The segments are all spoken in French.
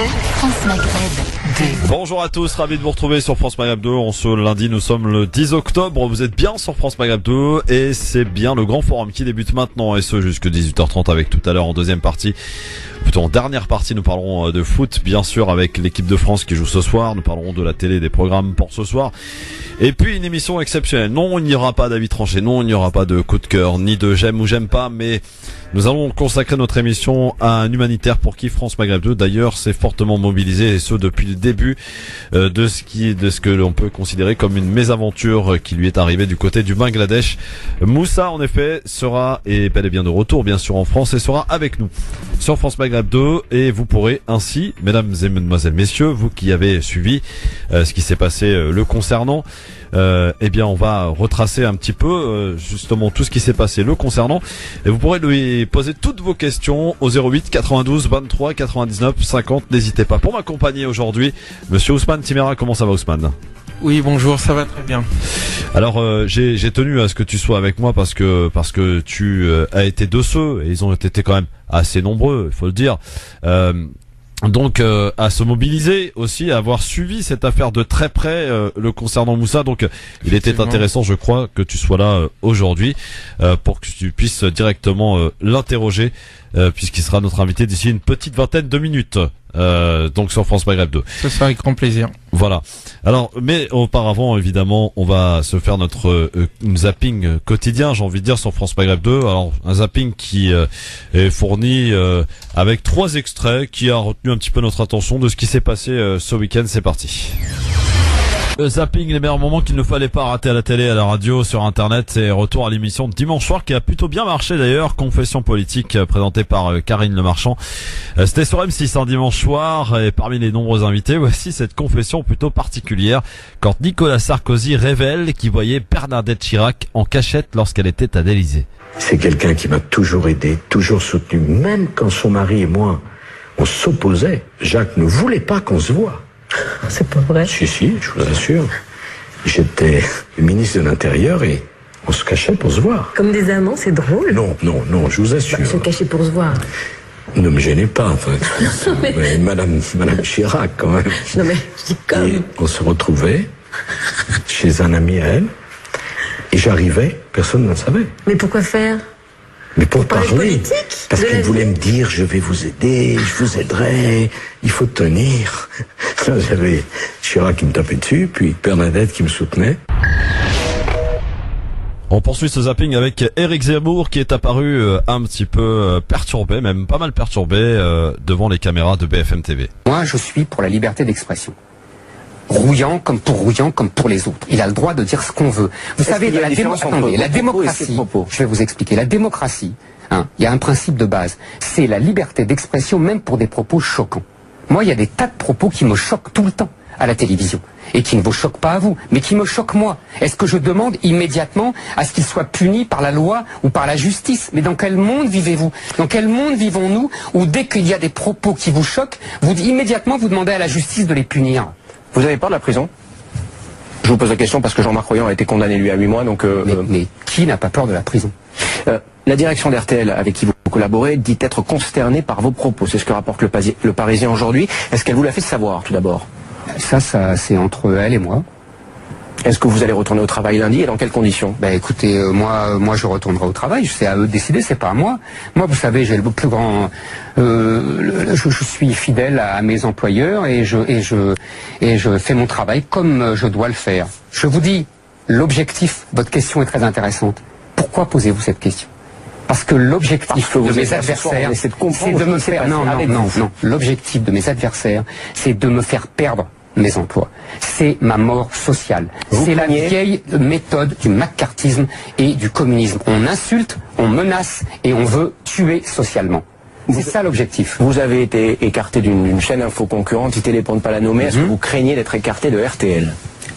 France Maghreb 2. Bonjour à tous, ravi de vous retrouver sur France Maghreb 2. En ce lundi, nous sommes le 10 octobre. Vous êtes bien sur France Maghreb 2 et c'est bien le grand forum qui débute maintenant et ce jusque 18h30 avec tout à l'heure en deuxième partie. Plutôt en dernière partie, nous parlerons de foot, bien sûr, avec l'équipe de France qui joue ce soir. Nous parlerons de la télé, des programmes pour ce soir. Et puis une émission exceptionnelle. Non, il n'y aura pas d'avis tranché. Non, il n'y aura pas de coup de cœur, ni de j'aime ou j'aime pas. Mais nous allons consacrer notre émission à un humanitaire pour qui France Maghreb 2, d'ailleurs, s'est fortement mobilisé, et ce depuis le début de ce que l'on peut considérer comme une mésaventure qui lui est arrivée du côté du Bangladesh. Moussa, en effet, sera et bel et bien de retour, bien sûr, en France et sera avec nous sur France Maghreb 2 et vous pourrez ainsi, mesdames et mesdemoiselles, messieurs, vous qui avez suivi ce qui s'est passé le concernant, eh bien on va retracer un petit peu justement tout ce qui s'est passé le concernant et vous pourrez lui poser toutes vos questions au 08 92 23 99 50. N'hésitez pas. Pour m'accompagner aujourd'hui, monsieur Ousmane Timéra. Comment ça va, Ousmane? Oui, bonjour, ça va très bien. Alors j'ai tenu à ce que tu sois avec moi parce que tu as été de ceux, et ils ont été quand même assez nombreux, il faut le dire. Donc à se mobiliser aussi, à avoir suivi cette affaire de très près le concernant Moussa. Donc il était intéressant, je crois, que tu sois là aujourd'hui pour que tu puisses directement l'interroger puisqu'il sera notre invité d'ici une petite vingtaine de minutes. Donc sur France Maghreb 2. Ça sera avec grand plaisir. Voilà. Alors, mais auparavant, évidemment, on va se faire notre zapping quotidien, j'ai envie de dire, sur France Maghreb 2. Alors, un zapping qui est fourni avec 3 extraits, qui a retenu un petit peu notre attention de ce qui s'est passé ce week-end. C'est parti. Le zapping, les meilleurs moments qu'il ne fallait pas rater à la télé, à la radio, sur internet, c'est retour à l'émission de dimanche soir qui a plutôt bien marché d'ailleurs, Confession politique présentée par Karine Le Marchand. C'était sur M6 un dimanche soir et parmi les nombreux invités, voici cette confession plutôt particulière quand Nicolas Sarkozy révèle qu'il voyait Bernadette Chirac en cachette lorsqu'elle était à l'Élysée. C'est quelqu'un qui m'a toujours aidé, toujours soutenu, même quand son mari et moi, on s'opposait. Jacques ne voulait pas qu'on se voie. C'est pas vrai. Si, je vous assure. J'étais ministre de l'Intérieur et on se cachait pour se voir. Comme des amants, c'est drôle. Non, je vous assure. Se cacher pour se voir. Ne me gênez pas, enfin. mais Madame Chirac, quand même. Non mais, je dis comme... Et on se retrouvait chez un ami à elle et j'arrivais, personne ne le savait. Mais pourquoi faire? Mais pour parler, politique, parce qu'il voulait me dire, je vais vous aider, je vous aiderai, il faut tenir. Là, j'avais Chirac qui me tapait dessus, puis Bernadette qui me soutenait. On poursuit ce zapping avec Éric Zemmour qui est apparu un petit peu perturbé, même pas mal perturbé devant les caméras de BFM TV. Moi, je suis pour la liberté d'expression. Rouillant comme pour les autres. Il a le droit de dire ce qu'on veut. Vous savez, la démocratie, je vais vous expliquer, la démocratie, il y a un principe de base, c'est la liberté d'expression même pour des propos choquants. Moi, il y a des tas de propos qui me choquent tout le temps à la télévision et qui ne vous choquent pas à vous, mais qui me choquent moi. Est-ce que je demande immédiatement à ce qu'ils soient punis par la loi ou par la justice? Mais dans quel monde vivez-vous? Dans quel monde vivons-nous où dès qu'il y a des propos qui vous choquent, immédiatement vous demandez à la justice de les punir? Vous avez peur de la prison? Je vous pose la question parce que Jean-Marc Royan a été condamné lui à 8 mois, donc... Mais qui n'a pas peur de la prison? La direction d'RTL, avec qui vous collaborez, dit être consternée par vos propos. C'est ce que rapporte le Parisien aujourd'hui. Est-ce qu'elle vous l'a fait savoir, tout d'abord? Ça c'est entre elle et moi. Est-ce que vous allez retourner au travail lundi et dans quelles conditions? Écoutez, moi je retournerai au travail, c'est à eux de décider, c'est pas à moi. Moi, vous savez, j'ai le plus grand... je suis fidèle à mes employeurs et je fais mon travail comme je dois le faire. Je vous dis, l'objectif, votre question est très intéressante. Pourquoi posez-vous cette question? Parce que l'objectif de mes adversaires, c'est de me faire... Non. L'objectif de mes adversaires, c'est de me faire perdre mes emplois. C'est ma mort sociale. C'est la vieille méthode du macartisme et du communisme. On insulte, on menace et on veut tuer socialement. C'est ça l'objectif. Vous avez été écarté d'une chaîne info concurrente, Télé pour ne pas la nommer. Est-ce que vous craignez d'être écarté de RTL?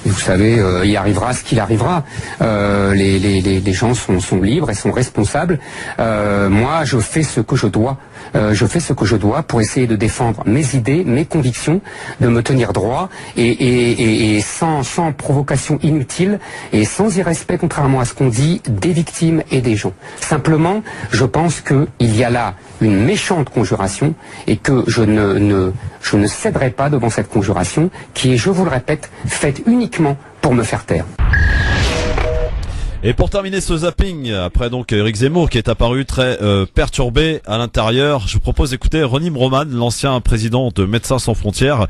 Et vous savez, il arrivera ce qu'il arrivera. Les gens sont libres et sont responsables. Moi, je fais ce que je dois. Je fais ce que je dois pour essayer de défendre mes idées, mes convictions, de me tenir droit et sans provocation inutile et sans irrespect, contrairement à ce qu'on dit, des victimes et des gens. Simplement, je pense qu'il y a là une méchante conjuration et que je ne céderai pas devant cette conjuration qui est, je vous le répète, faite uniquement pour me faire taire. Et pour terminer ce zapping, après donc Éric Zemmour qui est apparu très perturbé à l'intérieur, je vous propose d'écouter Ronnie Broman, l'ancien président de Médecins sans frontières,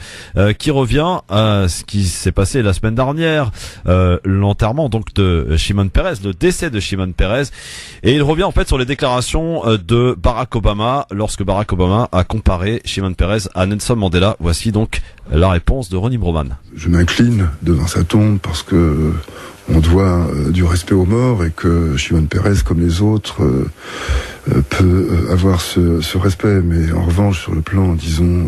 qui revient à ce qui s'est passé la semaine dernière, l'enterrement donc de Shimon Peres, le décès de Shimon Peres, et il revient en fait sur les déclarations de Barack Obama lorsque Barack Obama a comparé Shimon Peres à Nelson Mandela. Voici donc la réponse de Ronnie Broman. Je m'incline devant sa tombe parce que on doit du respect aux morts et que Shimon Peres, comme les autres, peut avoir ce respect. Mais en revanche, sur le plan, disons,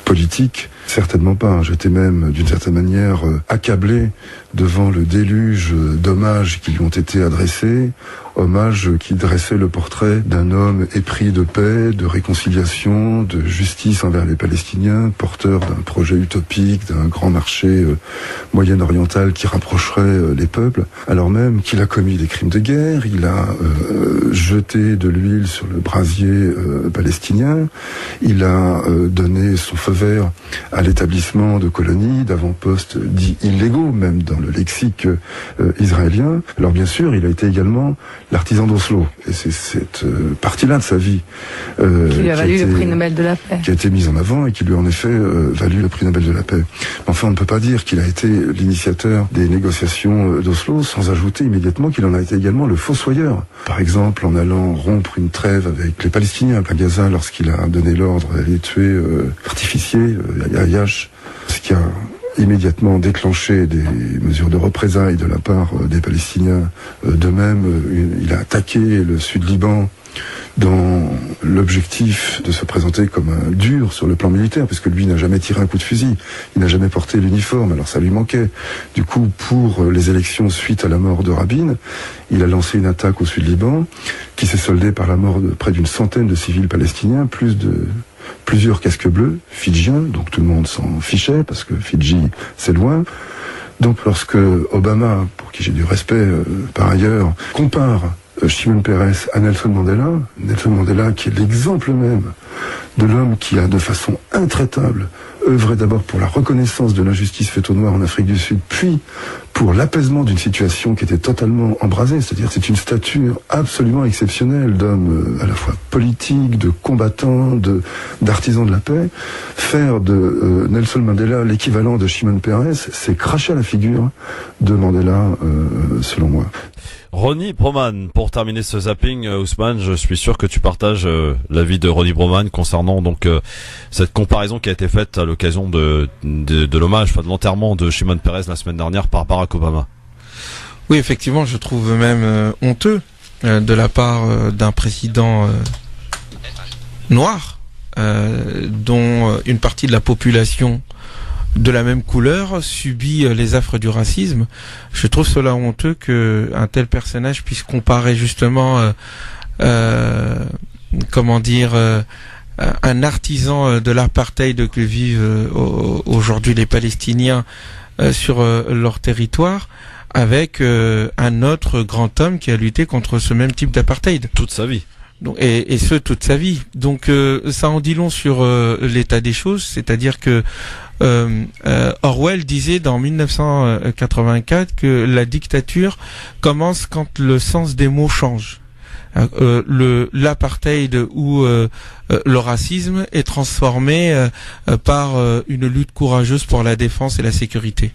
politique, certainement pas. J'étais même, d'une certaine manière, accablé devant le déluge d'hommages qui lui ont été adressés, hommages qui dressaient le portrait d'un homme épris de paix, de réconciliation, de justice envers les Palestiniens, porteur d'un projet utopique, d'un grand marché moyen-oriental qui rapprocherait les peuples, alors même qu'il a commis des crimes de guerre, il a jeté de l'huile sur le brasier palestinien, il a donné son feu vert à l'établissement de colonies, d'avant-postes dits illégaux, même dans le lexique israélien. Alors bien sûr, il a été également l'artisan d'Oslo. Et c'est cette partie-là de sa vie qui lui a valu le prix Nobel de la paix. Qui a été mise en avant et qui lui a en effet valu le prix Nobel de la paix. Enfin, on ne peut pas dire qu'il a été l'initiateur des négociations d'Oslo sans ajouter immédiatement qu'il en a été également le fossoyeur. Par exemple, en allant rompre une trêve avec les Palestiniens à Gaza lorsqu'il a donné l'ordre d'aller tuer artificier Yayash, ce qui a immédiatement déclenché des mesures de représailles de la part des Palestiniens. De même, il a attaqué le Sud-Liban dans l'objectif de se présenter comme un dur sur le plan militaire, parce que lui n'a jamais tiré un coup de fusil, il n'a jamais porté l'uniforme, alors ça lui manquait. Du coup, pour les élections suite à la mort de Rabin, il a lancé une attaque au Sud-Liban, qui s'est soldée par la mort de près d'une centaine de civils palestiniens, plus de plusieurs casques bleus, fidjiens, donc tout le monde s'en fichait, parce que Fidji, c'est loin. Donc lorsque Obama, pour qui j'ai du respect par ailleurs, compare Shimon Peres à Nelson Mandela qui est l'exemple même de l'homme qui a de façon intraitable œuvré d'abord pour la reconnaissance de l'injustice faite aux Noirs en Afrique du Sud, puis pour l'apaisement d'une situation qui était totalement embrasée, c'est-à-dire c'est une stature absolument exceptionnelle d'homme à la fois politique, de combattant, d'artisan de la paix. Faire de Nelson Mandela l'équivalent de Shimon Peres, c'est cracher à la figure de Mandela, selon moi. Ronnie Broman, pour terminer ce zapping, Ousmane, je suis sûr que tu partages l'avis de Ronnie Broman concernant donc cette comparaison qui a été faite à l'occasion de l'hommage, enfin de l'enterrement de Shimon Peres la semaine dernière par Barack Obama. Oui, effectivement, je trouve même honteux de la part d'un président noir, dont une partie de la population de la même couleur subit les affres du racisme. Je trouve cela honteux que un tel personnage puisse comparer justement un artisan de l'apartheid que vivent aujourd'hui les Palestiniens sur leur territoire avec un autre grand homme qui a lutté contre ce même type d'apartheid toute sa vie. Donc, et ce toute sa vie. Donc ça en dit long sur l'état des choses, c'est-à-dire que Orwell disait dans 1984 que la dictature commence quand le sens des mots change. L'apartheid ou le racisme est transformé par une lutte courageuse pour la défense et la sécurité.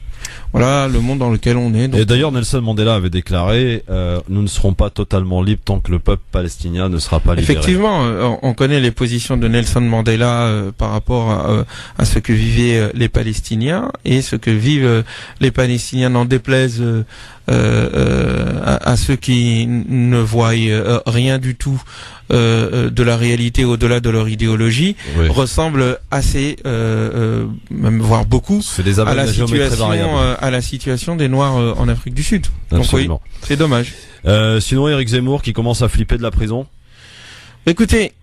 Voilà le monde dans lequel on est. Donc... Et d'ailleurs, Nelson Mandela avait déclaré nous ne serons pas totalement libres tant que le peuple palestinien ne sera pas libéré. Effectivement, on connaît les positions de Nelson Mandela par rapport à ce que vivaient les Palestiniens et ce que vivent les Palestiniens, n'en déplaise à ceux qui ne voient rien du tout de la réalité au-delà de leur idéologie, oui, ressemble assez, même voire beaucoup, à la situation à la situation des Noirs en Afrique du Sud. Absolument. Donc oui, c'est dommage. Sinon, Éric Zemmour qui commence à flipper de la prison. Écoutez,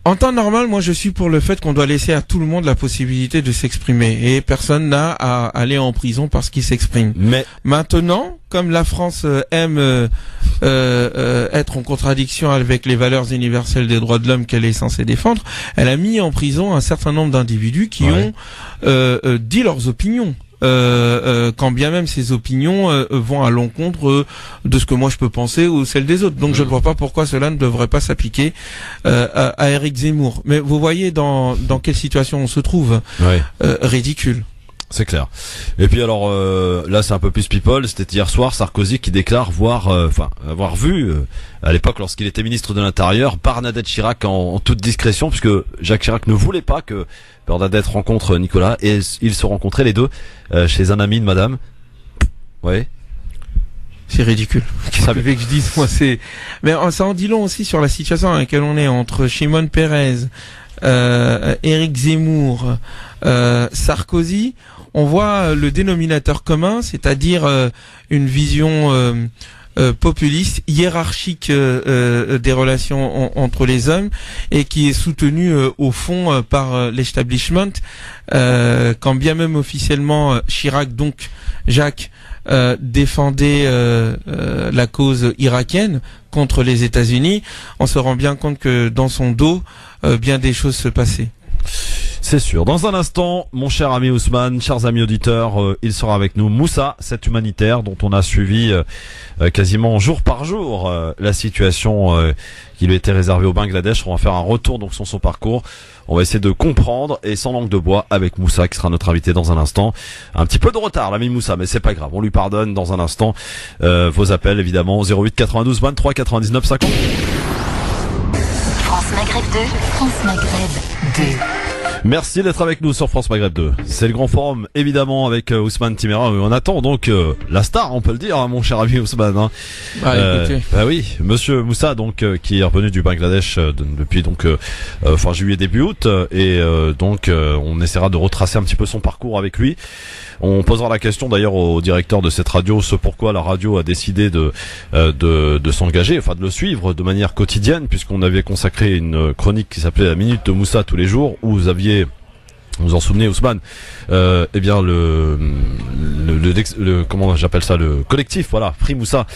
en temps normal, moi je suis pour le fait qu'on doit laisser à tout le monde la possibilité de s'exprimer et personne n'a à aller en prison parce qu'il s'exprime. Mais maintenant, comme la France aime être en contradiction avec les valeurs universelles des droits de l'homme qu'elle est censée défendre, elle a mis en prison un certain nombre d'individus qui ont dit leurs opinions. Quand bien même ces opinions vont à l'encontre de ce que moi je peux penser ou celles des autres. Donc je ne vois pas pourquoi cela ne devrait pas s'appliquer à Éric Zemmour. Mais vous voyez dans quelle situation on se trouve. Ridicule. C'est clair. Et puis alors là c'est un peu plus people, c'était hier soir Sarkozy qui déclare avoir vu à l'époque lorsqu'il était ministre de l'Intérieur Bernadette Chirac en toute discrétion, puisque Jacques Chirac ne voulait pas que Bernadette rencontre Nicolas et ils se rencontraient les deux chez un ami de madame. Ouais. C'est ridicule. Qu'est-ce que je dise moi, mais ça en dit long aussi sur la situation dans laquelle on est entre Shimon Peres, Éric Zemmour, Sarkozy. On voit le dénominateur commun, c'est-à-dire une vision populiste, hiérarchique des relations entre les hommes et qui est soutenue au fond par l'establishment, quand bien même officiellement Chirac, donc Jacques, défendait la cause irakienne contre les États-Unis. On se rend bien compte que dans son dos, bien des choses se passaient. C'est sûr. Dans un instant, mon cher ami Ousmane, chers amis auditeurs, il sera avec nous. Moussa, cet humanitaire dont on a suivi quasiment jour par jour la situation qui lui était réservée au Bangladesh. On va faire un retour donc sur son parcours. On va essayer de comprendre et sans langue de bois avec Moussa qui sera notre invité dans un instant. Un petit peu de retard l'ami Moussa, mais c'est pas grave, on lui pardonne dans un instant. Vos appels évidemment 08 92 23 99 50. France Maghreb 2, France Maghreb 2. Merci d'être avec nous sur France Maghreb 2. C'est le grand forum, évidemment, avec Ousmane Timera. On attend donc la star, on peut le dire, hein, mon cher ami Ousmane. Hein. Écoutez. Bah oui, Monsieur Moussa, donc qui est revenu du Bangladesh depuis donc fin juillet début août, et donc on essaiera de retracer un petit peu son parcours avec lui. On posera la question d'ailleurs au directeur de cette radio, ce pourquoi la radio a décidé de s'engager, enfin de le suivre de manière quotidienne, puisqu'on avait consacré une chronique qui s'appelait La Minute de Moussa tous les jours, où vous aviez, vous en souvenez Ousmane, eh bien le comment j'appelle ça, le collectif, voilà, Free Moussa,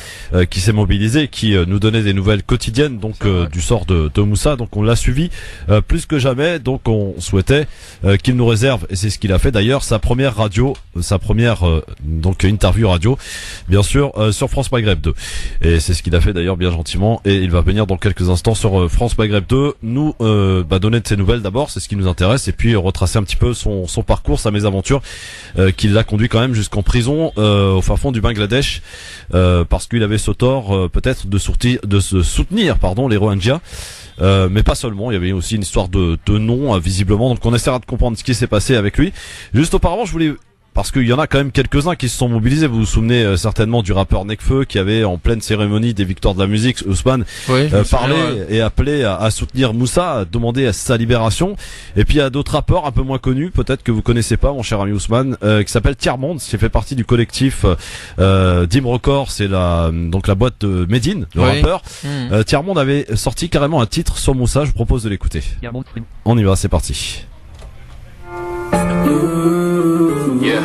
qui s'est mobilisé, qui nous donnait des nouvelles quotidiennes donc du sort de Moussa. Donc on l'a suivi plus que jamais, donc on souhaitait qu'il nous réserve, et c'est ce qu'il a fait d'ailleurs, sa première radio, sa première donc interview radio, bien sûr sur France Maghreb 2, et c'est ce qu'il a fait d'ailleurs bien gentiment, et il va venir dans quelques instants sur France Maghreb 2 nous donner de ses nouvelles d'abord, c'est ce qui nous intéresse, et puis retracer un petit peu son parcours, sa mésaventure qui l'a conduit quand même jusqu'en prison au fin fond du Bangladesh, parce qu'il avait ce tort peut-être de se soutenir les Rohingyas, mais pas seulement, il y avait aussi une histoire de nom visiblement, donc on essaiera de comprendre ce qui s'est passé avec lui. Juste auparavant, je voulais, parce qu'il y en a quand même quelques-uns qui se sont mobilisés. Vous vous souvenez certainement du rappeur Nekfeu qui avait en pleine cérémonie des victoires de la musique, Ousmane, parlé et appelé à soutenir Moussa, à demander à sa libération. Et puis il y a d'autres rappeurs un peu moins connus, peut-être que vous connaissez pas, mon cher ami Ousmane, qui s'appelle Tiers-Monde, qui fait partie du collectif Dim Records, c'est la boîte de Medine, le rappeur. Tiers-Monde avait sorti carrément un titre sur Moussa, je vous propose de l'écouter. On y va, c'est parti. Yeah.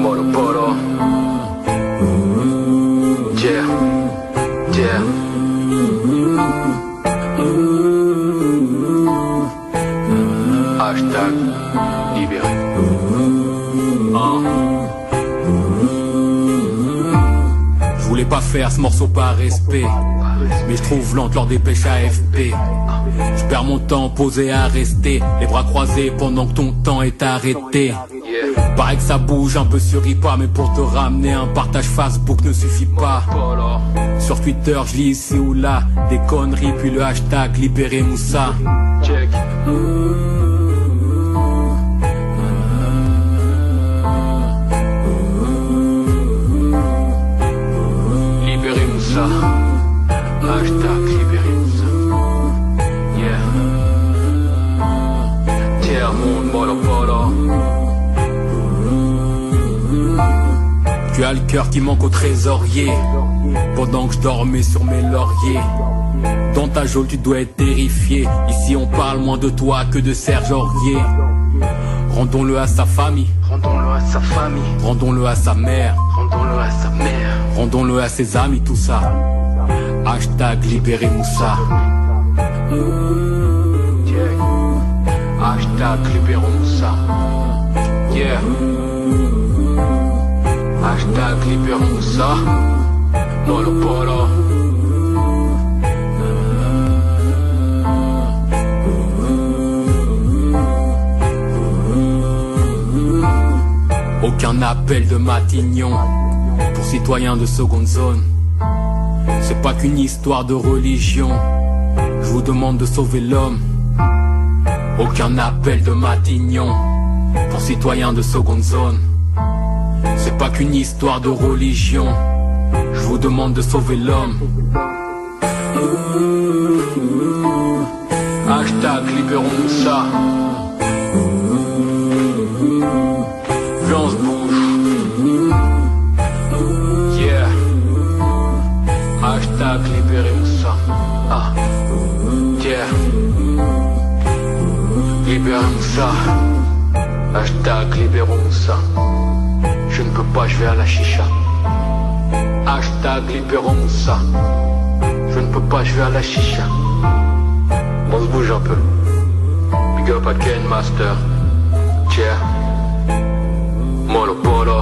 Moro Poro. Yeah. Yeah. Hashtag libéré. Je voulais pas faire ce morceau par respect, mais je trouve lente leur dépêche AFP. Je perds mon temps posé à rester, les bras croisés pendant que ton temps est arrêté. Paraît que ça bouge un peu sur IPA, mais pour te ramener un partage Facebook ne suffit pas. Sur Twitter je lis ici ou là des conneries, puis le hashtag libéré Moussa. Check. Libéré Moussa. Hashtag libéré Moussa. Yeah. Tiers-monde, molo polo. T'as le cœur qui manque au trésorier, pendant que je dormais sur mes lauriers. Dans ta geôle tu dois être terrifié. Ici on parle moins de toi que de Serge Aurier. Rendons-le à sa famille, rendons-le à sa famille, rendons-le à sa mère, rendons-le à sa mère, rendons-le à ses amis, tout ça. Hashtag libérez Moussa. Hashtag libérons Moussa. Yeah. Hashtag libérons Moussa. Polo polo. Aucun appel de Matignon pour citoyens de seconde zone. C'est pas qu'une histoire de religion. Je vous demande de sauver l'homme. Aucun appel de Matignon pour citoyens de seconde zone. C'est pas qu'une histoire de religion. Je vous demande de sauver l'homme. Hashtag libérons Moussa. Violence bouge. Yeah. Hashtag libérez Moussa. Ah. Yeah. Libérez Moussa. Hashtag libérons Moussa. Je ne peux pas, je vais à la chicha. Hashtag libérons Moussa. Je ne peux pas, je vais à la chicha. On se bouge un peu. Big up à Ken Master. Yeah. Molo polo.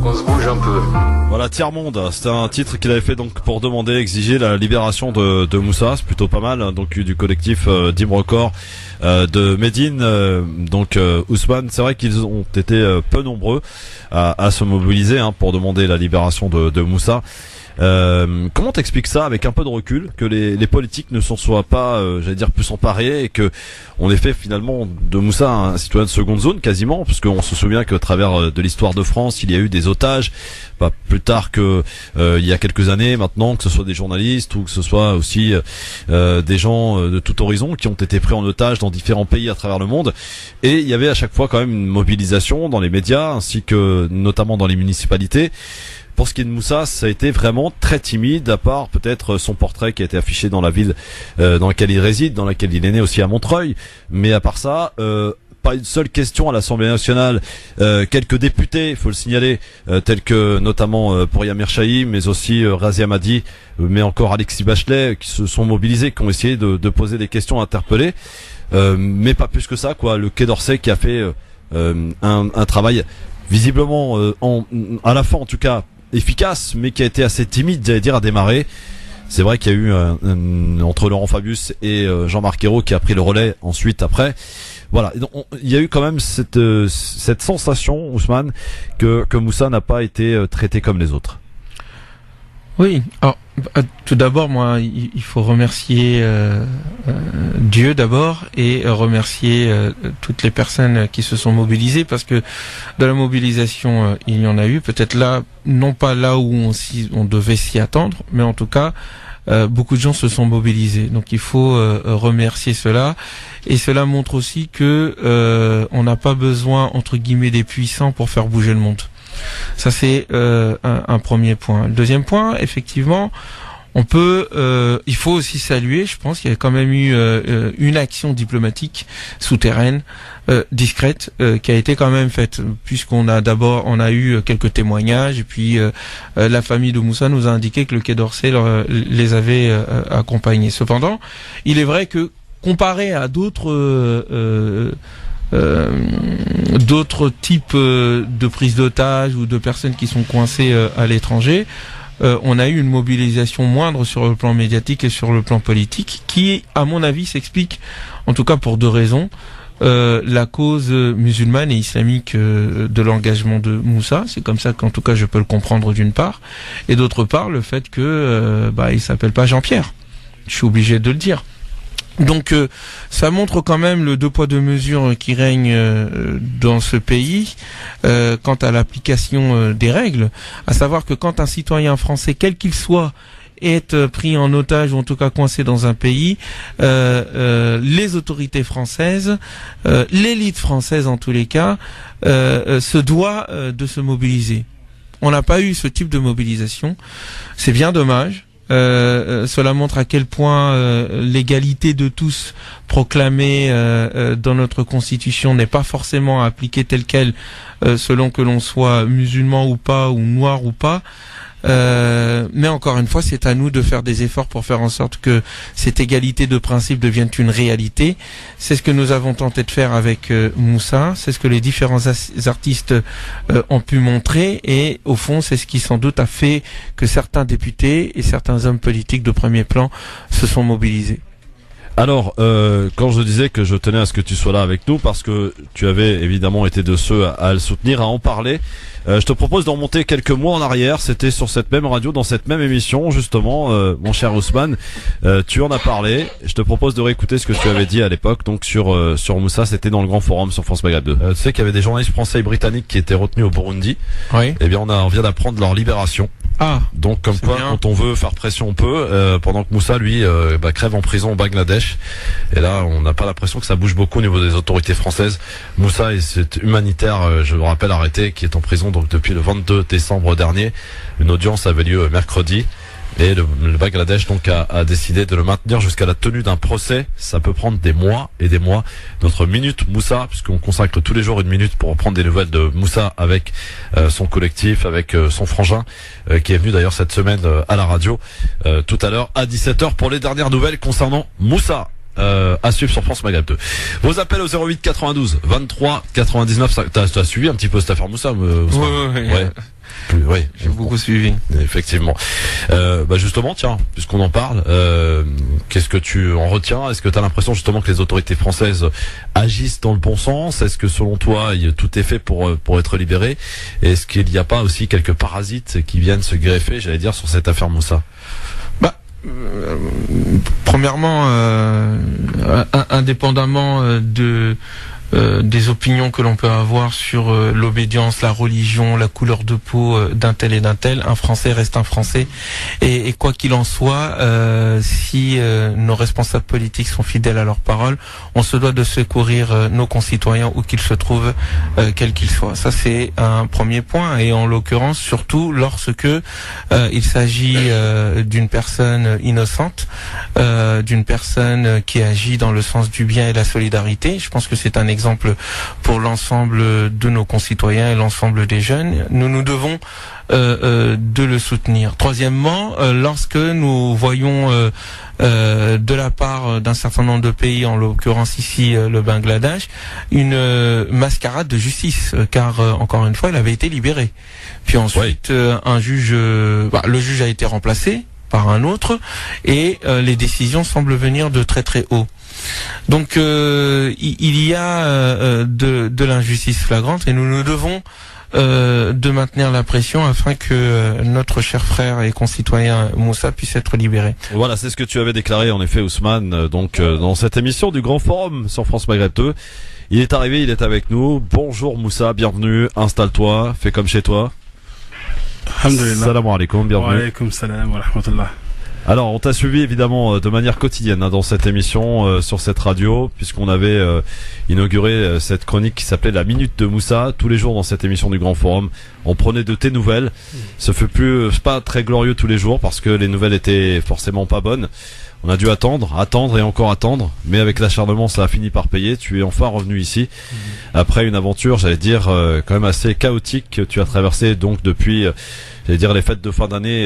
On se bouge un peu. Voilà, Tiers-Monde, c'était un titre qu'il avait fait donc pour demander, exiger la libération de Moussa, c'est plutôt pas mal, donc du collectif Dim Record de Médine, donc Ousmane. C'est vrai qu'ils ont été peu nombreux à se mobiliser pour demander la libération de Moussa. Comment t'expliques ça avec un peu de recul, que les politiques ne s'en soient pas, j'allais dire, plus emparés, et que on ait fait finalement de Moussa un citoyen de seconde zone quasiment, parce qu'on se souvient qu'à travers de l'histoire de France, il y a eu des otages, pas plus tard que il y a quelques années maintenant, que ce soit des journalistes ou que ce soit aussi des gens de tout horizon qui ont été pris en otage dans différents pays à travers le monde, et il y avait à chaque fois quand même une mobilisation dans les médias ainsi que notamment dans les municipalités. Pour ce qui est de Moussa, ça a été vraiment très timide, à part peut-être son portrait qui a été affiché dans la ville dans laquelle il réside, dans laquelle il est né aussi à Montreuil. Mais à part ça, pas une seule question à l'Assemblée nationale. Quelques députés, il faut le signaler, tels que notamment Pouria Mirchaï, mais aussi Razia Madi, mais encore Alexis Bachelet, qui se sont mobilisés, qui ont essayé de poser des questions, interpeller. Mais pas plus que ça, quoi. Le Quai d'Orsay qui a fait un travail visiblement, à la fin en tout cas, efficace, mais qui a été assez timide, j'allais dire, à démarrer. C'est vrai qu'il y a eu entre Laurent Fabius et Jean-Marc Ayrault qui a pris le relais ensuite après. Voilà, il y a eu quand même cette sensation, Ousmane, que Moussa n'a pas été traité comme les autres. Oui, alors tout d'abord, moi, il faut remercier Dieu d'abord, et remercier toutes les personnes qui se sont mobilisées, parce que de la mobilisation, il y en a eu, peut-être là, non pas là où on devait s'y attendre, mais en tout cas, beaucoup de gens se sont mobilisés. Donc il faut remercier cela, et cela montre aussi que on n'a pas besoin, entre guillemets, des puissants pour faire bouger le monde. Ça c'est un premier point. Le deuxième point, effectivement, il faut aussi saluer, je pense qu'il y a quand même eu une action diplomatique souterraine, discrète, qui a été quand même faite, puisqu'on a eu quelques témoignages, et puis la famille de Moussa nous a indiqué que le Quai d'Orsay les avait accompagnés. Cependant, il est vrai que comparé à d'autres types de prises d'otages ou de personnes qui sont coincées à l'étranger, on a eu une mobilisation moindre sur le plan médiatique et sur le plan politique, qui, à mon avis, s'explique, en tout cas pour deux raisons. La cause musulmane et islamique de l'engagement de Moussa, c'est comme ça qu'en tout cas je peux le comprendre d'une part, et d'autre part le fait que il s'appelle pas Jean-Pierre. Je suis obligé de le dire. Donc ça montre quand même le deux poids deux mesures qui règne dans ce pays quant à l'application des règles, à savoir que quand un citoyen français, quel qu'il soit, est pris en otage ou en tout cas coincé dans un pays, les autorités françaises, l'élite française en tous les cas, se doit de se mobiliser. On n'a pas eu ce type de mobilisation. C'est bien dommage. Cela montre à quel point l'égalité de tous proclamée dans notre constitution n'est pas forcément appliquée telle quelle selon que l'on soit musulman ou pas, ou noir ou pas. Mais encore une fois, c'est à nous de faire des efforts pour faire en sorte que cette égalité de principe devienne une réalité. C'est ce que nous avons tenté de faire avec Moussa, c'est ce que les différents artistes ont pu montrer, et au fond, c'est ce qui sans doute a fait que certains députés et certains hommes politiques de premier plan se sont mobilisés. Alors, quand je disais que je tenais à ce que tu sois là avec nous, parce que tu avais évidemment été de ceux à le soutenir, à en parler, je te propose de remonter quelques mois en arrière. C'était sur cette même radio, dans cette même émission, justement, mon cher Ousmane, tu en as parlé. Je te propose de réécouter ce que tu avais dit à l'époque, donc sur Moussa. C'était dans le Grand Forum sur France Maghreb 2. Tu sais qu'il y avait des journalistes français et britanniques qui étaient retenus au Burundi. Oui. Eh bien, on vient d'apprendre leur libération. Ah. Donc comme quoi, bien. Quand on veut faire pression, on peut. Pendant que Moussa, lui, crève en prison au Bangladesh. Et là, on n'a pas l'impression que ça bouge beaucoup au niveau des autorités françaises. Moussa est cet humanitaire, je le rappelle, arrêté, qui est en prison donc depuis le 22 décembre dernier. Une audience avait lieu mercredi. Et le Bangladesh donc a décidé de le maintenir jusqu'à la tenue d'un procès. Ça peut prendre des mois et des mois. Notre minute Moussa, puisqu'on consacre tous les jours une minute pour prendre des nouvelles de Moussa avec son collectif, avec son frangin, qui est venu d'ailleurs cette semaine à la radio tout à l'heure à 17h pour les dernières nouvelles concernant Moussa. À suivre sur France Maghreb 2. Vos appels au 08 92 23 99. T'as suivi un petit peu cette affaire Moussa? Ouais. J'ai beaucoup suivi. Effectivement. Justement, tiens, puisqu'on en parle, qu'est-ce que tu en retiens? Est-ce que tu as l'impression justement que les autorités françaises agissent dans le bon sens? Est-ce que selon toi, tout est fait pour être libéré? Est-ce qu'il n'y a pas aussi quelques parasites qui viennent se greffer, j'allais dire, sur cette affaire Moussa? Premièrement, indépendamment des opinions que l'on peut avoir sur l'obédience, la religion, la couleur de peau d'un tel et d'un tel, un Français reste un Français. Et quoi qu'il en soit, si nos responsables politiques sont fidèles à leurs paroles, on se doit de secourir nos concitoyens où qu'ils se trouvent, quels qu'ils soient. Ça, c'est un premier point. Et en l'occurrence, surtout lorsque il s'agit d'une personne innocente, d'une personne qui agit dans le sens du bien et de la solidarité. Je pense que c'est un exemple pour l'ensemble de nos concitoyens et l'ensemble des jeunes. Nous devons de le soutenir. Troisièmement, lorsque nous voyons de la part d'un certain nombre de pays, en l'occurrence ici le Bangladesh, une mascarade de justice, car encore une fois, il avait été libéré. Puis ensuite, un juge, le juge a été remplacé par un autre, et les décisions semblent venir de très très haut. Donc il y a de l'injustice flagrante, et nous devons de maintenir la pression afin que notre cher frère et concitoyen Moussa puisse être libéré. Voilà, c'est ce que tu avais déclaré en effet, Ousmane, dans cette émission du Grand Forum sur France Maghreb 2. Il est arrivé, il est avec nous. Bonjour Moussa, bienvenue, installe-toi, fais comme chez toi. Salam alaikum, bienvenue. Wa alaikum salam wa rahmatullah. Alors, on t'a suivi évidemment de manière quotidienne dans cette émission, sur cette radio, puisqu'on avait inauguré cette chronique qui s'appelait La Minute de Moussa. Tous les jours dans cette émission du Grand Forum, on prenait de tes nouvelles. Ce fut pas très glorieux tous les jours parce que les nouvelles étaient forcément pas bonnes. On a dû attendre et encore attendre, mais avec l'acharnement, ça a fini par payer. Tu es enfin revenu ici après une aventure, j'allais dire, quand même assez chaotique que tu as traversé donc depuis, j'allais dire, les fêtes de fin d'année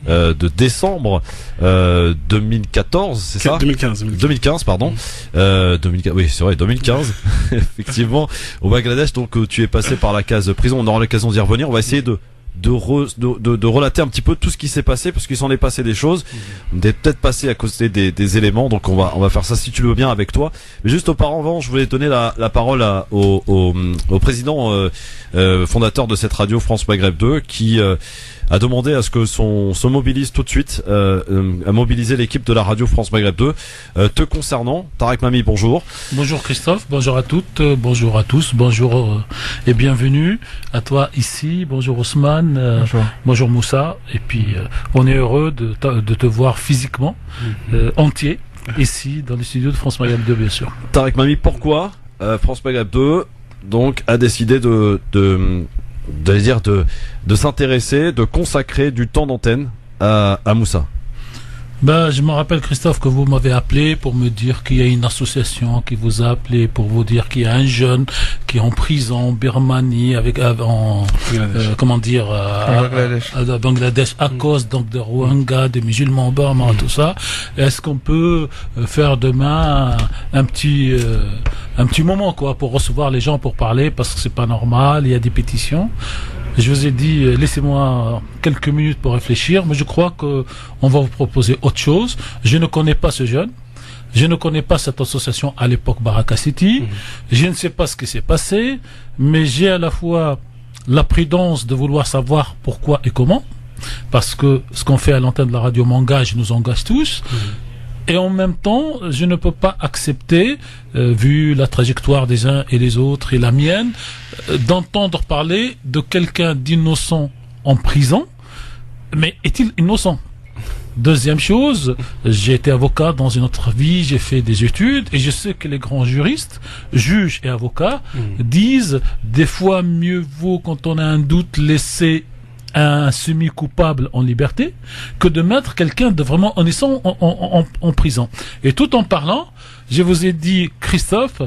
de décembre 2014, c'est ça? 2015, pardon. 2015, oui, c'est vrai, 2015, effectivement, au Bangladesh, donc où tu es passé par la case prison. On aura l'occasion d'y revenir. On va essayer de relater un petit peu tout ce qui s'est passé, parce qu'il s'en est passé des choses. On est peut-être passé à côté des éléments, donc on va faire ça, si tu le veux bien, avec toi. Mais juste auparavant, je voulais donner la parole au président fondateur de cette radio France Maghreb 2, qui a demandé à ce que se mobilise tout de suite, à mobiliser l'équipe de la radio France Maghreb 2. Te concernant, Tarek Mami, bonjour. Bonjour Christophe, bonjour à toutes, bonjour à tous, bonjour et bienvenue à toi ici, bonjour Ousmane, bonjour Moussa, et puis on est heureux de te voir physiquement, entier, ici dans les studios de France Maghreb 2 bien sûr. Tarek Mami, pourquoi France Maghreb 2 donc a décidé de s'intéresser, de consacrer du temps d'antenne à Moussa? Je me rappelle Christophe que vous m'avez appelé pour me dire qu'il y a une association qui vous a appelé pour vous dire qu'il y a un jeune qui est en prison en Birmanie à Bangladesh à cause donc de Rohingya, des musulmans birmans, tout ça. Est-ce qu'on peut faire demain un petit moment quoi pour recevoir les gens pour parler parce que c'est pas normal, il y a des pétitions. Je vous ai dit, laissez-moi quelques minutes pour réfléchir, mais je crois que on va vous proposer autre chose. Je ne connais pas ce jeune. Je ne connais pas cette association à l'époque Baraka City. Je ne sais pas ce qui s'est passé, mais j'ai à la fois la prudence de vouloir savoir pourquoi et comment, parce que ce qu'on fait à l'antenne de la radio m'engage, nous engage tous. Et en même temps, je ne peux pas accepter, vu la trajectoire des uns et des autres et la mienne, d'entendre parler de quelqu'un d'innocent en prison. Mais est-il innocent? Deuxième chose, j'ai été avocat dans une autre vie, j'ai fait des études et je sais que les grands juristes, juges et avocats disent des fois mieux vaut quand on a un doute laisser un semi-coupable en liberté que de mettre quelqu'un de vraiment innocent en prison. Et tout en parlant, je vous ai dit, Christophe,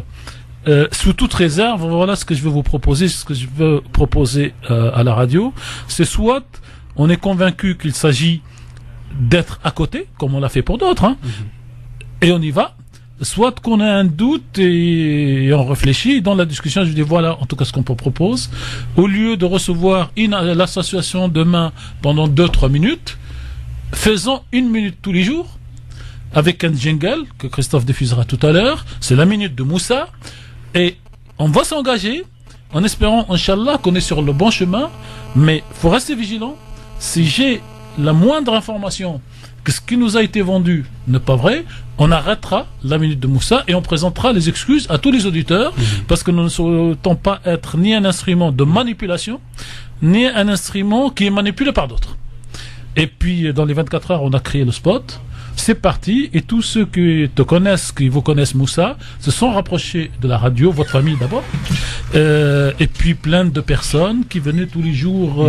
sous toute réserve, voilà ce que je veux vous proposer, ce que je veux proposer à la radio, c'est soit on est convaincu qu'il s'agit d'être à côté, comme on l'a fait pour d'autres, et on y va, soit qu'on a un doute et on réfléchit. Dans la discussion, je dis voilà, en tout cas, ce qu'on propose. Au lieu de recevoir l'association demain pendant 2-3 minutes, faisons 1 minute tous les jours avec un jingle que Christophe diffusera tout à l'heure. C'est la minute de Moussa. Et on va s'engager en espérant, Inch'Allah, qu'on est sur le bon chemin. Mais il faut rester vigilant. Si j'ai la moindre information que ce qui nous a été vendu n'est pas vrai, on arrêtera la minute de Moussa et on présentera les excuses à tous les auditeurs parce que nous ne souhaitons pas être ni un instrument de manipulation, ni un instrument qui est manipulé par d'autres. Et puis, dans les 24 heures, on a créé le spot. C'est parti. Et tous ceux qui te connaissent, qui vous connaissent Moussa, se sont rapprochés de la radio, votre famille d'abord. Et puis, plein de personnes qui venaient tous les jours,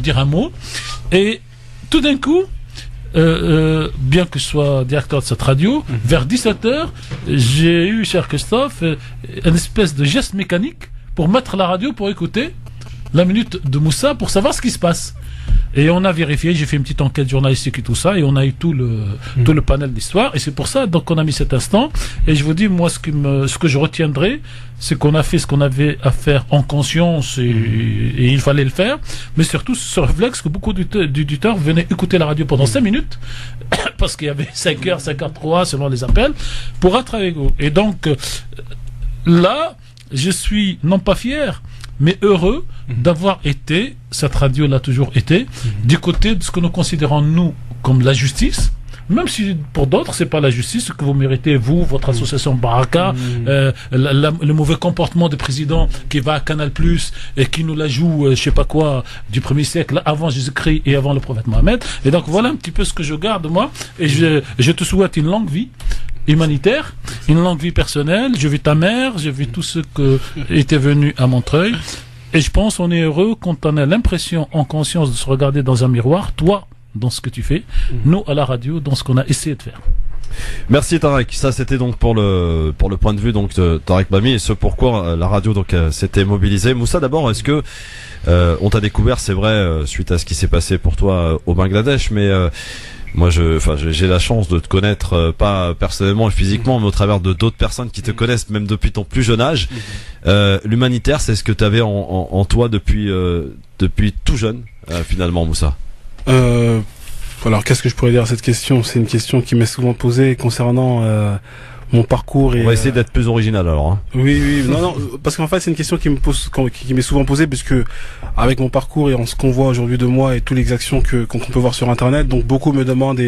dire un mot. Et tout d'un coup, bien que je sois directeur de cette radio, vers 17h, j'ai eu, cher Christophe, une espèce de geste mécanique pour mettre la radio pour écouter la minute de Moussa pour savoir ce qui se passe. Et on a vérifié, j'ai fait une petite enquête journalistique et tout ça, et on a eu tout le panel d'histoire, et c'est pour ça donc qu'on a mis cet instant. Et je vous dis, moi, ce que je retiendrai, c'est qu'on a fait ce qu'on avait à faire en conscience, et il fallait le faire, mais surtout ce réflexe que beaucoup d'auditeurs venaient écouter la radio pendant 5 minutes, parce qu'il y avait 5h, 5h03 selon les appels, pour être avec vous. Et donc, là, je suis non pas fier, mais heureux d'avoir été, cette radio l'a toujours été, du côté de ce que nous considérons nous comme la justice, même si pour d'autres c'est pas la justice, ce que vous méritez, vous, votre association Baraka, le mauvais comportement du président qui va à Canal+, et qui nous la joue, je sais pas quoi, du 1er siècle, avant Jésus-Christ et avant le prophète Mohammed. Et donc voilà un petit peu ce que je garde moi, et je te souhaite une longue vie humanitaire, une longue vie personnelle. J'ai vu ta mère, j'ai vu tous ceux qui étaient venus à Montreuil, et je pense qu'on est heureux quand on a l'impression en conscience de se regarder dans un miroir, toi dans ce que tu fais, nous à la radio dans ce qu'on a essayé de faire. Merci Tarek, ça c'était donc pour le point de vue donc de Tarek Mami et ce pourquoi la radio donc s'était mobilisée. Moussa, d'abord, est-ce que on t'a découvert, c'est vrai, suite à ce qui s'est passé pour toi au Bangladesh, mais moi, j'ai la chance de te connaître, pas personnellement et physiquement, mais au travers de d'autres personnes qui te connaissent, même depuis ton plus jeune âge. L'humanitaire, c'est ce que tu avais en toi depuis tout jeune, finalement, Moussa. Alors, qu'est-ce que je pourrais dire à cette question? C'est une question qui m'est souvent posée concernant mon parcours. On va essayer d'être plus original alors. Hein. Oui, non, parce qu'en fait c'est une question qui m'est souvent posée, parce que avec mon parcours et en ce qu'on voit aujourd'hui de moi et toutes les actions qu'on peut voir sur internet, donc beaucoup me demandent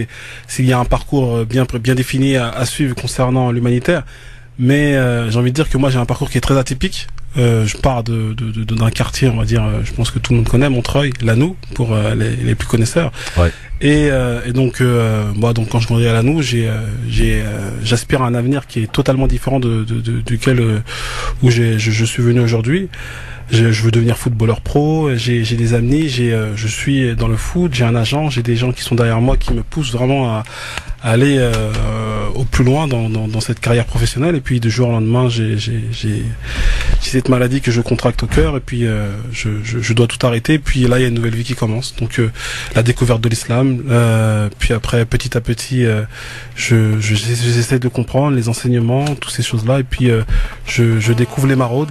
s'il y a un parcours bien défini à suivre concernant l'humanitaire. Mais j'ai envie de dire que moi j'ai un parcours qui est très atypique. Je pars d'un quartier, on va dire, je pense que tout le monde connaît, Montreuil, Lannou, pour les plus connaisseurs. Ouais. Et donc moi, donc quand je grandis à Lannou, j'aspire à un avenir qui est totalement différent duquel où je suis venu aujourd'hui. Je veux devenir footballeur pro, j'ai des amis, je suis dans le foot, j'ai un agent, j'ai des gens qui sont derrière moi qui me poussent vraiment à aller au plus loin dans cette carrière professionnelle. Et puis du jour au lendemain, j'ai cette maladie que je contracte au cœur, et puis je dois tout arrêter. Et puis là, il y a une nouvelle vie qui commence. Donc la découverte de l'islam, puis après petit à petit, j'essaie de comprendre les enseignements, toutes ces choses-là. Et puis je découvre les maraudes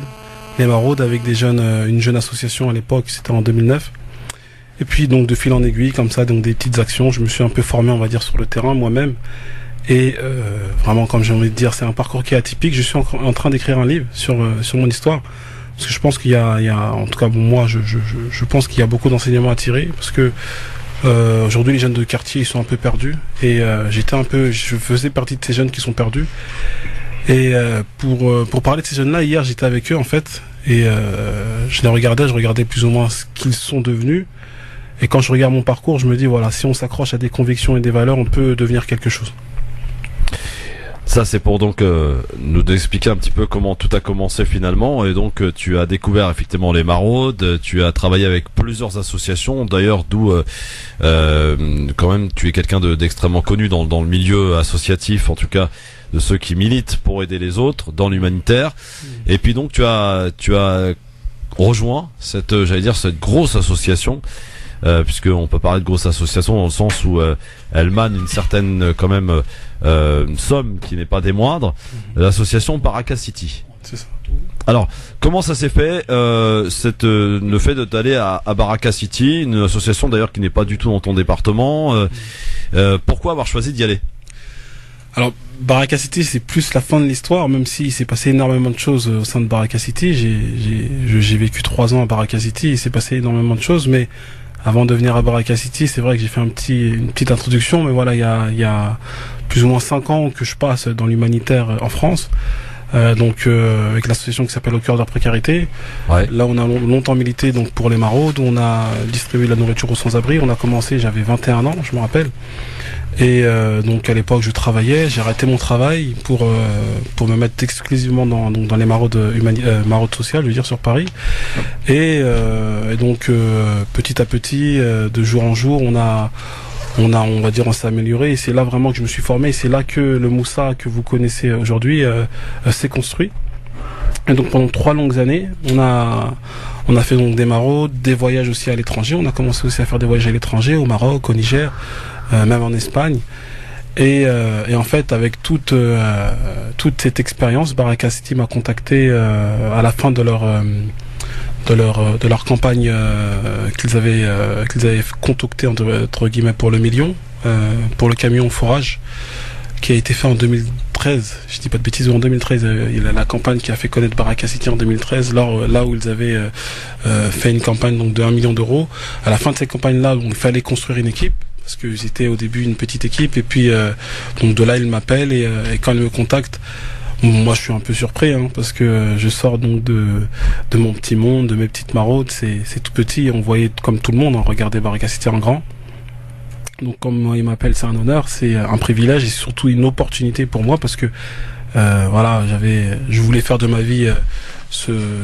avec une jeune association à l'époque, c'était en 2009. Et puis donc de fil en aiguille, comme ça, donc des petites actions, je me suis un peu formé, on va dire, sur le terrain moi-même. Et vraiment, comme j'ai envie de dire, c'est un parcours qui est atypique. Je suis en train d'écrire un livre sur mon histoire, parce que je pense qu'il y a, en tout cas bon, moi, je pense qu'il y a beaucoup d'enseignements à tirer, parce que aujourd'hui les jeunes de quartier ils sont un peu perdus, et je faisais partie de ces jeunes qui sont perdus. Et pour parler de ces jeunes-là, hier j'étais avec eux en fait, et je regardais plus ou moins ce qu'ils sont devenus. Et quand je regarde mon parcours, je me dis voilà, si on s'accroche à des convictions et des valeurs, on peut devenir quelque chose. Ça c'est pour donc nous expliquer un petit peu comment tout a commencé finalement. Et donc tu as découvert effectivement les maraudes, tu as travaillé avec plusieurs associations, d'ailleurs d'où quand même tu es quelqu'un d'extrêmement connu dans le milieu associatif, en tout cas de ceux qui militent pour aider les autres dans l'humanitaire. Et puis donc tu as rejoint cette grosse association, puisque on peut parler de grosse association dans le sens où elle mane une certaine quand même somme qui n'est pas des moindres, l'association Baraka City. C'est ça. Alors, comment ça s'est fait, le fait d'aller à Baraka City, une association d'ailleurs qui n'est pas du tout dans ton département, pourquoi avoir choisi d'y aller? Alors, Baraka City, c'est plus la fin de l'histoire, même s'il s'est passé énormément de choses au sein de Baraka City. J'ai vécu 3 ans à Baraka City, il s'est passé énormément de choses, mais avant de venir à Baraka City, c'est vrai que j'ai fait une petite introduction, mais voilà, il y a plus ou moins 5 ans que je passe dans l'humanitaire en France. Avec l'association qui s'appelle Au cœur de la précarité. Ouais. Là, on a longtemps milité donc pour les maraudes, on a distribué de la nourriture aux sans-abri. On a commencé, j'avais 21 ans, je me rappelle. Et donc à l'époque, je travaillais, j'ai arrêté mon travail pour me mettre exclusivement dans les maraudes sociales, je veux dire, sur Paris. Et donc petit à petit, de jour en jour, on s'est amélioré, et c'est là vraiment que je me suis formé, et c'est là que le Moussa que vous connaissez aujourd'hui s'est construit. Et donc pendant 3 longues années, on a fait donc des maraudes, des voyages aussi à l'étranger. On a commencé aussi à faire des voyages à l'étranger, au Maroc, au Niger, même en Espagne. Et en fait, avec toute cette expérience, Baraka City m'a contacté à la fin de leur campagne qu'ils avaient concoctée entre guillemets pour le million, pour le camion forage, qui a été fait en 2013, je dis pas de bêtises, ou en 2013, il y a la campagne qui a fait connaître Baraka City en 2013, là où ils avaient fait une campagne donc de 1 million d'euros. À la fin de cette campagne-là, il fallait construire une équipe, parce qu'ils étaient au début une petite équipe, et puis donc de là ils m'appellent, et quand ils me contactent, moi je suis un peu surpris, parce que je sors donc de mon petit monde, de mes petites maraudes, c'est tout petit, on voyait comme tout le monde, regarder Baraka City en grand. Donc comme ils m'appellent, c'est un honneur, c'est un privilège, et surtout une opportunité pour moi, parce que voilà, je voulais faire de ma vie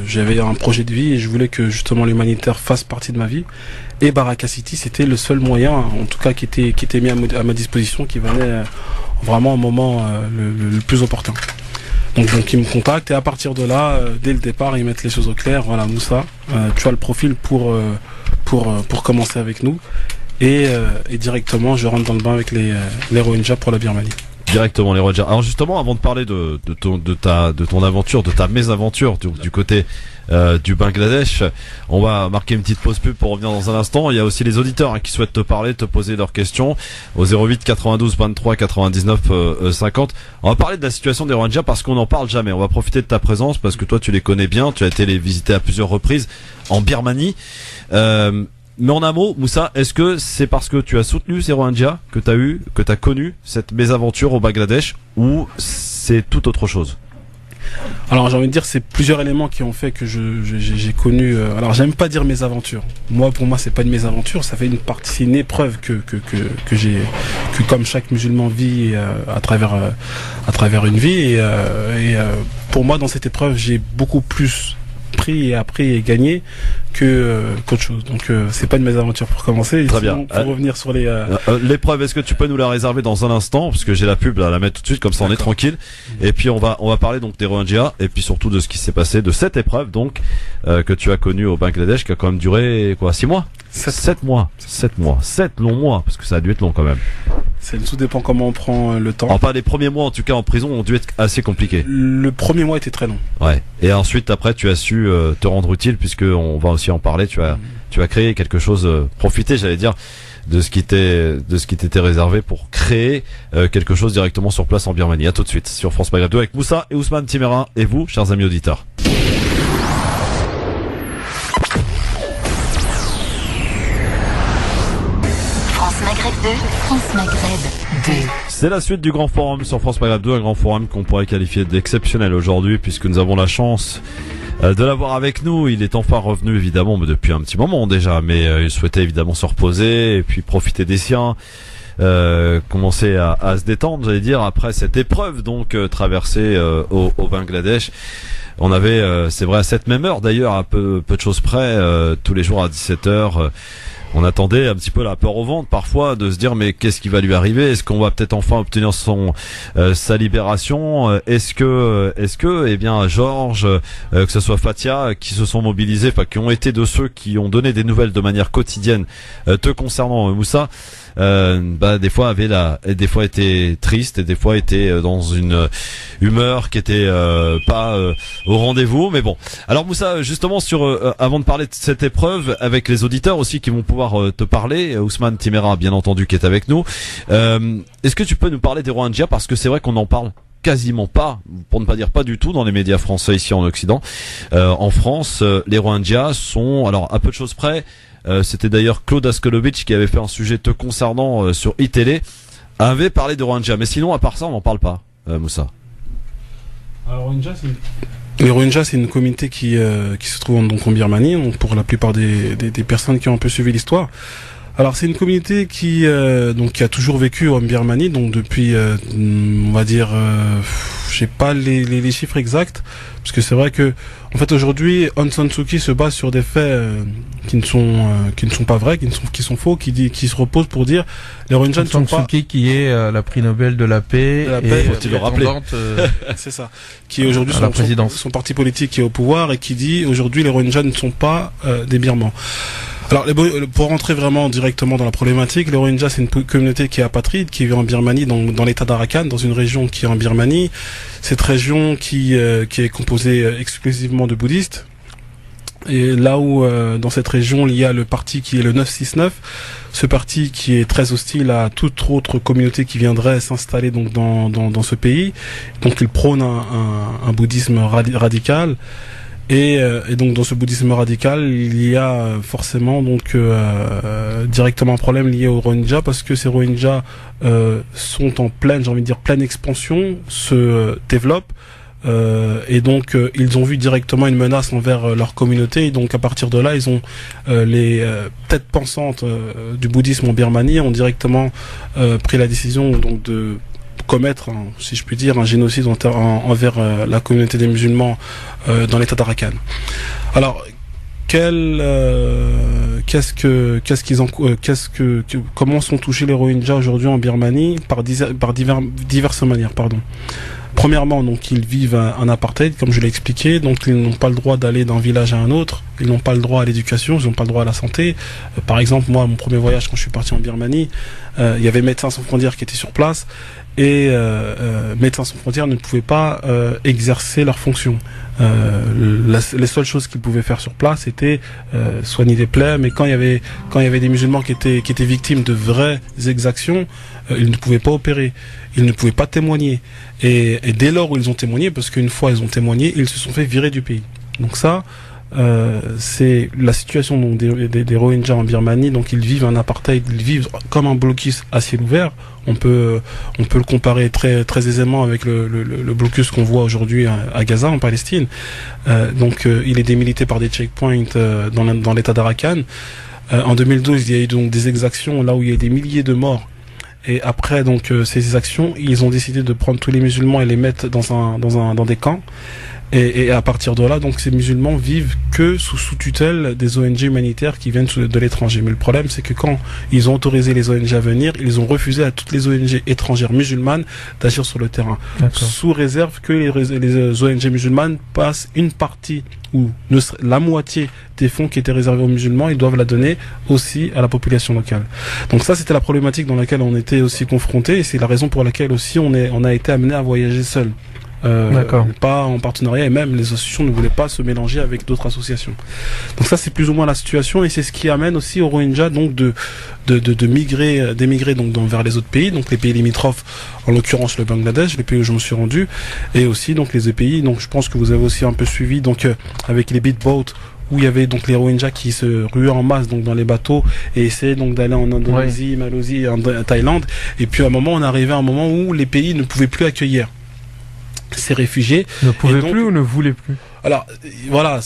j'avais un projet de vie, et je voulais que justement l'humanitaire fasse partie de ma vie, et Baraka City c'était le seul moyen, en tout cas qui était mis à ma disposition, qui venait vraiment au moment le plus opportun. Donc ils me contactent, et à partir de là, dès le départ, ils mettent les choses au clair. Voilà, Moussa, tu as le profil pour commencer avec nous. Et directement, je rentre dans le bain avec les Rohingyas pour la Birmanie. directement les Rohingyas. Alors justement, avant de parler de ton aventure, de ta mésaventure du côté du Bangladesh, on va marquer une petite pause pub pour revenir dans un instant. Il y a aussi les auditeurs qui souhaitent te parler, te poser leurs questions au 08 92 23 99 50. On va parler de la situation des Rohingyas parce qu'on n'en parle jamais. On va profiter de ta présence parce que toi tu les connais bien, tu as été les visiter à plusieurs reprises en Birmanie. Mais en un mot, Moussa, est-ce que c'est parce que tu as soutenu ces Rohingyas que tu as connu cette mésaventure au Bangladesh, ou c'est tout autre chose? Alors j'ai envie de dire, c'est plusieurs éléments qui ont fait que j'ai connu. Alors j'aime pas dire mes aventures. Pour moi c'est pas une mésaventure, ça fait une partie, c'est une épreuve que comme chaque musulman vit à travers une vie et pour moi dans cette épreuve j'ai beaucoup plus pris et appris et gagné qu'autre chose. Donc c'est pas une mésaventure pour commencer. Très sinon, bien. Pour revenir sur l'épreuve, est-ce que tu peux nous la réserver dans un instant parce que j'ai la pub à la mettre tout de suite, comme ça on est tranquille. Et puis on va parler donc des Rohingyas et puis surtout de ce qui s'est passé, de cette épreuve donc que tu as connue au Bangladesh, qui a quand même duré 6 mois. 7 mois. 7 longs mois, parce que ça a dû être long quand même. Tout dépend comment on prend le temps. Alors pas les premiers mois en tout cas en prison ont dû être assez compliqués. Le premier mois était très long. Ouais. Et ensuite après tu as su te rendre utile, puisque on va aussi en parler. Tu as créé quelque chose, profiter j'allais dire de ce qui t'était réservé pour créer quelque chose directement sur place en Birmanie. À tout de suite sur France Maghreb 2 avec Moussa et Ousmane Timéra et vous, chers amis auditeurs. France Maghreb 2. C'est la suite du Grand Forum sur France Maghreb 2, un Grand Forum qu'on pourrait qualifier d'exceptionnel aujourd'hui, puisque nous avons la chance de l'avoir avec nous. Il est enfin revenu évidemment, mais depuis un petit moment déjà, mais il souhaitait évidemment se reposer et puis profiter des siens, commencer à se détendre, j'allais dire, après cette épreuve donc traversée au Bangladesh. On avait, c'est vrai, à cette même heure d'ailleurs, à peu de choses près, tous les jours à 17h, on attendait un petit peu la peur au ventre parfois de se dire mais qu'est-ce qui va lui arriver? Est-ce qu'on va peut-être enfin obtenir sa libération? Est-ce que eh bien Georges, que ce soit Fatia, qui se sont mobilisés, qui ont été de ceux qui ont donné des nouvelles de manière quotidienne te concernant, Moussa, des fois des fois étaient tristes et des fois étaient dans une humeur qui était pas au rendez-vous, mais bon. Alors Moussa, justement avant de parler de cette épreuve avec les auditeurs aussi qui vont pouvoir te parler, Ousmane Timéra bien entendu qui est avec nous, est-ce que tu peux nous parler des Rohingyas, parce que c'est vrai qu'on n'en parle quasiment pas, pour ne pas dire pas du tout, dans les médias français ici en Occident. En France, les Rohingyas sont, alors à peu de choses près, c'était d'ailleurs Claude Askolovitch qui avait fait un sujet te concernant sur iTélé, avait parlé de Rohingyas, mais sinon à part ça on n'en parle pas, Moussa. Alors les Rohingyas, c'est une communauté qui se trouve donc en Birmanie, donc pour la plupart des personnes qui ont un peu suivi l'histoire. Alors c'est une communauté qui a toujours vécu en Birmanie, donc depuis on va dire j'ai pas les chiffres exacts, parce que c'est vrai que en fait aujourd'hui Aung San Suu Kyi se base sur des faits qui ne sont pas vrais, qui sont faux, qui se reposent pour dire les Rohingyas ne sont pas. Aung San Suu Kyi qui est la prix Nobel de la paix, faut-il le rappeler. C'est ça, qui est aujourd'hui son parti politique qui est au pouvoir et qui dit aujourd'hui les Rohingyas ne sont pas des Birmans. Alors, pour rentrer vraiment directement dans la problématique, les Rohingyas, c'est une communauté qui est apatride, qui vit en Birmanie, dans l'état d'Arakan, dans une région qui est en Birmanie. Cette région qui est composée exclusivement de bouddhistes. Et là où, dans cette région, il y a le parti qui est le 969, ce parti qui est très hostile à toute autre communauté qui viendrait s'installer donc dans ce pays. Donc, il prône un bouddhisme radical. Et donc dans ce bouddhisme radical, il y a forcément donc directement un problème lié aux Rohingyas, parce que ces Rohingyas sont en pleine expansion, se développent, et donc ils ont vu directement une menace envers leur communauté, et donc à partir de là, ils ont les têtes pensantes du bouddhisme en Birmanie ont directement pris la décision donc de commettre, si je puis dire, un génocide envers la communauté des musulmans dans l'état d'Arakan. Alors, comment sont touchés les Rohingyas aujourd'hui en Birmanie par diverses manières, pardon. Premièrement, donc ils vivent un apartheid, comme je l'ai expliqué, donc ils n'ont pas le droit d'aller d'un village à un autre, ils n'ont pas le droit à l'éducation, ils n'ont pas le droit à la santé. Par exemple, moi, mon premier voyage quand je suis parti en Birmanie, il y avait Médecins sans frontières qui était sur place, et Médecins sans frontières ne pouvaient pas exercer leurs fonctions. Les seules choses qu'ils pouvaient faire sur place c'était soigner des plaies, mais quand il y avait des musulmans qui étaient victimes de vraies exactions, ils ne pouvaient pas opérer, ils ne pouvaient pas témoigner, et dès lors où ils ont témoigné, parce qu'une fois ils ont témoigné, ils se sont fait virer du pays. Donc ça, c'est la situation donc des Rohingyas en Birmanie. Donc ils vivent un apartheid, ils vivent comme un blocus à ciel ouvert. On peut le comparer très très aisément avec le blocus qu'on voit aujourd'hui à Gaza en Palestine. Donc il est démilité par des checkpoints dans l'état d'Arakan. En 2012, il y a eu donc des exactions là où il y a eu des milliers de morts. Et après donc ces actions, ils ont décidé de prendre tous les musulmans et les mettre dans des camps. Et à partir de là, donc ces musulmans vivent que sous tutelle des ONG humanitaires qui viennent de l'étranger. Mais le problème, c'est que quand ils ont autorisé les ONG à venir, ils ont refusé à toutes les ONG étrangères musulmanes d'agir sur le terrain, sous réserve que les ONG musulmanes passent une partie ou la moitié des fonds qui étaient réservés aux musulmans, ils doivent la donner aussi à la population locale. Donc ça, c'était la problématique dans laquelle on était aussi confronté, et c'est la raison pour laquelle aussi on a été amené à voyager seul. Pas en partenariat, et même les associations ne voulaient pas se mélanger avec d'autres associations. Donc ça, c'est plus ou moins la situation, et c'est ce qui amène aussi aux Rohingyas donc d'émigrer donc vers les autres pays, donc les pays limitrophes, en l'occurrence le Bangladesh, les pays où je me suis rendu, et aussi donc les pays, donc je pense que vous avez aussi un peu suivi donc avec les beatboats, où il y avait donc les Rohingyas qui se ruaient en masse donc dans les bateaux et essayaient donc d'aller en Indonésie, Malaisie, en Thaïlande, et puis à un moment on arrivait à un moment où les pays ne pouvaient plus accueillir ces réfugiés. Ne pouvaient plus ou ne voulaient plus? Alors voilà,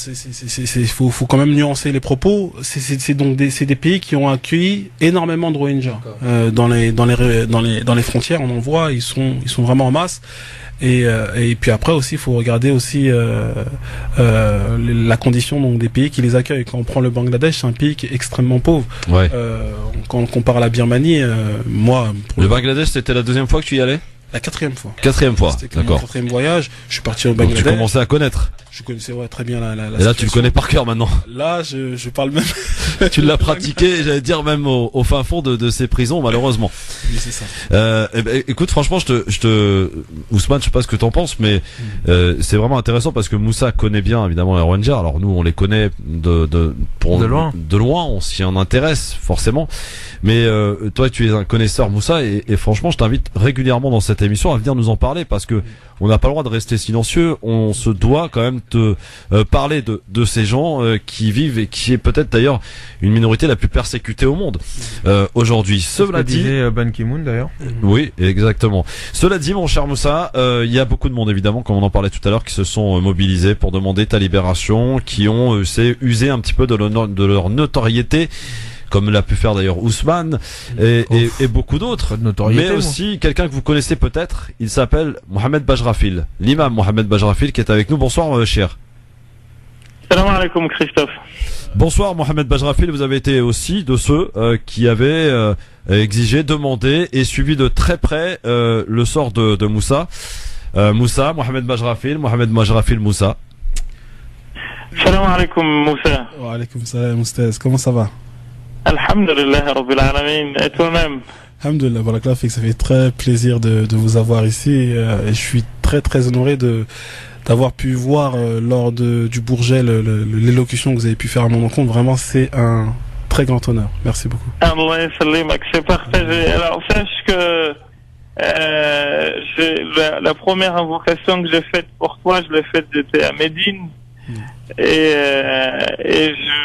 faut quand même nuancer les propos. C'est des pays qui ont accueilli énormément de Rohingyas dans les frontières. On en voit, ils sont vraiment en masse. Et puis après aussi, il faut regarder aussi la condition donc des pays qui les accueillent. Quand on prend le Bangladesh, c'est un pays qui est extrêmement pauvre. Ouais. Quand on compare à la Birmanie, le Bangladesh, c'était la deuxième fois que tu y allais? La quatrième fois. Quatrième fois, d'accord. Mon quatrième voyage, je suis parti au Bangladesh. Donc tu commençais à connaître. Je connaissais très bien la et là, tu le connais par cœur maintenant. Là, je parle même. Tu l'as pratiqué, j'allais dire même au fin fond de ces prisons, malheureusement. Oui, c'est ça. Écoute, franchement, Ousmane, je sais pas ce que t'en penses, mais c'est vraiment intéressant parce que Moussa connaît bien évidemment les Rohingyas. Alors nous, on les connaît de loin, on s'y en intéresse forcément. Mais toi, tu es un connaisseur, Moussa, et franchement, je t'invite régulièrement dans cette émission à venir nous en parler parce que on n'a pas le droit de rester silencieux. On se doit quand même te parler de ces gens qui vivent et qui est peut-être d'ailleurs une minorité la plus persécutée au monde aujourd'hui. Cela dit, Ban Ki-moon d'ailleurs. Oui, exactement. Cela dit, mon cher Moussa, il y a beaucoup de monde évidemment, comme on en parlait tout à l'heure, qui se sont mobilisés pour demander ta libération, qui ont usé un petit peu de leur notoriété, comme l'a pu faire d'ailleurs Ousmane et beaucoup d'autres, mais aussi quelqu'un que vous connaissez peut-être, il s'appelle Mohamed Bajrafil, l'imam Mohamed Bajrafil qui est avec nous. Bonsoir cher. Salam alaikum Christophe. Bonsoir Mohamed Bajrafil, vous avez été aussi de ceux qui avaient exigé, demandé et suivi de très près le sort de Moussa. Moussa, Mohamed Bajrafil Moussa. Salam alaikum Moussa. Wa alaikum salam Moustaz, comment ça va? Alhamdulillah Rabbil Alamin, et toi-même? Alhamdulillah, Barakallah, ça fait très plaisir de vous avoir ici et je suis très très honoré d'avoir pu voir lors du Bourget l'élocution que vous avez pu faire à mon encontre. Vraiment, c'est un très grand honneur. Merci beaucoup. Allah yasalimak, c'est partagé. Alors sache que la première invocation que j'ai faite pour toi, je l'ai faite, j'étais à Médine. Et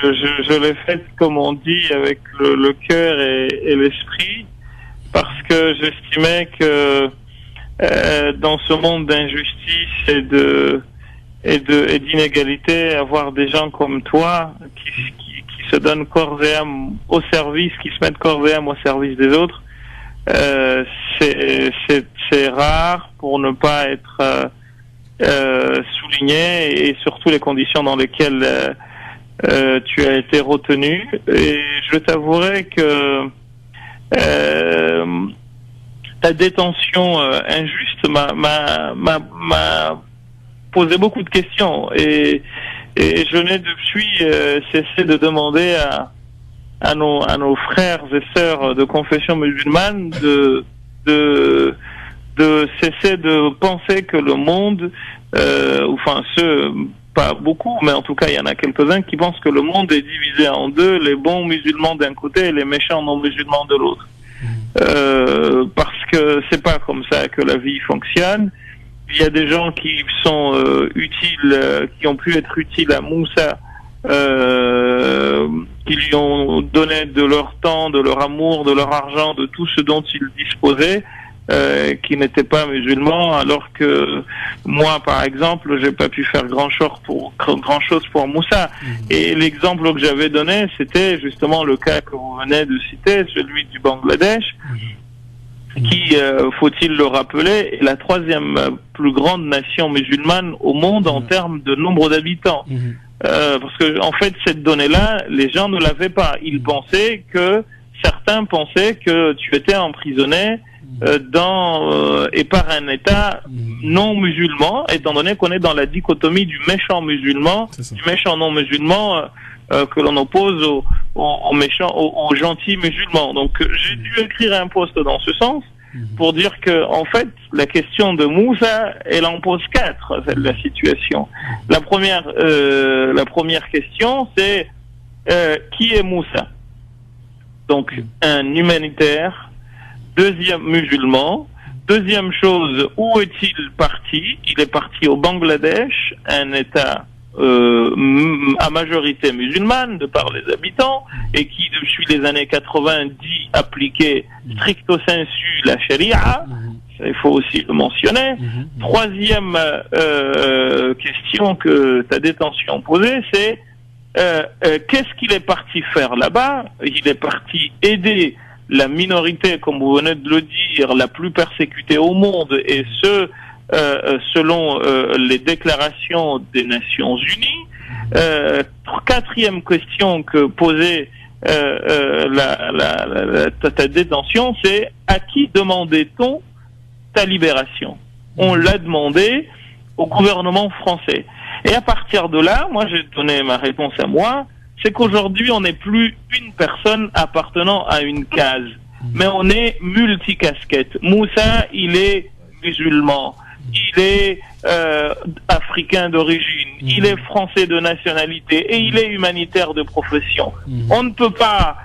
je l'ai faite, comme on dit, avec le cœur et l'esprit, parce que j'estimais que dans ce monde d'injustice et d'inégalité, avoir des gens comme toi qui se donnent corps et âme au service, qui se mettent corps et âme au service des autres, c'est rare, pour ne pas être souligné, et surtout les conditions dans lesquelles tu as été retenu. Et je t'avouerai que ta détention injuste m'a posé beaucoup de questions, et je n'ai depuis cessé de demander à nos frères et sœurs de confession musulmane de de cesser de penser que le monde, pas beaucoup, mais en tout cas il y en a quelques-uns qui pensent que le monde est divisé en deux, les bons musulmans d'un côté et les méchants non-musulmans de l'autre. Parce que c'est pas comme ça que la vie fonctionne. Il y a des gens qui sont utiles, qui ont pu être utiles à Moussa, qui lui ont donné de leur temps, de leur amour, de leur argent, de tout ce dont ils disposaient, qui n'étaient pas musulmans, alors que moi, par exemple, j'ai pas pu faire grand chose pour Moussa. Et l'exemple que j'avais donné, c'était justement le cas que vous venez de citer, celui du Bangladesh, qui, faut-il le rappeler, est la troisième plus grande nation musulmane au monde en termes de nombre d'habitants. Parce que, en fait, cette donnée-là, les gens ne l'avaient pas. Certains pensaient que tu étais emprisonné et par un État non musulman, étant donné qu'on est dans la dichotomie du méchant musulman, du méchant non musulman, que l'on oppose aux gentils musulmans. Donc j'ai dû écrire un post dans ce sens pour dire que, en fait, la question de Moussa, elle en pose 4, la situation. La première question, c'est qui est Moussa? Donc un humanitaire, deuxième musulman. Deuxième chose, où est-il parti? Il est parti au Bangladesh, un État à majorité musulmane de par les habitants, et qui depuis les années 90 appliquait stricto sensu la charia. Ça, il faut aussi le mentionner. Troisième question que ta détention posait, c'est qu'est-ce qu'il est parti faire là-bas? Il est parti aider la minorité, comme vous venez de le dire, la plus persécutée au monde, et ce, selon les déclarations des Nations Unies. Quatrième question que posait ta détention, c'est à qui demandait-on ta libération? On l'a demandé au gouvernement français. Et à partir de là, moi j'ai donné ma réponse à moi, c'est qu'aujourd'hui on n'est plus une personne appartenant à une case, mais on est multicasquette. Moussa, il est musulman, il est africain d'origine, il est français de nationalité et il est humanitaire de profession. On ne peut pas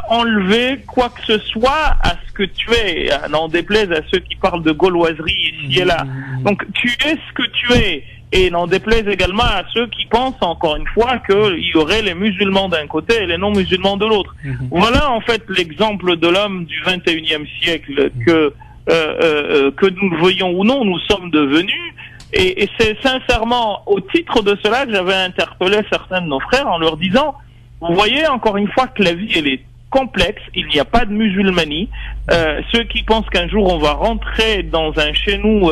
enlever quoi que ce soit à ce que tu es, n'en déplaise à ceux qui parlent de gauloiserie ici et là. Donc tu es ce que tu es, et n'en déplaise également à ceux qui pensent encore une fois qu'il y aurait les musulmans d'un côté et les non-musulmans de l'autre. Voilà en fait l'exemple de l'homme du 21e siècle que nous le voyons ou non, nous sommes devenus. Et c'est sincèrement au titre de cela que j'avais interpellé certains de nos frères en leur disant, vous voyez encore une fois que la vie elle est complexe, il n'y a pas de musulmanie. Ceux qui pensent qu'un jour on va rentrer dans un chez nous,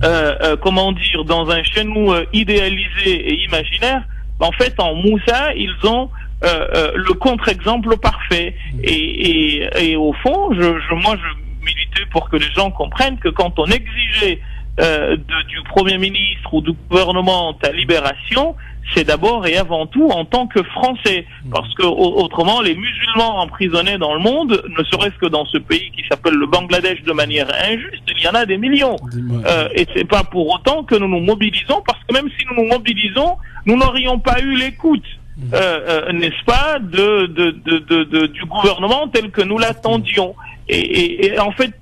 dans un chez nous idéalisé et imaginaire, en fait en Moussa ils ont le contre-exemple parfait. Et au fond, moi je militais pour que les gens comprennent que quand on exigeait du Premier ministre ou du gouvernement ta libération, c'est d'abord et avant tout en tant que Français, parce que autrement les musulmans emprisonnés dans le monde, ne serait-ce que dans ce pays qui s'appelle le Bangladesh de manière injuste, il y en a des millions. Et c'est pas pour autant que nous nous mobilisons, parce que même si nous nous mobilisons, nous n'aurions pas eu l'écoute, n'est-ce pas, du gouvernement tel que nous l'attendions. Et en fait,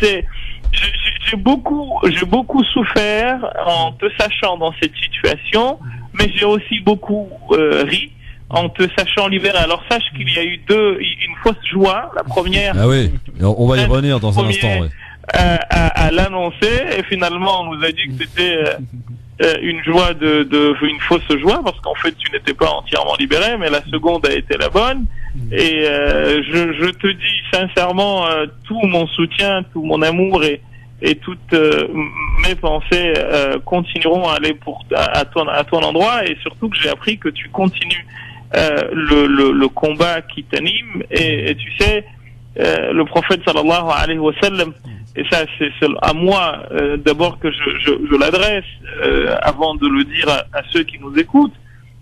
j'ai beaucoup souffert en te sachant dans cette situation, mais j'ai aussi beaucoup ri en te sachant libéré. Alors sache qu'il y a eu une fausse joie. La première. Ah oui, on va y revenir dans un instant. Ouais. À l'annoncer, et finalement on nous a dit que c'était une joie une fausse joie, parce qu'en fait tu n'étais pas entièrement libéré, mais la seconde a été la bonne. Et je te dis sincèrement tout mon soutien, tout mon amour et toutes mes pensées continueront à aller à ton endroit, et surtout que j'ai appris que tu continues le combat qui t'anime, et tu sais, le prophète sallallahu alayhi wa sallam, et ça c'est à moi d'abord que je l'adresse avant de le dire à ceux qui nous écoutent.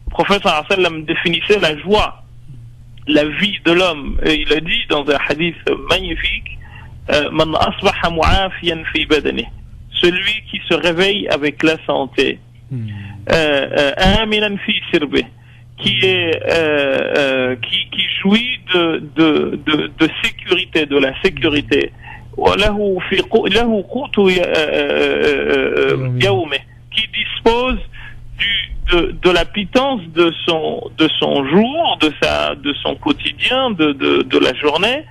Le prophète sallallahu alayhi wa sallam définissait la joie, la vie de l'homme, et il a dit dans un hadith magnifique, Man asbaha mu'afiyan fi badani, celui qui se réveille avec la santé, aminan fi sirbi, qui jouit de sécurité, de la sécurité, qui dispose de la pitance de son jour, de son quotidien, de la journée.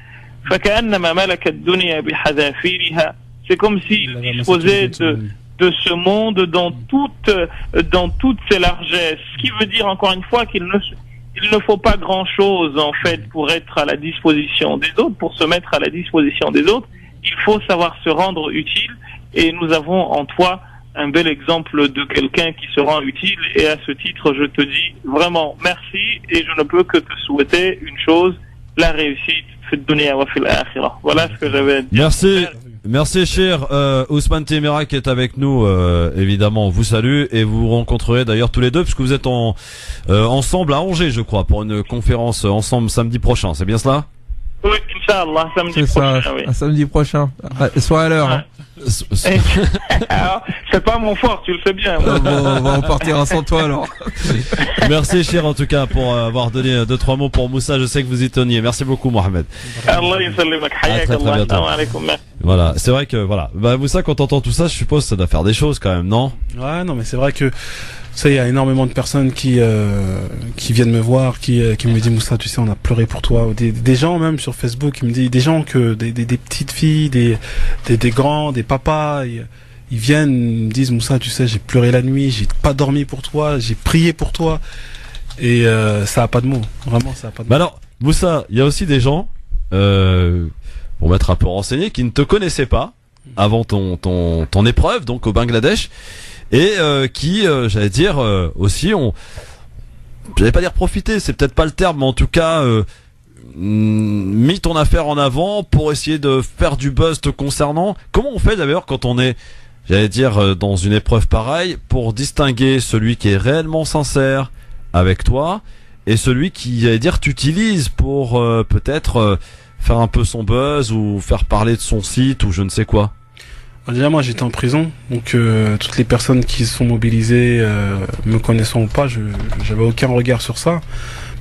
C'est comme s'il disposait de ce monde dans toutes ses largesses. Ce qui veut dire encore une fois qu'il ne faut pas grand chose en fait pour être à la disposition des autres, pour se mettre à la disposition des autres. Il faut savoir se rendre utile, et nous avons en toi un bel exemple de quelqu'un qui se rend utile, et à ce titre je te dis vraiment merci, et je ne peux que te souhaiter une chose, la réussite. Voilà ce que j'avais à dire. Merci cher Ousmane Temera qui est avec nous, évidemment on vous salue, et vous vous rencontrerez d'ailleurs tous les deux puisque vous êtes ensemble à Angers, je crois, pour une conférence ensemble samedi prochain, c'est bien cela? Oui, Inch'Allah, samedi prochain. Oui. Un samedi prochain. Sois à l'heure. Hein. Alors, c'est pas mon fort, tu le sais bien. On va en partir sans toi alors. Merci cher en tout cas pour avoir donné 2-3 mots pour Moussa, je sais que vous y teniez. Merci beaucoup Mohamed. Allah yusallimak, hayyak Allah, assalamu alaykum. Voilà, c'est vrai que voilà. Bah Moussa, quand t'entends tout ça, je suppose que ça doit faire des choses quand même, non? Ouais, non mais c'est vrai que ça, il y a énormément de personnes qui viennent me voir, qui me disent Moussa, tu sais, on a pleuré pour toi. Des gens même sur Facebook, qui me disent, des gens que des petites filles, des grands, des papas, ils viennent, ils me disent Moussa, tu sais, j'ai pleuré la nuit, j'ai pas dormi pour toi, j'ai prié pour toi, et ça a pas de mots, vraiment ça a pas de mots. Bah alors Moussa, il y a aussi des gens pour m'être un peu renseigné qui ne te connaissaient pas avant ton épreuve donc au Bangladesh. Et qui, j'allais dire, aussi j'allais pas dire profiter, c'est peut-être pas le terme, mais en tout cas mis ton affaire en avant pour essayer de faire du buzz te concernant. Comment on fait d'ailleurs quand on est, j'allais dire, dans une épreuve pareille, pour distinguer celui qui est réellement sincère avec toi et celui qui, j'allais dire, t'utilise pour peut-être faire un peu son buzz ou faire parler de son site ou je ne sais quoi? Déjà moi j'étais en prison, donc toutes les personnes qui se sont mobilisées, me connaissant ou pas, j'avais aucun regard sur ça.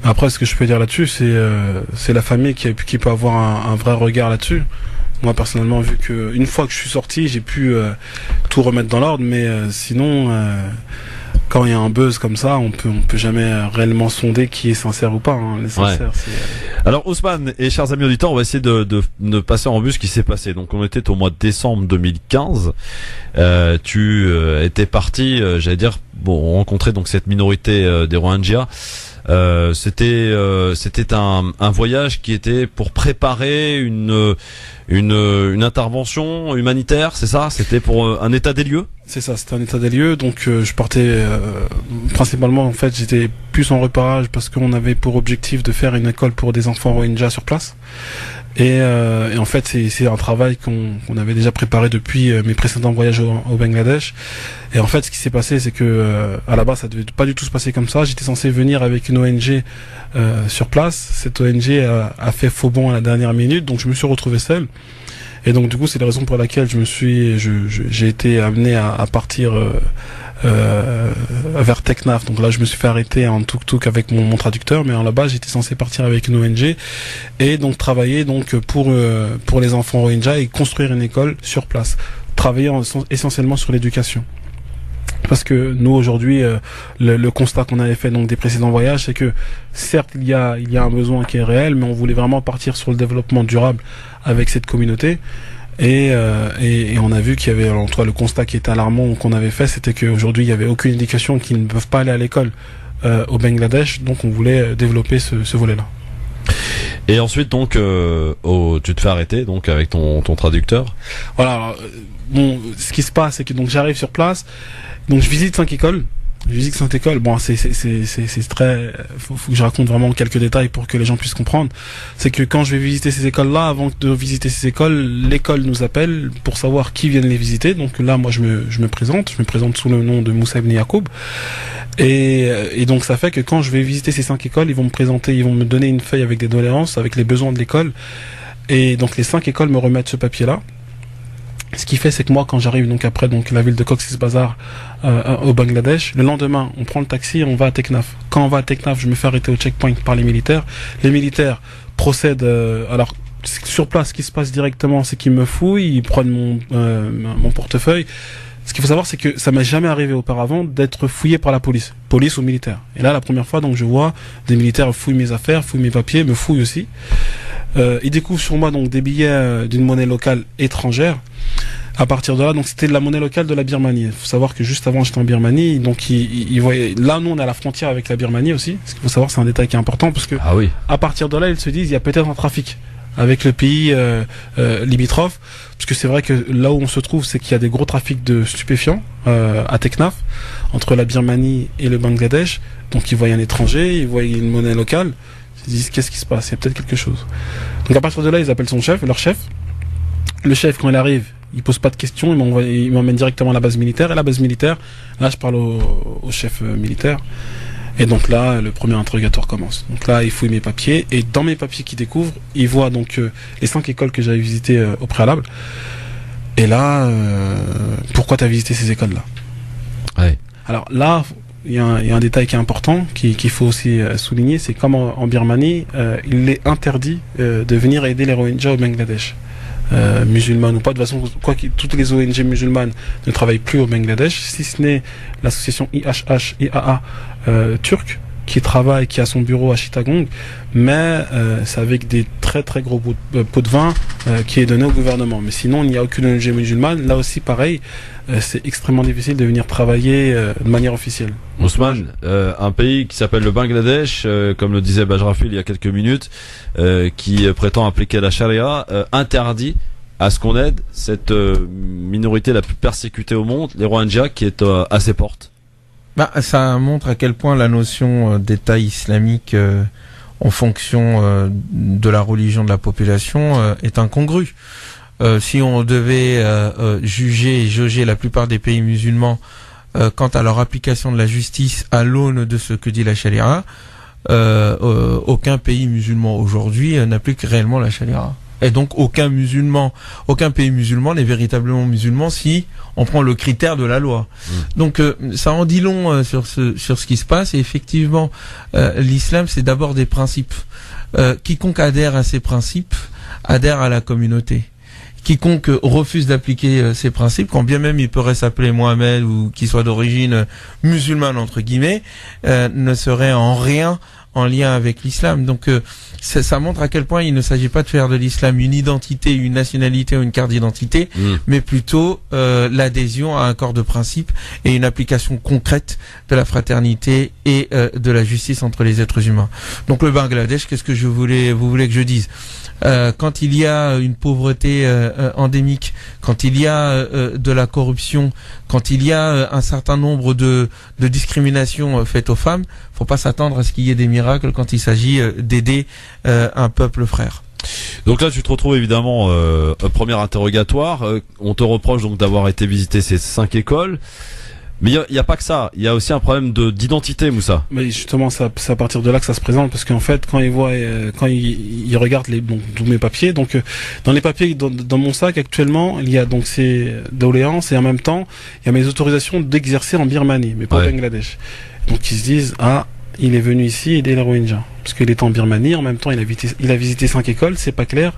Mais après ce que je peux dire là-dessus, c'est la famille qui peut avoir un vrai regard là-dessus. Moi personnellement, vu que une fois que je suis sorti, j'ai pu tout remettre dans l'ordre, mais sinon quand il y a un buzz comme ça, on peut jamais réellement sonder qui est sincère ou pas. Hein. Les sincères, ouais. Alors Ousmane et chers amis auditeurs, on va essayer de passer en vue ce qui s'est passé. Donc on était au mois de décembre 2015. Tu étais parti, j'allais dire, rencontrer donc cette minorité des Rohingyas. C'était un voyage qui était pour préparer une intervention humanitaire, c'est ça? C'était pour un état des lieux? C'est ça, c'était un état des lieux. Donc je partais principalement, en fait, j'étais plus en repérage parce qu'on avait pour objectif de faire une école pour des enfants Rohingyas sur place. Et en fait, c'est un travail qu'on avait déjà préparé depuis mes précédents voyages au Bangladesh. Et en fait, ce qui s'est passé, c'est que à la base, ça devait pas du tout se passer comme ça. J'étais censé venir avec une ONG sur place. Cette ONG a fait faux bond à la dernière minute, donc je me suis retrouvé seul. Et donc du coup, c'est la raison pour laquelle j'ai été amené à partir vers Teknaf. Donc là, je me suis fait arrêter en tuk-tuk avec mon traducteur, mais là-bas, j'étais censé partir avec une ONG et donc travailler pour les enfants Rohingyas et construire une école sur place, travailler essentiellement sur l'éducation. Parce que nous aujourd'hui, le constat qu'on avait fait donc des précédents voyages, c'est que certes il y a un besoin qui est réel, mais on voulait vraiment partir sur le développement durable avec cette communauté. Et on a vu qu'il y avait, en tout cas, le constat qui était alarmant qu'on avait fait, c'était qu'aujourd'hui il y avait aucune éducation, qu'ils ne peuvent pas aller à l'école au Bangladesh. Donc on voulait développer ce volet-là. Et ensuite donc tu te fais arrêter donc avec ton traducteur. Voilà. Alors, bon, ce qui se passe, c'est que donc j'arrive sur place, donc je visite 5 écoles. Bon, c'est très, faut que je raconte vraiment quelques détails pour que les gens puissent comprendre. C'est que quand je vais visiter ces écoles-là, avant de visiter ces écoles, l'école nous appelle pour savoir qui viennent les visiter. Donc là, moi, je me présente sous le nom de Moussa Ibn Yacoub. Et donc ça fait que quand je vais visiter ces 5 écoles, ils vont me donner une feuille avec des doléances, avec les besoins de l'école. Et donc les 5 écoles me remettent ce papier-là. Ce qui fait, c'est que moi, quand j'arrive donc après donc la ville de Cox's Bazar au Bangladesh, le lendemain, on prend le taxi et on va à Teknaf. Quand on va à Teknaf, je me fais arrêter au checkpoint par les militaires. Les militaires procèdent. Alors sur place, ce qui se passe directement, c'est qu'ils me fouillent, ils prennent mon portefeuille. Ce qu'il faut savoir, c'est que ça m'est jamais arrivé auparavant d'être fouillé par la police ou militaire. Et là, la première fois, donc je vois des militaires fouillent mes affaires, fouillent mes papiers, me fouillent aussi. Ils découvrent sur moi donc des billets d'une monnaie locale étrangère. À partir de là, donc c'était de la monnaie locale de la Birmanie. Il faut savoir que juste avant, j'étais en Birmanie, donc ils voyaient. Là, nous, on est à la frontière avec la Birmanie aussi. Ce qu'il faut savoir, c'est un détail qui est important parce que à partir de là, ils se disent, il y a peut-être un trafic avec le pays limitrophe, parce que c'est vrai que là où on se trouve, c'est qu'il y a des gros trafics de stupéfiants à Teknaf, entre la Birmanie et le Bangladesh. Donc ils voient un étranger, ils voient une monnaie locale, ils se disent qu'est-ce qui se passe, il y a peut-être quelque chose. Donc à partir de là, ils appellent leur chef. Le chef, quand il arrive, il pose pas de questions, il m'emmène directement à la base militaire. Et la base militaire, là je parle au chef militaire. Et donc là, le premier interrogatoire commence. Donc là, il fouille mes papiers. Et dans mes papiers qu'il découvre, il voit donc les 5 écoles que j'avais visitées au préalable. Et là, pourquoi tu as visité ces écoles-là? Ouais. Alors là, il y a un détail qui est important, qu'il faut aussi souligner, c'est comme en Birmanie, il est interdit de venir aider les Rohingyas au Bangladesh. Musulmanes ou pas, de toute façon, toutes les ONG musulmanes ne travaillent plus au Bangladesh, si ce n'est l'association IAA turque qui travaille, qui a son bureau à Chittagong, mais c'est avec des très très gros pots de vin qui est donné au gouvernement. Mais sinon, il n'y a aucune ONG musulmane. Là aussi, pareil, c'est extrêmement difficile de venir travailler de manière officielle. Ousmane, un pays qui s'appelle le Bangladesh, comme le disait Bajrafil il y a quelques minutes, qui prétend appliquer la charia, interdit à ce qu'on aide cette minorité la plus persécutée au monde, les Rohingyas, qui est à ses portes. Ça montre à quel point la notion d'État islamique en fonction de la religion de la population est incongrue. Si on devait juger et jauger la plupart des pays musulmans quant à leur application de la justice à l'aune de ce que dit la charia, aucun pays musulman aujourd'hui n'applique réellement la charia. Et donc aucun pays musulman n'est véritablement musulman si on prend le critère de la loi. Donc ça en dit long sur ce qui se passe. Et effectivement, l'islam, c'est d'abord des principes. Quiconque adhère à ces principes adhère à la communauté. Quiconque refuse d'appliquer ces principes, quand bien même il pourrait s'appeler Mohamed ou qu'il soit d'origine musulmane entre guillemets, ne serait en rien en lien avec l'islam. Donc ça montre à quel point il ne s'agit pas de faire de l'islam une identité, une nationalité ou une carte d'identité, mais plutôt l'adhésion à un corps de principes et une application concrète de la fraternité et de la justice entre les êtres humains. Donc le Bangladesh, qu'est-ce que vous voulez que je dise? Quand il y a une pauvreté endémique, quand il y a de la corruption, quand il y a un certain nombre de discriminations faites aux femmes, faut pas s'attendre à ce qu'il y ait des miracles quand il s'agit d'aider un peuple frère. Donc là, tu te retrouves évidemment un premier interrogatoire. On te reproche donc d'avoir été visiter ces 5 écoles. Mais il y a pas que ça, il y a aussi un problème d'identité, Moussa. Mais justement, c'est à partir de là que ça se présente, parce qu'en fait, quand ils regardent tous mes papiers, donc dans les papiers dans mon sac actuellement, il y a donc ces doléances et en même temps, il y a mes autorisations d'exercer en Birmanie, mais pas au Bangladesh. Donc ils se disent il est venu ici aider les Rohingyas, parce qu'il est en Birmanie, en même temps il a visité 5 écoles, c'est pas clair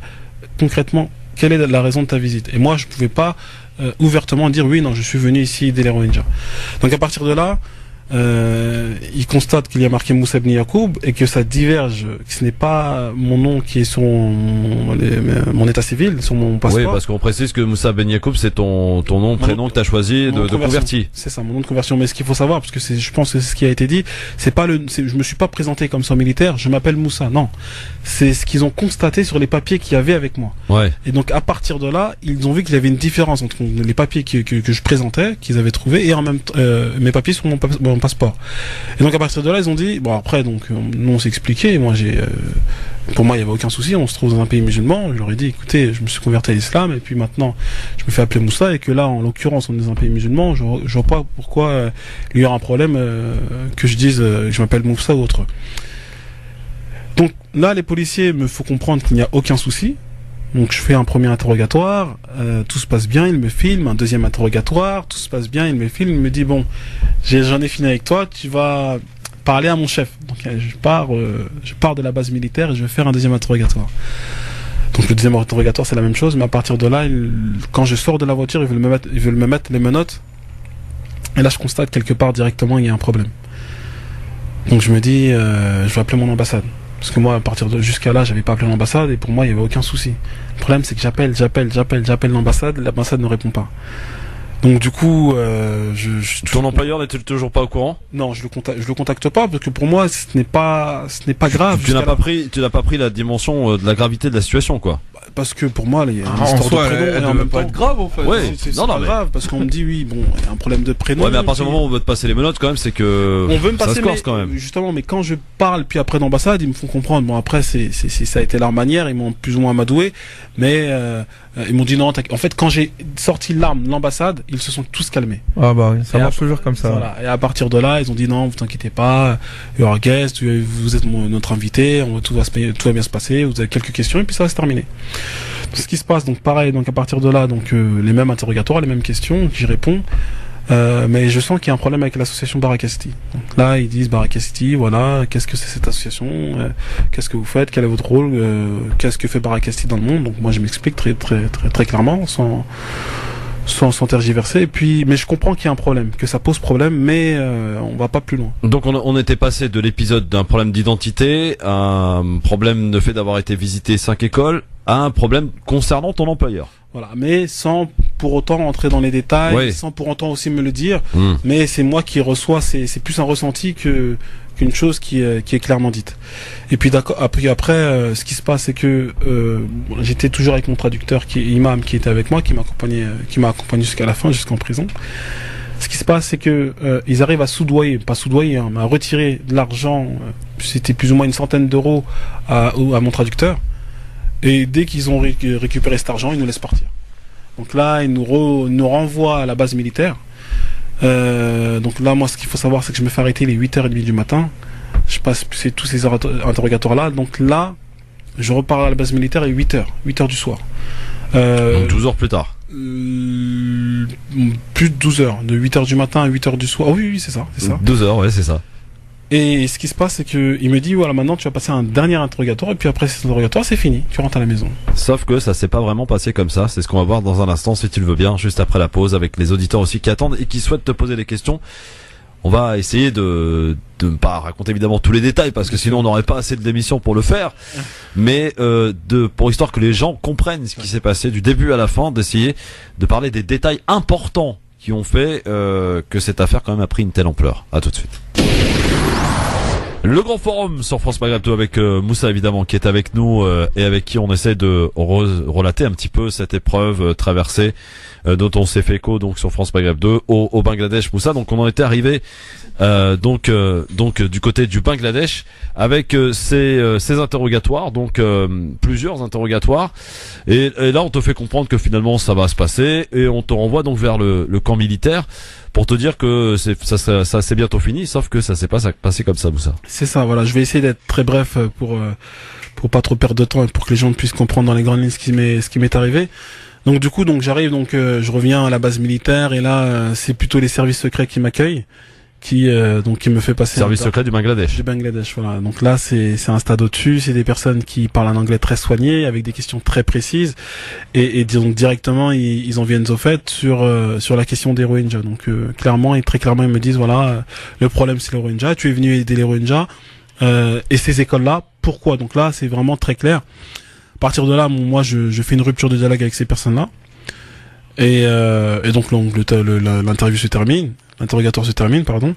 concrètement quelle est la raison de ta visite. Et moi je pouvais pas ouvertement dire oui, non, je suis venu ici aider les Rohingyas. Donc à partir de là, il constate qu'il y a marqué Moussa Ibn Yacoub et que ça diverge, que ce n'est pas mon nom qui est sur mon état civil, sur mon passeport. Oui, parce qu'on précise que Moussa Ibn Yacoub, c'est ton nom, prénom que tu as choisi de converti. C'est ça, mon nom de conversion. Mais ce qu'il faut savoir, parce que je pense que c'est ce qui a été dit, je me suis pas présenté comme ça militaire, je m'appelle Moussa. Non. C'est ce qu'ils ont constaté sur les papiers qu'il y avait avec moi. Ouais. Et donc, à partir de là, ils ont vu qu'il y avait une différence entre les papiers que je présentais, qu'ils avaient trouvés, et en même temps, mes papiers sur mon passeport. Et donc à partir de là, ils ont dit nous on s'est expliqué. Moi pour moi il y avait aucun souci. On se trouve dans un pays musulman. Je leur ai dit écoutez, je me suis converti à l'islam et puis maintenant je me fais appeler Moussa et que là en l'occurrence on est dans un pays musulman. Je vois pas pourquoi il y aura un problème que je dise que je m'appelle Moussa ou autre. Donc là les policiers me font comprendre qu'il n'y a aucun souci. Donc je fais un premier interrogatoire, tout se passe bien, il me filme, un deuxième interrogatoire, tout se passe bien, il me filme, il me dit bon, j'en ai fini avec toi, tu vas parler à mon chef. Donc je pars de la base militaire et je vais faire un deuxième interrogatoire. Donc le deuxième interrogatoire c'est la même chose, mais à partir de là, quand je sors de la voiture, ils veulent me mettre les menottes. Et là je constate quelque part directement il y a un problème. Donc je me dis, je vais appeler mon ambassade. Parce que moi, à partir de jusqu'à là, j'avais pas appelé l'ambassade et pour moi, il y avait aucun souci. Le problème, c'est que j'appelle l'ambassade ne répond pas. Donc du coup, ton employeur n'était toujours pas au courant? Non, je le contacte pas parce que pour moi, ce n'est pas grave. Tu n'as pas pris la dimension de la gravité de la situation, quoi. Parce que pour moi, il y a une histoire de prénom elle et en même temps être grave en fait. Ouais, c'est pas grave parce qu'on me dit oui, bon, il y a un problème de prénom. Ouais, mais à partir du moment où on veut te passer les menottes, quand même, c'est que on veut me passer, ça se corse quand même. Justement, mais quand je parle puis après d'ambassade, ils me font comprendre. Bon, après, ça a été leur manière, ils m'ont plus ou moins amadoué, mais ils m'ont dit non. En fait, quand j'ai sorti l'arme de l'ambassade, ils se sont tous calmés. Ah bah oui, ça marche toujours comme ça. Voilà. Et à partir de là, ils ont dit non, vous inquiétez pas, your guest, vous êtes notre invité, tout va bien se passer. Vous avez quelques questions et puis ça va se terminer. Ce qui se passe, donc pareil, donc à partir de là, donc les mêmes interrogatoires, les mêmes questions, j'y réponds. Mais je sens qu'il y a un problème avec l'association Barakasti. Donc là, ils disent Barakasti, voilà, qu'est-ce que c'est cette association, qu'est-ce que vous faites, quel est votre rôle, qu'est-ce que fait Barakasti dans le monde. Donc moi, je m'explique très clairement, sans tergiverser. Et puis, mais je comprends qu'il y a un problème, que ça pose problème, mais on va pas plus loin. Donc on était passé de l'épisode d'un problème d'identité à un problème de fait d'avoir été visiter 5 écoles à un problème concernant ton employeur. Voilà, mais sans pour autant entrer dans les détails, oui. Sans pour autant aussi me le dire. Mais c'est moi qui reçois, c'est plus un ressenti qu'une chose qui est clairement dite. Et puis après, ce qui se passe, c'est que j'étais toujours avec mon traducteur, Imam, qui était avec moi, qui m'a accompagné jusqu'à la fin, jusqu'en prison. Ce qui se passe, c'est que ils arrivent à mais à retirer de l'argent. C'était plus ou moins une centaine d'euros à mon traducteur. Et dès qu'ils ont récupéré cet argent, ils nous laissent partir. Donc là, ils nous renvoient à la base militaire. Donc là, moi, ce qu'il faut savoir, c'est que je me fais arrêter les 8h30 du matin. Je passe tous ces interrogatoires-là. Donc là, je repars à la base militaire à 8h du soir. Donc 12 heures plus tard. Plus de 12 heures. De 8h du matin à 8h du soir. Oh, oui, c'est ça. 12 heures, ouais, c'est ça. Et ce qui se passe, c'est que il me dit voilà, maintenant tu vas passer un dernier interrogatoire et puis après cet interrogatoire c'est fini, tu rentres à la maison. Sauf que ça s'est pas vraiment passé comme ça, c'est ce qu'on va voir dans un instant si tu le veux bien, juste après la pause, avec les auditeurs aussi qui attendent et qui souhaitent te poser des questions. On va essayer de ne pas raconter évidemment tous les détails parce que sinon on n'aurait pas assez de l'émission pour le faire, mais pour histoire que les gens comprennent ce qui s'est passé du début à la fin, d'essayer de parler des détails importants qui ont fait que cette affaire quand même a pris une telle ampleur. À tout de suite. Le grand forum sur France Maghreb 2 avec Moussa évidemment qui est avec nous et avec qui on essaie de relater un petit peu cette épreuve traversée dont on s'est fait écho donc sur France Maghreb 2 au Bangladesh. Moussa, donc on en était arrivé donc du côté du Bangladesh avec ces interrogatoires, donc plusieurs interrogatoires et là on te fait comprendre que finalement ça va se passer et on te renvoie donc vers le camp militaire pour te dire que ça c'est bientôt fini, sauf que ça s'est pas passé comme ça, Moussa. C'est ça, voilà. Je vais essayer d'être très bref pour pas trop perdre de temps et pour que les gens puissent comprendre dans les grandes lignes ce qui m'est arrivé. Donc du coup, j'arrive, je reviens à la base militaire et là c'est plutôt les services secrets qui m'accueillent, qui me fait passer. Service secret du Bangladesh. Du Bangladesh, voilà. Donc là c'est un stade au-dessus, c'est des personnes qui parlent un anglais très soigné avec des questions très précises et donc directement ils en viennent au fait sur la question des Rohingyas. Donc clairement et très clairement ils me disent voilà, le problème c'est les Rohingyas, tu es venu aider les Rohingyas et ces écoles-là, pourquoi? Donc là c'est vraiment très clair. À partir de là, moi je fais une rupture de dialogue avec ces personnes-là et donc l'interview se termine. L'interrogatoire se termine, pardon.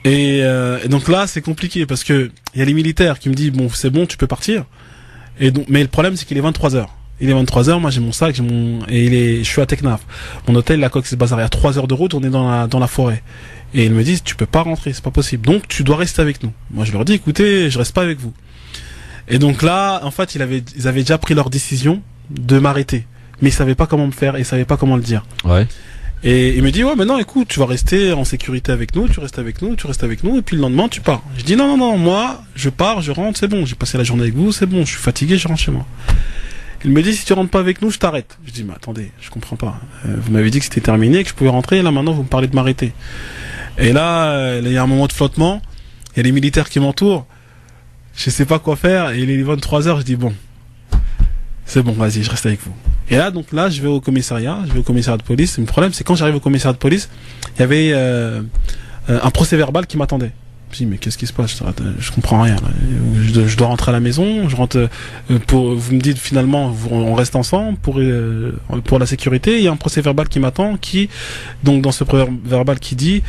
Et donc là, c'est compliqué parce que il y a les militaires qui me disent bon, c'est bon, tu peux partir. Et donc, mais le problème, c'est qu'il est 23h. Il est 23h, moi j'ai mon sac, je suis à Teknaf. Mon hôtel, la Coque Bazar, il y a 3 heures de route, on est dans la forêt. Et ils me disent, tu peux pas rentrer, c'est pas possible. Donc, tu dois rester avec nous. Moi, je leur dis, écoutez, je reste pas avec vous. Et donc là, en fait, ils avaient déjà pris leur décision de m'arrêter. Mais ils savaient pas comment me faire, et ils savaient pas comment le dire. Ouais. Et il me dit, ouais, mais non, écoute, tu vas rester en sécurité avec nous, tu restes avec nous, et puis le lendemain, tu pars. Je dis, non, moi, je pars, je rentre, c'est bon, j'ai passé la journée avec vous, c'est bon, je suis fatigué, je rentre chez moi. Il me dit, si tu rentres pas avec nous, je t'arrête. Je dis, mais attendez, je comprends pas. Vous m'avez dit que c'était terminé, que je pouvais rentrer, et là maintenant vous me parlez de m'arrêter. Et là, il y a un moment de flottement, il y a les militaires qui m'entourent, je sais pas quoi faire, et il est 23h, je dis bon, c'est bon, vas-y, je reste avec vous. Et là, donc là, je vais au commissariat de police. Le problème, c'est quand j'arrive au commissariat de police, il y avait un procès verbal qui m'attendait. Je me dis, mais qu'est-ce qui se passe? Je comprends rien. Je dois rentrer à la maison. Je rentre vous me dites finalement, on reste ensemble pour la sécurité. Il y a un procès verbal qui m'attend, donc dans ce procès verbal qui dit,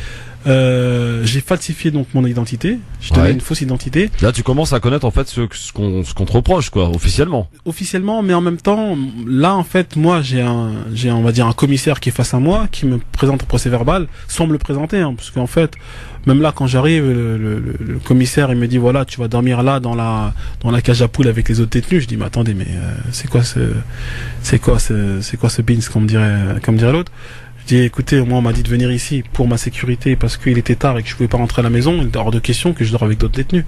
j'ai falsifié donc mon identité. Je donnais une fausse identité. Là, tu commences à connaître en fait ce qu'on te reproche, quoi, officiellement. Officiellement, mais en même temps, là en fait, moi j'ai on va dire un commissaire qui est face à moi, qui me présente un procès verbal, sans me le présenter, hein, parce qu'en fait, même là quand j'arrive, le commissaire il me dit voilà, tu vas dormir là dans la cage à poules avec les autres détenus. Je dis mais attendez, mais c'est quoi ce beans comme dirait l'autre. Je dis écoutez, moi on m'a dit de venir ici pour ma sécurité parce qu'il était tard et que je pouvais pas rentrer à la maison, il est hors de question que je dors avec d'autres détenus.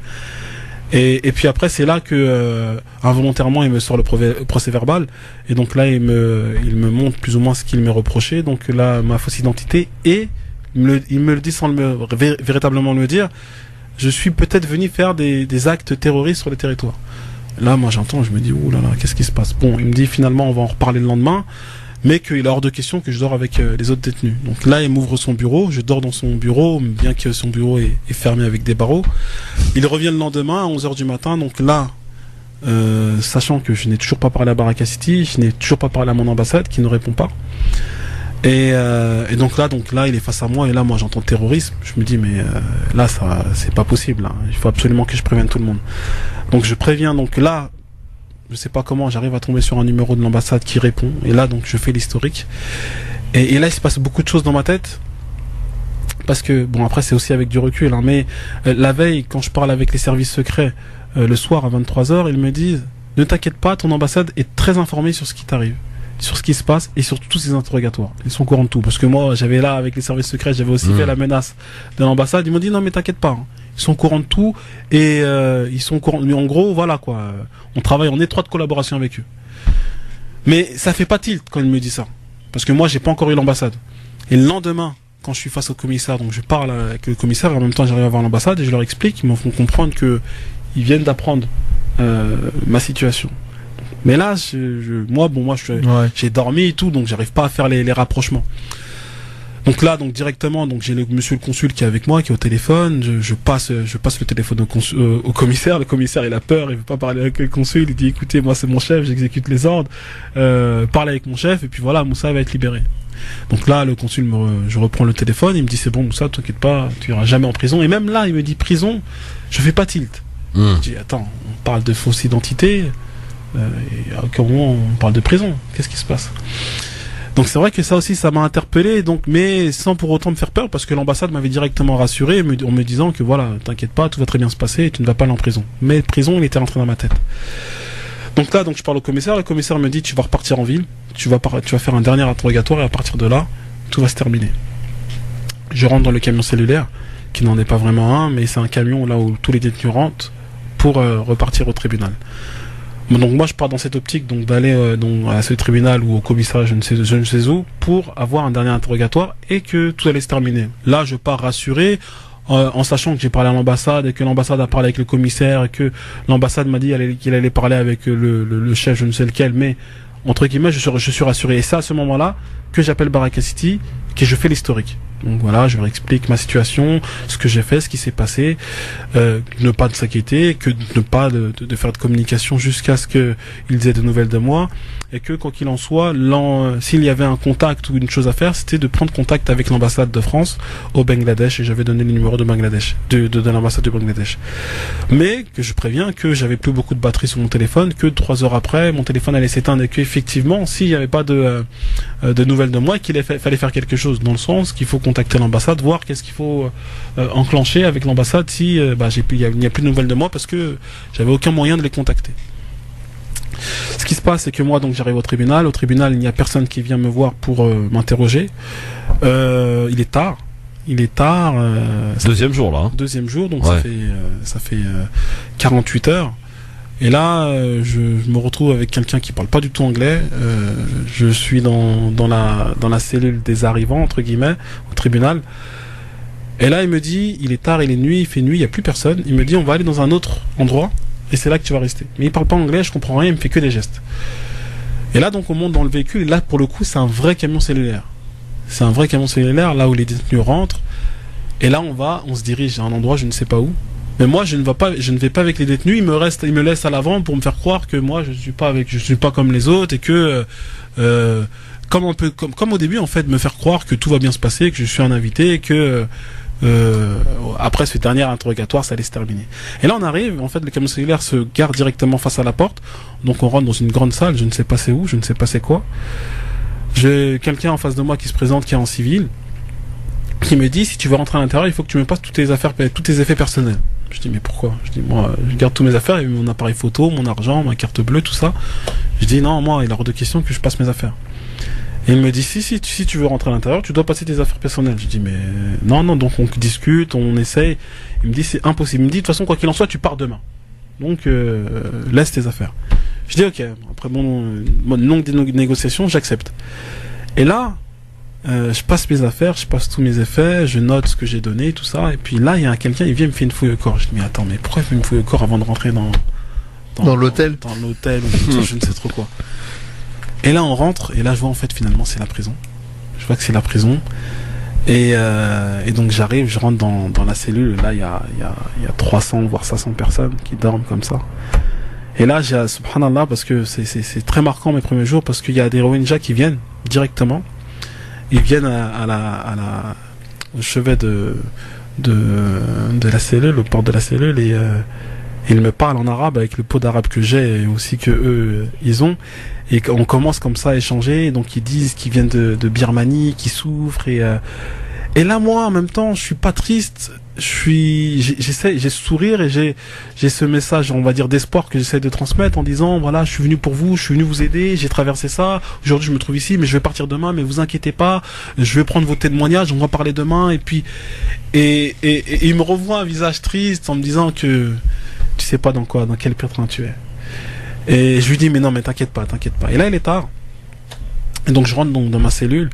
Et puis après c'est là que involontairement il me sort le procès verbal et donc là il me montre plus ou moins ce qu'il me reprochait, donc là ma fausse identité, et il me le dit sans véritablement me dire, je suis peut-être venu faire des actes terroristes sur le territoire. Là moi j'entends, je me dis ouh là là, qu'est-ce qui se passe? Bon, il me dit finalement on va en reparler le lendemain, mais qu'il est hors de question que je dors avec les autres détenus. Donc là, il m'ouvre son bureau, je dors dans son bureau, bien que son bureau est fermé avec des barreaux. Il revient le lendemain à 11h du matin, donc là, sachant que je n'ai toujours pas parlé à Baraka City, je n'ai toujours pas parlé à mon ambassade, qui ne répond pas. Et donc là, il est face à moi, et là, moi, j'entends terrorisme. Je me dis, mais là, ça, c'est pas possible. Hein. Il faut absolument que je prévienne tout le monde. Donc je préviens, donc là, je sais pas comment, j'arrive à tomber sur un numéro de l'ambassade qui répond. Et là, donc, je fais l'historique. Et là, il se passe beaucoup de choses dans ma tête. Parce que, bon, après, c'est aussi avec du recul, hein, mais la veille, quand je parle avec les services secrets, le soir à 23h, ils me disent, ne t'inquiète pas, ton ambassade est très informée sur ce qui t'arrive, sur ce qui se passe et sur tous ces interrogatoires. Ils sont au courant de tout. Parce que moi, j'avais là, avec les services secrets, j'avais aussi fait la menace de l'ambassade. Ils m'ont dit, non, mais t'inquiète pas, hein. Ils sont au courant de tout et ils sont au courant. Mais en gros, voilà quoi. On travaille en étroite collaboration avec eux. Mais ça fait pas tilt quand il me dit ça, parce que moi j'ai pas encore eu l'ambassade. Et le lendemain, quand je suis face au commissaire, donc je parle avec le commissaire et en même temps j'arrive à voir l'ambassade et je leur explique, ils me font comprendre que ils viennent d'apprendre ma situation. Mais là, moi j'ai dormi et tout, donc j'arrive pas à faire les rapprochements. Donc là, donc directement, donc j'ai monsieur le consul qui est avec moi, qui est au téléphone. Je passe le téléphone au commissaire. Le commissaire, il a peur, il veut pas parler avec le consul. Il dit, écoutez, moi c'est mon chef, j'exécute les ordres. Parle avec mon chef et puis voilà, Moussa va être libéré. Donc là, le consul je reprends le téléphone, il me dit c'est bon Moussa, t'inquiète pas, tu iras jamais en prison. Et même là, il me dit prison, je fais pas tilt. Je dis attends, on parle de fausse identité, et à quel moment on parle de prison? Qu'est-ce qui se passe? Donc c'est vrai que ça aussi, ça m'a interpellé, donc, mais sans pour autant me faire peur, parce que l'ambassade m'avait directement rassuré en me disant que voilà, t'inquiète pas, tout va très bien se passer et tu ne vas pas aller en prison. Mais prison, il était rentré dans ma tête. Donc là, donc je parle au commissaire, le commissaire me dit tu vas repartir en ville, tu vas faire un dernier interrogatoire et à partir de là, tout va se terminer. Je rentre dans le camion cellulaire, qui n'en est pas vraiment un, mais c'est un camion là où tous les détenus rentrent pour repartir au tribunal. Donc moi je pars dans cette optique donc d'aller à ce tribunal ou au commissariat je ne sais où pour avoir un dernier interrogatoire et que tout allait se terminer. Là je pars rassuré en sachant que j'ai parlé à l'ambassade et que l'ambassade a parlé avec le commissaire et que l'ambassade m'a dit qu'il allait parler avec le chef je ne sais lequel, mais entre guillemets je suis rassuré. Et c'est à ce moment-là que j'appelle Baraka City, que je fais l'historique. Donc voilà, je leur explique ma situation, ce que j'ai fait, ce qui s'est passé, ne pas s'inquiéter, que ne pas de faire de communication jusqu'à ce qu'ils aient de nouvelles de moi, et que quoi qu'il en soit, s'il y avait un contact ou une chose à faire, c'était de prendre contact avec l'ambassade de France au Bangladesh, et j'avais donné le numéro de Bangladesh, de l'ambassade du Bangladesh. Mais que je préviens que j'avais plus beaucoup de batterie sur mon téléphone, que 3 heures après, mon téléphone allait s'éteindre et qu'effectivement, s'il n'y avait pas de nouvelles de moi, qu'il fallait faire quelque chose, dans le sens qu'il faut contacter l'ambassade, voir qu'est-ce qu'il faut enclencher avec l'ambassade si il n'y a plus de nouvelles de moi, parce que j'avais aucun moyen de les contacter. Ce qui se passe, c'est que moi donc j'arrive au tribunal. Au tribunal, il n'y a personne qui vient me voir pour m'interroger. Il est tard. Deuxième jour là. Deuxième jour, donc ouais. ça fait 48 heures. Et là, je me retrouve avec quelqu'un qui parle pas du tout anglais. Je suis dans la cellule des arrivants, entre guillemets, au tribunal. Et là, il me dit, il est tard, il est nuit, il fait nuit, il y a plus personne. Il me dit, on va aller dans un autre endroit, et c'est là que tu vas rester. Mais il parle pas anglais, je comprends rien, il me fait que des gestes. Et là, donc, on monte dans le véhicule, et là, pour le coup, c'est un vrai camion cellulaire. C'est un vrai camion cellulaire, là où les détenus rentrent. Et là, on se dirige à un endroit, je ne sais pas où. Mais moi, je ne vais pas avec les détenus. Il me laisse à l'avant pour me faire croire que moi, je suis pas comme les autres et que, comme au début, en fait, me faire croire que tout va bien se passer, que je suis un invité et que, après ce dernier interrogatoire, ça allait se terminer. Et là, on arrive, en fait, le camion cellulaire se gare directement face à la porte. Donc, on rentre dans une grande salle, je ne sais pas c'est où, je ne sais pas c'est quoi. J'ai quelqu'un en face de moi qui se présente, qui est en civil, qui me dit, si tu veux rentrer à l'intérieur, il faut que tu me passes tous tes effets personnels. Je dis, mais pourquoi? Je dis, moi, je garde tous mes affaires, mon appareil photo, mon argent, ma carte bleue, tout ça. Je dis, non, moi, il est hors de question que je passe mes affaires. Et il me dit, si tu veux rentrer à l'intérieur, tu dois passer tes affaires personnelles. Je dis, mais non, donc on discute, on essaye. Il me dit, c'est impossible. Il me dit, de toute façon, quoi qu'il en soit, tu pars demain. Donc, laisse tes affaires. Je dis, ok, après mon longue négociation, j'accepte. Et là, je passe mes affaires, je passe tous mes effets, je note ce que j'ai donné, tout ça. Et puis là, il y a quelqu'un, il vient me fait une fouille au corps. Je dis, mais attends, mais pourquoi il fait une fouille au corps avant de rentrer dans l'hôtel? Dans l'hôtel, ou je ne sais trop quoi. Et là, on rentre, et là, je vois en fait, finalement, c'est la prison. Je vois que c'est la prison. Et donc, j'arrive, je rentre dans la cellule. Là, il y a 300, voire 500 personnes qui dorment comme ça. Et là, subhanallah, parce que c'est très marquant mes premiers jours, parce qu'il y a des Rohingyas qui viennent directement. Ils viennent au chevet de la cellule, aux portes de la cellule, et ils me parlent en arabe avec le pot d'arabe que j'ai et aussi que eux ils ont, et on commence comme ça à échanger. Et donc ils disent qu'ils viennent de Birmanie, qu'ils souffrent, et là moi en même temps je suis pas triste. J'ai ce sourire et j'ai ce message, on va dire, d'espoir que j'essaie de transmettre en disant, voilà, je suis venu pour vous, je suis venu vous aider, j'ai traversé ça, aujourd'hui je me trouve ici, mais je vais partir demain, mais vous inquiétez pas, je vais prendre vos témoignages, on va parler demain. Et puis, et il me revoit un visage triste en me disant que tu sais pas dans quel pétrin tu es. Et je lui dis, mais non, mais t'inquiète pas. Et là, il est tard. Et donc je rentre dans ma cellule.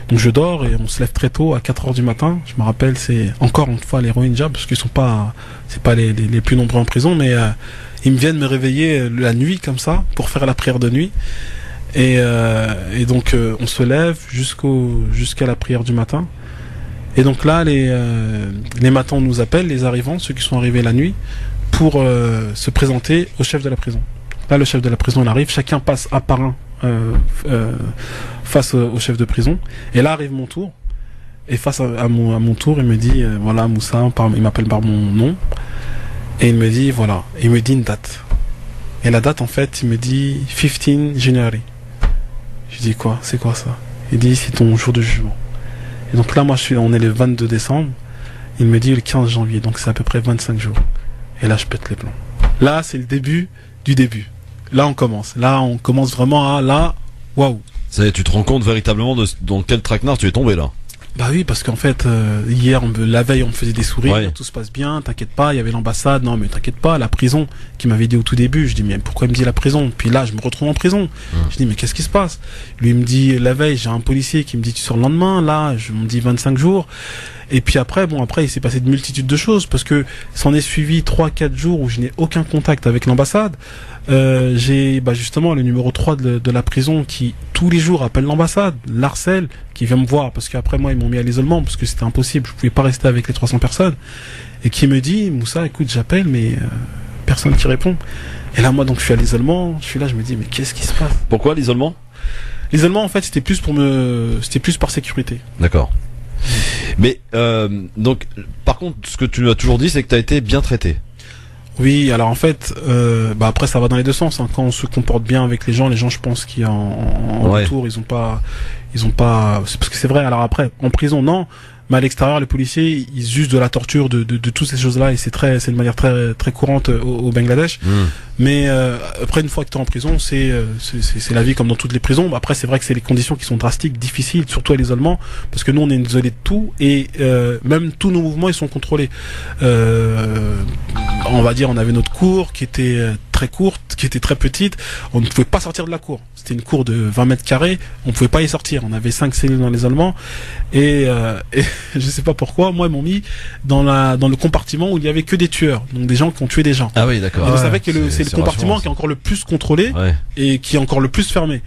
Donc je dors et on se lève très tôt à 4h du matin. Je me rappelle, c'est encore une fois les Rohingyas, parce qu'ils sont pas, c'est pas les plus nombreux en prison, mais ils me viennent me réveiller la nuit comme ça pour faire la prière de nuit. Et donc on se lève jusqu'à la prière du matin. Et donc là les matins on nous appelle, les arrivants, ceux qui sont arrivés la nuit, pour se présenter au chef de la prison. Là le chef de la prison il arrive, chacun passe un par un face au chef de prison. Et là arrive mon tour. Et face à mon tour, il me dit, voilà Moussa, il m'appelle par mon nom. Et il me dit, voilà, il me dit une date. Et la date en fait, il me dit 15 January. Je dis quoi? C'est quoi ça? Il dit, c'est ton jour de jugement. Et donc là moi on est le 22 décembre. Il me dit le 15 janvier, donc c'est à peu près 25 jours. Et là je pète les plombs. Là c'est le début du début. Là on commence vraiment à waouh. Tu te rends compte véritablement dans quel traquenard tu es tombé là? Bah oui, parce qu'en fait, la veille, on me faisait des sourires, tout se passe bien, t'inquiète pas, il y avait l'ambassade, non mais t'inquiète pas, la prison, qui m'avait dit au tout début, je dis mais pourquoi il me dit la prison? Puis là, je me retrouve en prison. Je dis mais qu'est-ce qui se passe? Lui, il me dit, la veille, j'ai un policier qui me dit tu sors le lendemain, là, on me dit 25 jours. Et puis après, il s'est passé de multitudes de choses, parce que s'en est suivi 3-4 jours où je n'ai aucun contact avec l'ambassade. J'ai justement le numéro 3 de la prison qui tous les jours appelle l'ambassade, l'harcèle, qui vient me voir, parce qu'après moi ils m'ont mis à l'isolement parce que c'était impossible, je pouvais pas rester avec les 300 personnes, et qui me dit Moussa, écoute, j'appelle mais personne qui répond. Et là moi donc je suis à l'isolement, je suis là, je me dis mais qu'est-ce qui se passe? Pourquoi l'isolement? L'isolement en fait c'était plus par sécurité. D'accord. Mais donc par contre ce que tu nous as toujours dit c'est que tu as été bien traité. Oui, alors en fait, après ça va dans les deux sens. Hein. Quand on se comporte bien avec les gens, je pense qu'en retour, ils ont pas. C'est parce que c'est vrai. Alors après, en prison, non. Mais à l'extérieur, les policiers, ils usent de la torture, de toutes ces choses-là, et c'est de manière très très courante au Bangladesh. Mais après, une fois que tu es en prison, c'est la vie comme dans toutes les prisons. Après, c'est vrai que c'est les conditions qui sont drastiques, difficiles, surtout à l'isolement, parce que nous, on est isolés de tout, et même tous nos mouvements, ils sont contrôlés. On va dire, on avait notre cour qui était très courte, qui était très petite. On ne pouvait pas sortir de la cour. C'était une cour de 20 mètres carrés. On ne pouvait pas y sortir. On avait 5 cellules dans l'isolement. Et je sais pas pourquoi, moi, ils m'ont mis dans le compartiment où il y avait que des tueurs. Donc des gens qui ont tué des gens. Ah oui, d'accord. Et vous savez que c'est le compartiment qui est encore le plus contrôlé et qui est encore le plus fermé.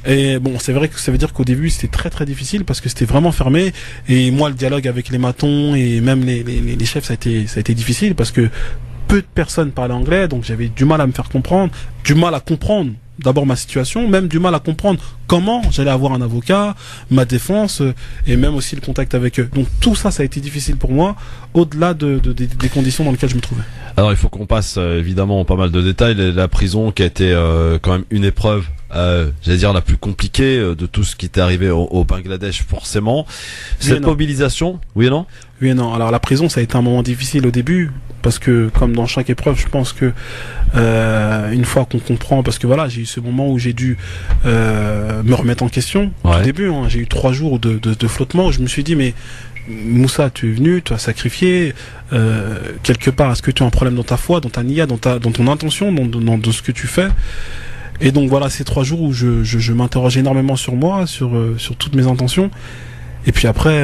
Et bon, c'est vrai que ça veut dire qu'au début, c'était très très difficile parce que c'était vraiment fermé. Et moi, le dialogue avec les matons et même les chefs, ça a été difficile parce que peu de personnes parlaient anglais, donc j'avais du mal à me faire comprendre, du mal à comprendre d'abord ma situation, même du mal à comprendre comment j'allais avoir un avocat, ma défense et même aussi le contact avec eux. Donc tout ça, ça a été difficile pour moi, au-delà des conditions dans lesquelles je me trouvais. Alors il faut qu'on passe évidemment pas mal de détails. La prison qui a été quand même une épreuve, j'allais dire la plus compliquée de tout ce qui était arrivé au Bangladesh forcément. Cette mobilisation, oui et non? Oui et non. Alors la prison, ça a été un moment difficile au début parce que comme dans chaque épreuve, je pense que une fois qu'on comprend, parce que voilà, j'ai eu ce moment où j'ai dû me remettre en question au début. Hein, j'ai eu 3 jours de flottement où je me suis dit mais Moussa, tu es venu, tu as sacrifié quelque part. Est-ce que tu as un problème dans ta foi, dans ta niya, dans ton intention, dans ce que tu fais? Et donc voilà, ces 3 jours où je m'interroge énormément sur moi, sur toutes mes intentions. Et puis après,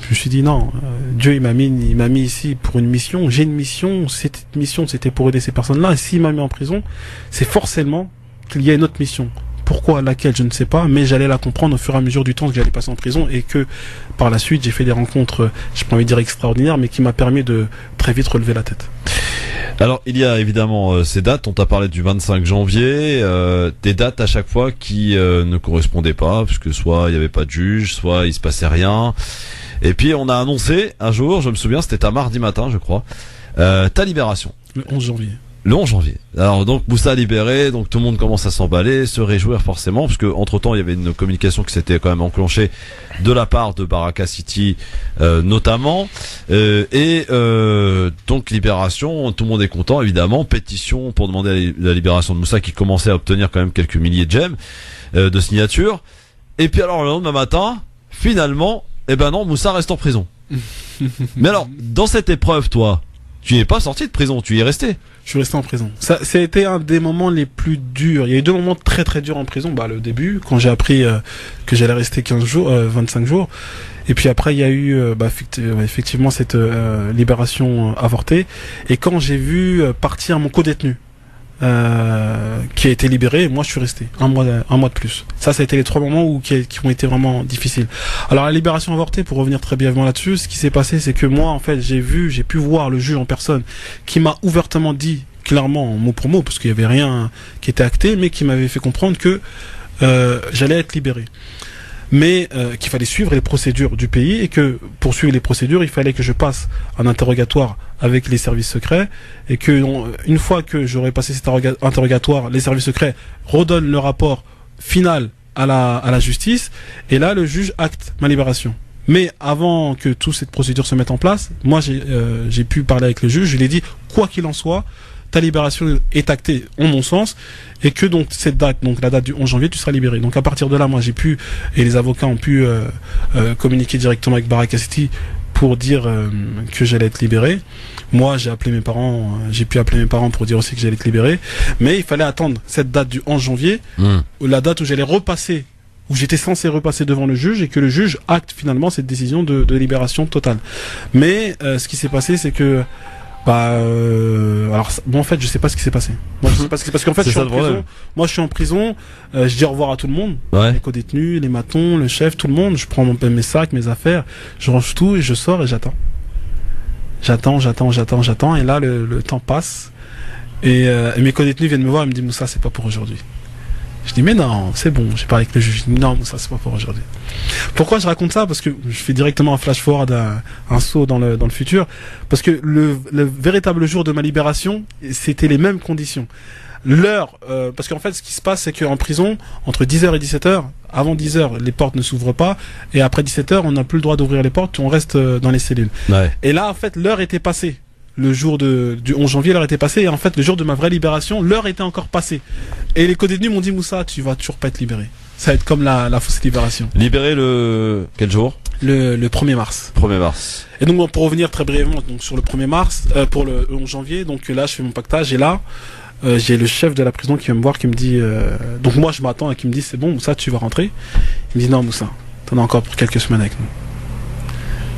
je me suis dit non, Dieu il m'a mis ici pour une mission. J'ai une mission. Cette mission, c'était pour aider ces personnes-là. Et s'il m'a mis en prison, c'est forcément qu'il y a une autre mission. Pourquoi, laquelle, je ne sais pas, mais j'allais la comprendre au fur et à mesure du temps que j'allais passer en prison et que par la suite j'ai fait des rencontres, je peux envie de dire extraordinaires, mais qui m'a permis de très vite relever la tête. Alors il y a évidemment ces dates, on t'a parlé du 25 janvier, des dates à chaque fois qui ne correspondaient pas, puisque soit il n'y avait pas de juge, soit il se passait rien. Et puis on a annoncé un jour, je me souviens, c'était un mardi matin je crois, ta libération. Le 11 janvier. Le 11 janvier. Alors donc Moussa libéré, donc tout le monde commence à s'emballer, se réjouir forcément, parce que entre temps il y avait une communication qui s'était quand même enclenchée de la part de Baraka City notamment, donc libération, tout le monde est content évidemment, pétition pour demander la libération de Moussa qui commençait à obtenir quand même quelques milliers de j'aime, de signatures, et puis alors le lendemain matin, finalement, eh ben non, Moussa reste en prison. Mais alors, dans cette épreuve, toi, tu n'es pas sorti de prison, tu y es resté. Je suis resté en prison. Ça a été un des moments les plus durs. Il y a eu 2 moments très très durs en prison. Bah, le début, quand j'ai appris que j'allais rester 25 jours. Et puis après, il y a eu effectivement cette libération avortée. Et quand j'ai vu partir mon co-détenu, qui a été libéré, moi je suis resté un mois de plus. Ça a été les 3 moments qui ont été vraiment difficiles. Alors la libération avortée, pour revenir très brièvement là-dessus, ce qui s'est passé, c'est que moi en fait j'ai pu voir le juge en personne qui m'a ouvertement dit clairement mot pour mot, parce qu'il y avait rien qui était acté, mais qui m'avait fait comprendre que j'allais être libéré, mais qu'il fallait suivre les procédures du pays et que pour suivre les procédures, il fallait que je passe un interrogatoire avec les services secrets et que une fois que j'aurais passé cet interrogatoire, les services secrets redonnent le rapport final à la justice et là le juge acte ma libération. Mais avant que toute cette procédure se mette en place, moi j'ai pu parler avec le juge, je lui ai dit quoi qu'il en soit, ta libération est actée en mon sens et que donc cette date, donc la date du 11 janvier, tu seras libéré. Donc à partir de là, moi j'ai pu, et les avocats ont pu communiquer directement avec Baraka City pour dire que j'allais être libéré. Moi j'ai appelé mes parents, j'ai pu appeler mes parents pour dire aussi que j'allais être libéré, mais il fallait attendre cette date du 11 janvier, la date où j'allais repasser, où j'étais censé repasser devant le juge et que le juge acte finalement cette décision de libération totale. Mais ce qui s'est passé, c'est que alors bon, en fait je sais pas ce qui s'est passé. Moi je sais pas ce qui s'est passé, parce qu'en fait je suis en prison. Moi je suis en prison, je dis au revoir à tout le monde, les co-détenus, les matons, le chef, tout le monde. Je prends mes sacs, mes affaires, je range tout et je sors et j'attends. Et là le temps passe et mes co-détenus viennent me voir et me disent Moussa, c'est pas pour aujourd'hui. Je dis mais non, c'est bon, j'ai parlé avec le juge. Non, ça c'est pas pour aujourd'hui. Pourquoi je raconte ça? Parce que je fais directement un flash forward, un saut dans le futur. Parce que le véritable jour de ma libération, c'était les mêmes conditions. L'heure, parce qu'en fait ce qui se passe, c'est qu'en prison, entre 10h et 17h, avant 10h, les portes ne s'ouvrent pas, et après 17h, on n'a plus le droit d'ouvrir les portes, on reste dans les cellules. Ouais. Et là, en fait, l'heure était passée. Le jour du 11 janvier, l'heure était passée, et en fait, le jour de ma vraie libération, l'heure était encore passée. Et les co-détenus m'ont dit, Moussa, tu vas toujours pas être libéré. Ça va être comme la fausse libération. Libéré quel jour? Le 1er mars. 1er mars. Et donc, pour revenir très brièvement, donc, sur le 1er mars, pour le 11 janvier, donc là, je fais mon pactage, et là, j'ai le chef de la prison qui vient me voir, qui me dit, donc moi je m'attends et qui me dit c'est bon Moussa, tu vas rentrer. Il me dit non Moussa, t'en as encore pour quelques semaines avec nous.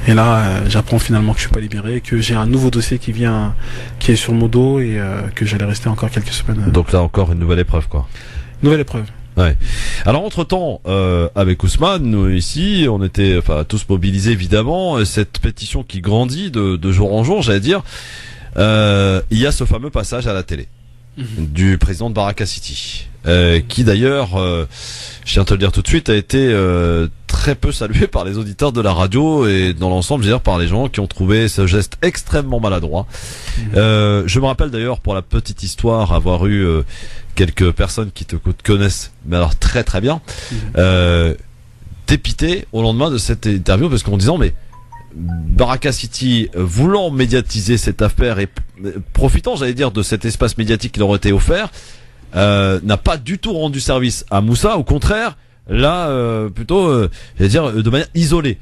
Et là j'apprends finalement que je suis pas libéré, que j'ai un nouveau dossier qui est sur mon dos et que j'allais rester encore quelques semaines. Donc là encore une nouvelle épreuve quoi. Nouvelle épreuve. Ouais. Alors entre-temps, avec Ousmane, nous ici, on était tous mobilisés évidemment. Cette pétition qui grandit de jour en jour, j'allais dire. Il y a ce fameux passage à la télé du président de Baraka City, qui d'ailleurs, je tiens à te le dire tout de suite, a été très peu salué par les auditeurs de la radio et dans l'ensemble, je veux dire, par les gens qui ont trouvé ce geste extrêmement maladroit. Je me rappelle d'ailleurs, pour la petite histoire, avoir eu quelques personnes qui te connaissent, mais alors très très bien, dépité au lendemain de cette interview parce qu'en disant mais Baraka City, voulant médiatiser cette affaire et profitant, j'allais dire, de cet espace médiatique qui leur a été offert, n'a pas du tout rendu service à Moussa. Au contraire, là, plutôt, j'allais dire, de manière isolée.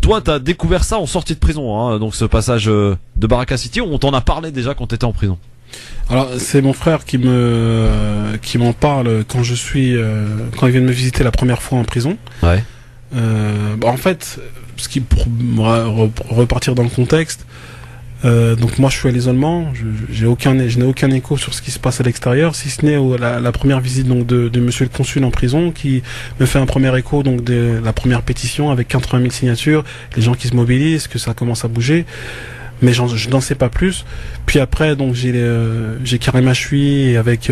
Toi, t'as découvert ça en sortie de prison, hein, donc ce passage de Baraka City, on t'en a parlé déjà quand t'étais en prison. Alors, c'est mon frère qui m'en parle quand quand il vient de me visiter la première fois en prison. Ouais. En fait, pour repartir dans le contexte, donc moi je suis à l'isolement, je n'ai aucun écho sur ce qui se passe à l'extérieur, si ce n'est la première visite donc de monsieur le consul en prison qui me fait un premier écho donc de la première pétition avec 80 000 signatures, les gens qui se mobilisent, que ça commence à bouger. Mais je n'en sais pas plus. Puis après, donc j'ai Karim Achoui avec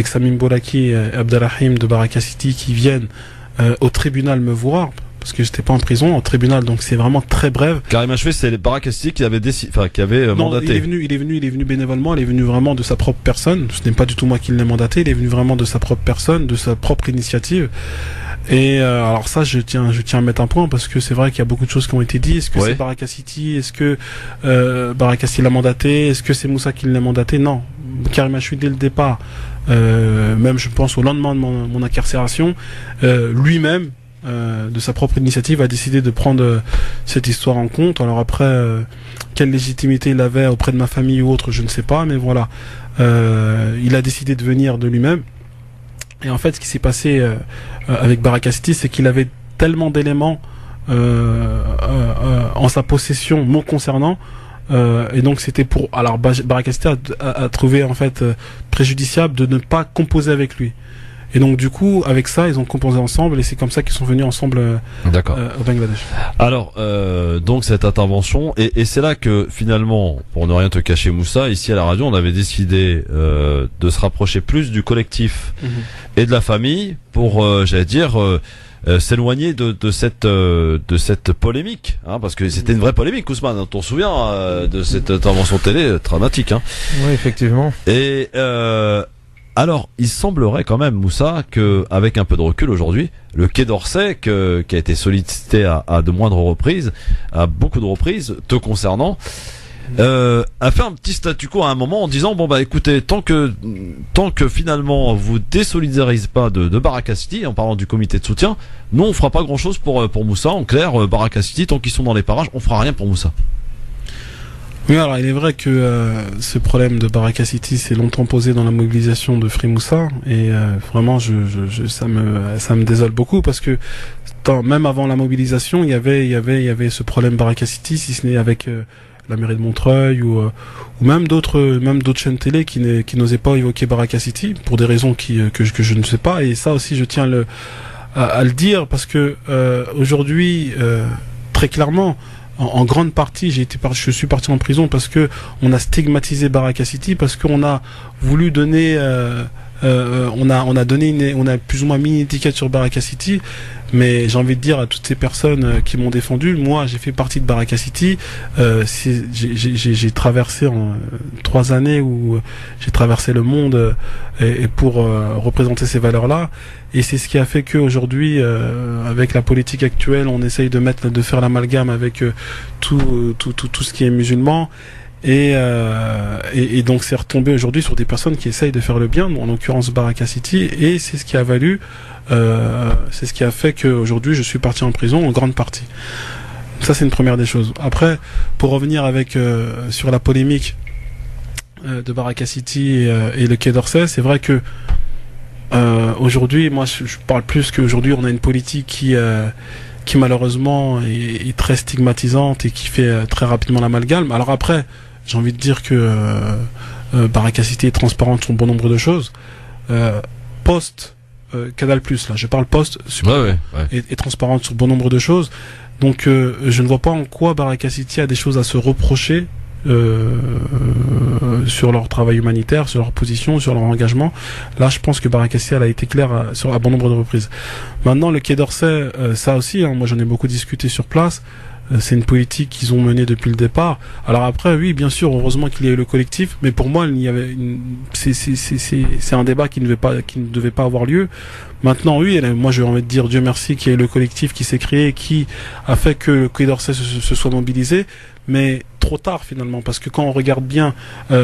Samim Bolaki et Abdelrahim de Baraka City qui viennent au tribunal me voir parce que j'étais pas en prison, au tribunal, donc c'est vraiment très bref. Karim Achoui, c'est les Baraka City qui avait mandaté. Il est venu bénévolement, il est venu vraiment de sa propre personne. Ce n'est pas du tout moi qui l'ai mandaté, il est venu vraiment de sa propre personne, de sa propre initiative. Et alors ça, je tiens à mettre un point parce que c'est vrai qu'il y a beaucoup de choses qui ont été dites. Est-ce que c'est Baraka City? Est-ce que Baraka City l'a mandaté? Est-ce que c'est Moussa qui l'a mandaté? Non. Karim Achoui dès le départ, même je pense au lendemain de mon incarcération, lui-même de sa propre initiative a décidé de prendre cette histoire en compte. Alors après, quelle légitimité il avait auprès de ma famille ou autre, je ne sais pas, mais voilà, il a décidé de venir de lui-même. Et en fait, ce qui s'est passé avec Baraka City, c'est qu'il avait tellement d'éléments en sa possession, me concernant, et donc c'était pour. Alors Baraka City a trouvé en fait préjudiciable de ne pas composer avec lui. Et donc du coup, avec ça, ils ont composé ensemble et c'est comme ça qu'ils sont venus ensemble au Bangladesh. Alors, donc cette intervention, et c'est là que finalement, pour ne rien te cacher Moussa, ici à la radio, on avait décidé de se rapprocher plus du collectif et de la famille pour, j'allais dire, s'éloigner de cette polémique, hein, parce que c'était une vraie polémique, Ousmane, on t'en souvient de cette intervention télé dramatique. Hein. Oui, effectivement. Et alors, il semblerait quand même, Moussa, que avec un peu de recul aujourd'hui, le Quai d'Orsay, qui a été sollicité à de moindres reprises, à beaucoup de reprises, te concernant, a fait un petit statu quo à un moment en disant bon bah écoutez, tant que finalement vous désolidarisez pas de Baraka City, en parlant du comité de soutien, nous on fera pas grand chose pour Moussa. En clair, Baraka City, tant qu'ils sont dans les parages, on fera rien pour Moussa. Oui, alors il est vrai que ce problème de Baraka City s'est longtemps posé dans la mobilisation de Free Moussa et vraiment ça me désole beaucoup parce que même avant la mobilisation il y avait ce problème Baraka City, si ce n'est avec la mairie de Montreuil ou même d'autres chaînes télé qui n'osaient pas évoquer Baraka City pour des raisons que je ne sais pas, et ça aussi je tiens à le dire parce que aujourd'hui très clairement en grande partie, je suis parti en prison parce que on a stigmatisé Baraka City, parce qu'on a voulu donner, on a plus ou moins mis une étiquette sur Baraka City. Mais j'ai envie de dire à toutes ces personnes qui m'ont défendu, moi j'ai fait partie de Baraka City. J'ai traversé en 3 années où j'ai traversé le monde et pour représenter ces valeurs-là. Et c'est ce qui a fait qu'aujourd'hui, avec la politique actuelle, on essaye de faire l'amalgame avec tout ce qui est musulman. Et donc c'est retombé aujourd'hui sur des personnes qui essayent de faire le bien, en l'occurrence Baraka City, et c'est ce qui a valu, c'est ce qui a fait qu'aujourd'hui je suis parti en prison en grande partie. Ça c'est une première des choses. Après, pour revenir sur la polémique de Baraka City et le Quai d'Orsay. C'est vrai que aujourd'hui, moi je parle plus qu'aujourd'hui on a une politique qui malheureusement est très stigmatisante et qui fait très rapidement l'amalgame. Alors après, j'ai envie de dire que Baraka City est transparente sur bon nombre de choses. Canal+, là, je parle post, est transparente sur bon nombre de choses. Donc je ne vois pas en quoi Baraka City a des choses à se reprocher sur leur travail humanitaire, sur leur position, sur leur engagement. Là, je pense que Baraka City, elle a été claire à bon nombre de reprises. Maintenant, le Quai d'Orsay, ça aussi, hein, moi j'en ai beaucoup discuté sur place. C'est une politique qu'ils ont menée depuis le départ. Alors après, oui, bien sûr, heureusement qu'il y a eu le collectif, mais pour moi, il y avait c'est un débat qui ne devait pas avoir lieu. Maintenant, oui, moi, j'ai envie de dire Dieu merci qu'il y ait le collectif qui s'est créé, qui a fait que le Quai d'Orsay se soit mobilisé, mais trop tard finalement, parce que quand on regarde bien,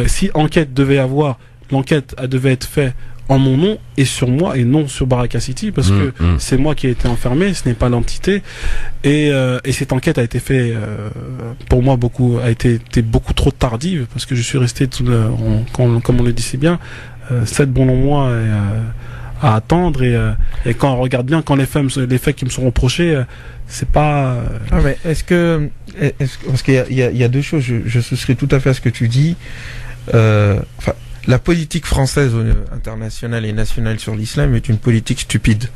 si enquête devait avoir, l'enquête devait être faite en mon nom et sur moi et non sur Baraka City, parce que c'est moi qui ai été enfermé, ce n'est pas l'entité, et cette enquête a été faite pour moi a été beaucoup trop tardive, parce que je suis resté comme on le dit si bien 7 bons longs mois à attendre, et quand on regarde bien, quand les faits qui me sont reprochés, c'est pas mais parce qu'il y a deux choses, je souscris tout à fait à ce que tu dis. La politique française internationale et nationale sur l'islam est une politique stupide.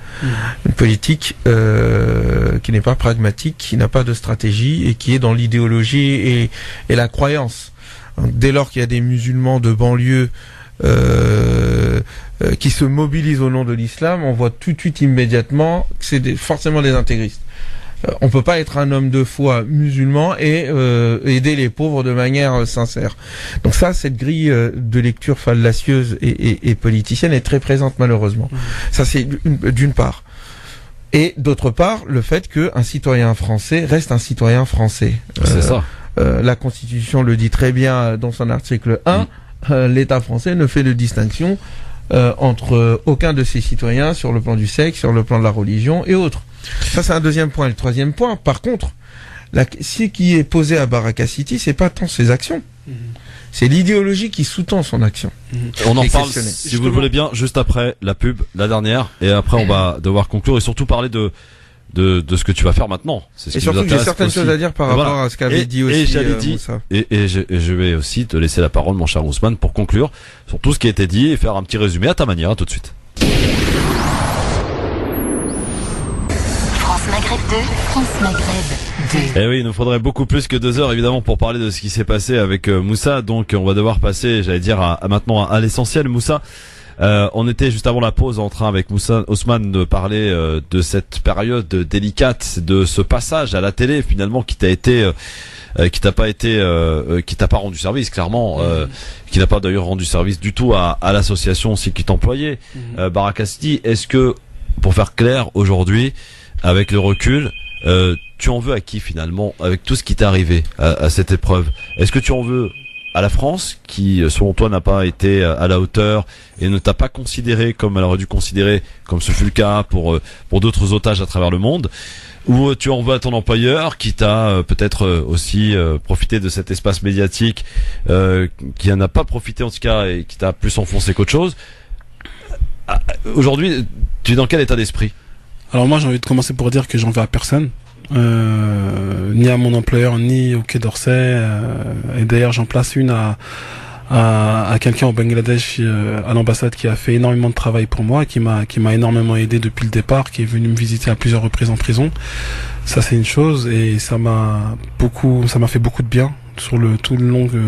Une politique qui n'est pas pragmatique, qui n'a pas de stratégie et qui est dans l'idéologie et la croyance. Dès lors qu'il y a des musulmans de banlieue qui se mobilisent au nom de l'islam, on voit tout de suite immédiatement que c'est forcément des intégristes. On peut pas être un homme de foi musulman et aider les pauvres de manière sincère. Donc ça, cette grille de lecture fallacieuse et politicienne est très présente malheureusement. Ça, c'est d'une part. Et d'autre part, le fait qu'un citoyen français reste un citoyen français. C'est ça. La Constitution le dit très bien dans son article 1. L'État français ne fait de distinction entre aucun de ses citoyens sur le plan du sexe, sur le plan de la religion et autres. Ça, c'est un deuxième point. Le troisième point, par contre, ce qui est posé à Baraka City, c'est pas tant ses actions. C'est l'idéologie qui sous-tend son action. On en parle, si vous le voulez bien, juste après la pub, la dernière, et après on va devoir conclure et surtout parler de ce que tu vas faire maintenant. C'est ce et qui surtout nous intéresse j'ai certaines choses à dire par rapport à ce qu'avait dit aussi Moussa. Et je vais aussi te laisser la parole, mon cher Ousmane, pour conclure sur tout ce qui a été dit et faire un petit résumé à ta manière. Tout de suite. France Maghreb 2, France Maghreb 2. Eh oui, il nous faudrait beaucoup plus que 2 heures évidemment pour parler de ce qui s'est passé avec Moussa. Donc on va devoir passer, j'allais dire, maintenant à l'essentiel. Moussa, on était juste avant la pause en train avec Ousmane de parler de cette période délicate, de ce passage à la télé finalement qui t'a pas rendu service clairement, qui n'a pas d'ailleurs rendu service du tout à l'association aussi qui t'employait. Baraka City, est-ce que, pour faire clair aujourd'hui, avec le recul, tu en veux à qui finalement, avec tout ce qui t'est arrivé à cette épreuve? Est-ce que tu en veux à la France, qui selon toi n'a pas été à la hauteur et ne t'a pas considéré comme elle aurait dû considérer, comme ce fut le cas pour d'autres otages à travers le monde, ou tu en veux à ton employeur qui t'a peut-être aussi profité de cet espace médiatique, qui en a pas profité en tout cas et qui t'a plus enfoncé qu'autre chose? Aujourd'hui, tu es dans quel état d'esprit? Alors moi, j'ai envie de commencer pour dire que j'en veux à personne. Ni à mon employeur ni au Quai d'Orsay, et d'ailleurs j'en place une à quelqu'un au Bangladesh, à l'ambassade, qui a fait énormément de travail pour moi, qui m'a énormément aidé depuis le départ, qui est venu me visiter à plusieurs reprises en prison. Ça, c'est une chose, et ça m'a fait beaucoup de bien sur tout le long que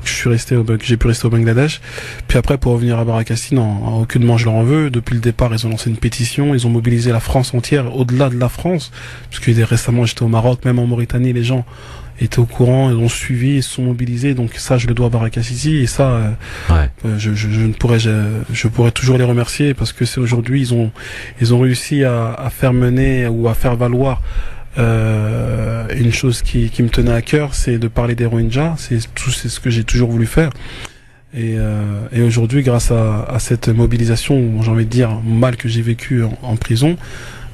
j'ai pu rester au Bangladesh. Puis après, pour revenir à Baraka City, non, aucunement je leur en veux. Depuis le départ, ils ont lancé une pétition, ils ont mobilisé la France entière, au-delà de la France, parce que récemment j'étais au Maroc, même en Mauritanie, les gens étaient au courant, ils ont suivi, ils se sont mobilisés. Donc ça, je le dois à Baraka City, et ça, je pourrais toujours les remercier, parce que c'est aujourd'hui, ils ont réussi à faire mener ou à faire valoir une chose qui me tenait à cœur, c'est de parler des Rohingyas. C'est ce que j'ai toujours voulu faire. Et aujourd'hui, grâce à cette mobilisation, j'ai envie de dire, mal que j'ai vécu en prison,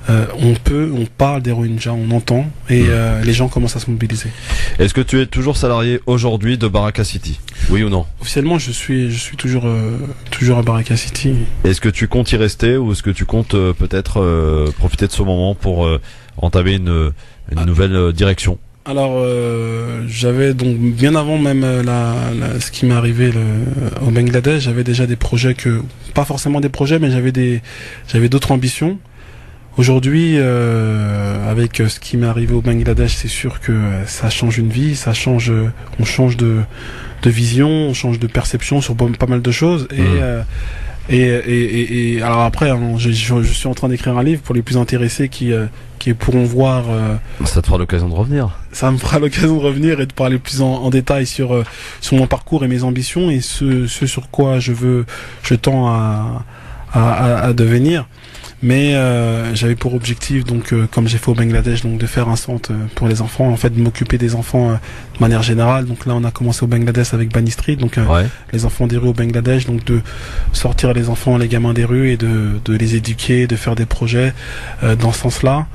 on parle des Rohingyas, on entend, et les gens commencent à se mobiliser. Est-ce que tu es toujours salarié aujourd'hui de Baraka City? Oui ou non? Officiellement, je suis toujours à Baraka City. Est-ce que tu comptes y rester, ou est-ce que tu comptes peut-être profiter de ce moment pour entamer une nouvelle direction? Alors, j'avais donc bien avant même ce qui m'est arrivé au Bangladesh, j'avais déjà des projets pas forcément des projets, mais j'avais d'autres ambitions. Aujourd'hui, avec ce qui m'est arrivé au Bangladesh, c'est sûr que ça change une vie, on change de vision, on change de perception sur pas mal de choses. Et alors après, hein, je suis en train d'écrire un livre pour les plus intéressés qui pourront voir. Ça te fera l'occasion de revenir. Ça me fera l'occasion de revenir et de parler plus en détail sur mon parcours et mes ambitions et ce sur quoi je tends à devenir. Mais j'avais pour objectif, donc comme j'ai fait au Bangladesh, donc de faire un centre pour les enfants, en fait de m'occuper des enfants de manière générale. Donc là on a commencé au Bangladesh avec Bani Street, donc les enfants des rues au Bangladesh, donc de sortir les enfants, les gamins des rues et de les éduquer, de faire des projets dans ce sens-là.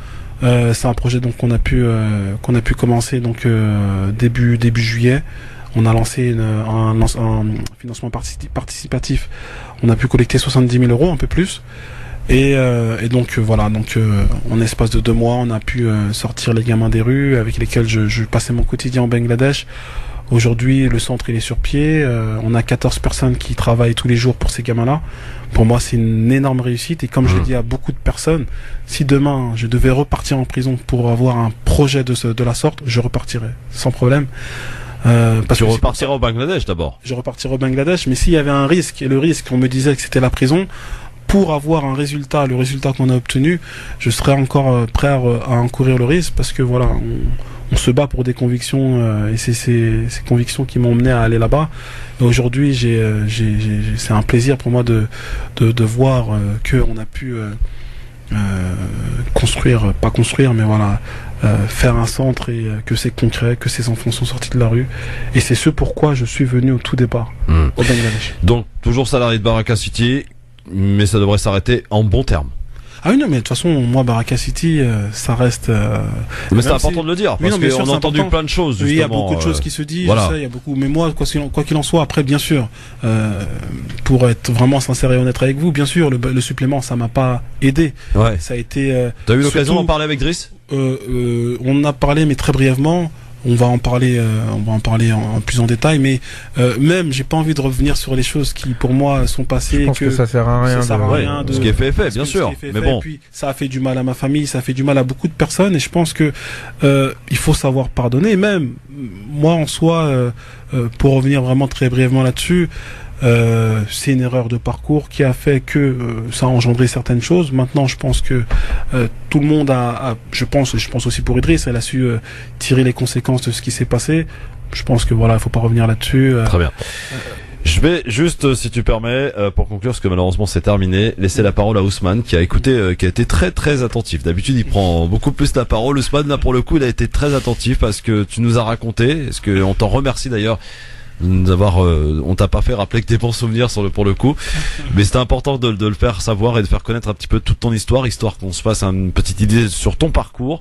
C'est un projet donc qu'on a pu commencer donc début juillet. On a lancé un financement participatif. On a pu collecter 70 000 €, un peu plus. Et donc voilà, en espace de 2 mois, on a pu sortir les gamins des rues avec lesquels je passais mon quotidien au Bangladesh. Aujourd'hui, le centre il est sur pied. On a 14 personnes qui travaillent tous les jours pour ces gamins-là. Pour moi, c'est une énorme réussite. Et comme je le dis à beaucoup de personnes, si demain je devais repartir en prison pour avoir un projet de la sorte, je repartirais sans problème. Tu repartirais au Bangladesh d'abord? Je repartirais au Bangladesh, mais s'il y avait un risque, et le risque, on me disait que c'était la prison, pour avoir un résultat, le résultat qu'on a obtenu, je serais encore prêt à encourir le risque, parce que voilà, on se bat pour des convictions, et c'est ces convictions qui m'ont mené à aller là-bas. Et aujourd'hui, c'est un plaisir pour moi de voir qu'on a pu faire un centre, et que c'est concret, que ces enfants sont sortis de la rue. Et c'est ce pourquoi je suis venu au tout départ au Bangladesh. Donc, toujours salarié de Baraka City, mais ça devrait s'arrêter en bons termes. Ah oui, non, mais de toute façon, moi, Baraka City, ça reste... mais c'est important de le dire, parce qu'on a entendu plein de choses, justement. Oui, il y a beaucoup de choses qui se disent, voilà. Je sais, il y a beaucoup... Mais moi, quoi qu'il en soit, après, bien sûr, pour être vraiment sincère et honnête avec vous, bien sûr, le supplément, ça m'a pas aidé. Ouais. Ça a été... T'as eu l'occasion d'en parler avec Driss? On en a parlé, mais très brièvement. On va en parler en plus en détail, mais même j'ai pas envie de revenir sur les choses qui pour moi sont passées. Je pense que ça sert à rien. Ce qui est fait, bien sûr. Mais bon, et puis ça a fait du mal à ma famille, ça a fait du mal à beaucoup de personnes, et je pense que il faut savoir pardonner. Même moi en soi, pour revenir vraiment très brièvement là-dessus. C'est une erreur de parcours qui a fait que ça a engendré certaines choses. Maintenant, je pense que tout le monde je pense aussi pour Idriss, elle a su tirer les conséquences de ce qui s'est passé. Je pense que voilà, il faut pas revenir là-dessus. Très bien. Je vais juste, si tu permets, pour conclure, parce que malheureusement c'est terminé, laisser la parole à Ousmane, qui a écouté, qui a été très très attentif. D'habitude, il prend beaucoup plus la parole. Ousmane, là pour le coup, il a été très attentif parce que tu nous as raconté. Est-ce que on t'en remercie d'ailleurs? On t'a pas fait rappeler que tes bons souvenirs pour le coup, mais c'était important de le faire savoir et de faire connaître un petit peu toute ton histoire qu'on se fasse une petite idée sur ton parcours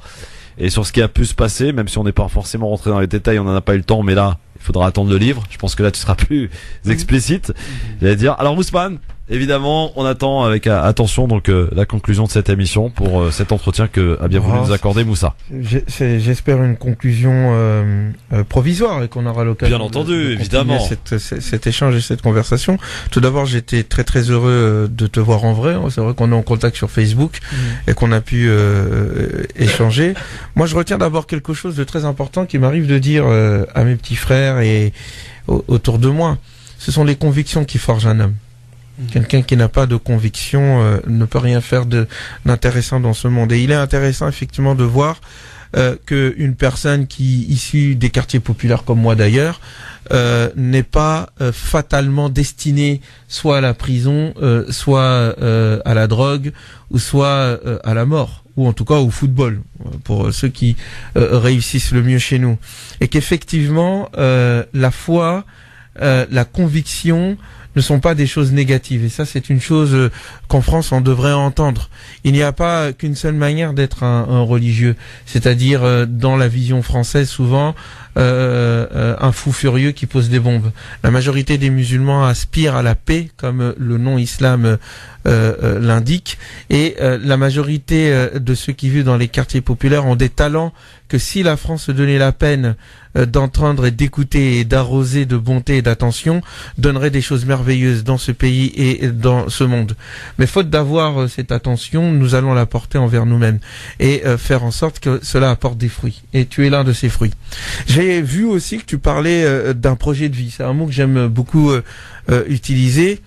et sur ce qui a pu se passer, même si on n'est pas forcément rentré dans les détails, on n'en a pas eu le temps, mais là, il faudra attendre le livre. Je pense que là, tu seras plus explicite. J'allais dire. Alors, Ousmane, évidemment, on attend avec attention donc la conclusion de cette émission pour cet entretien que a bien voulu nous accorder Moussa. J'espère une conclusion provisoire et qu'on aura l'occasion. Bien entendu, évidemment. Cet échange et cette conversation. Tout d'abord, j'étais très très heureux de te voir en vrai. C'est vrai qu'on est en contact sur Facebook et qu'on a pu échanger. Moi, je retiens d'abord quelque chose de très important qui m'arrive de dire à mes petits frères et autour de moi. Ce sont les convictions qui forgent un homme. Quelqu'un qui n'a pas de conviction ne peut rien faire d'intéressant dans ce monde. Et il est intéressant effectivement de voir qu'une personne qui issue des quartiers populaires comme moi d'ailleurs n'est pas fatalement destinée soit à la prison, soit à la drogue, ou soit à la mort, ou en tout cas au football, pour ceux qui réussissent le mieux chez nous. Et qu'effectivement la foi, la conviction ne sont pas des choses négatives. Et ça, c'est une chose qu'en France, on devrait entendre. Il n'y a pas qu'une seule manière d'être un religieux. C'est-à-dire, dans la vision française, souvent, un fou furieux qui pose des bombes. La majorité des musulmans aspirent à la paix, comme le nom islam l'indique. Et la majorité de ceux qui vivent dans les quartiers populaires ont des talents que si la France se donnait la peine d'entendre et d'écouter et d'arroser de bonté et d'attention, donnerait des choses merveilleuses dans ce pays et dans ce monde. Mais faute d'avoir cette attention, nous allons la porter envers nous-mêmes et faire en sorte que cela apporte des fruits. Et tu es l'un de ces fruits. J'ai vu aussi que tu parlais d'un projet de vie. C'est un mot que j'aime beaucoup utiliser.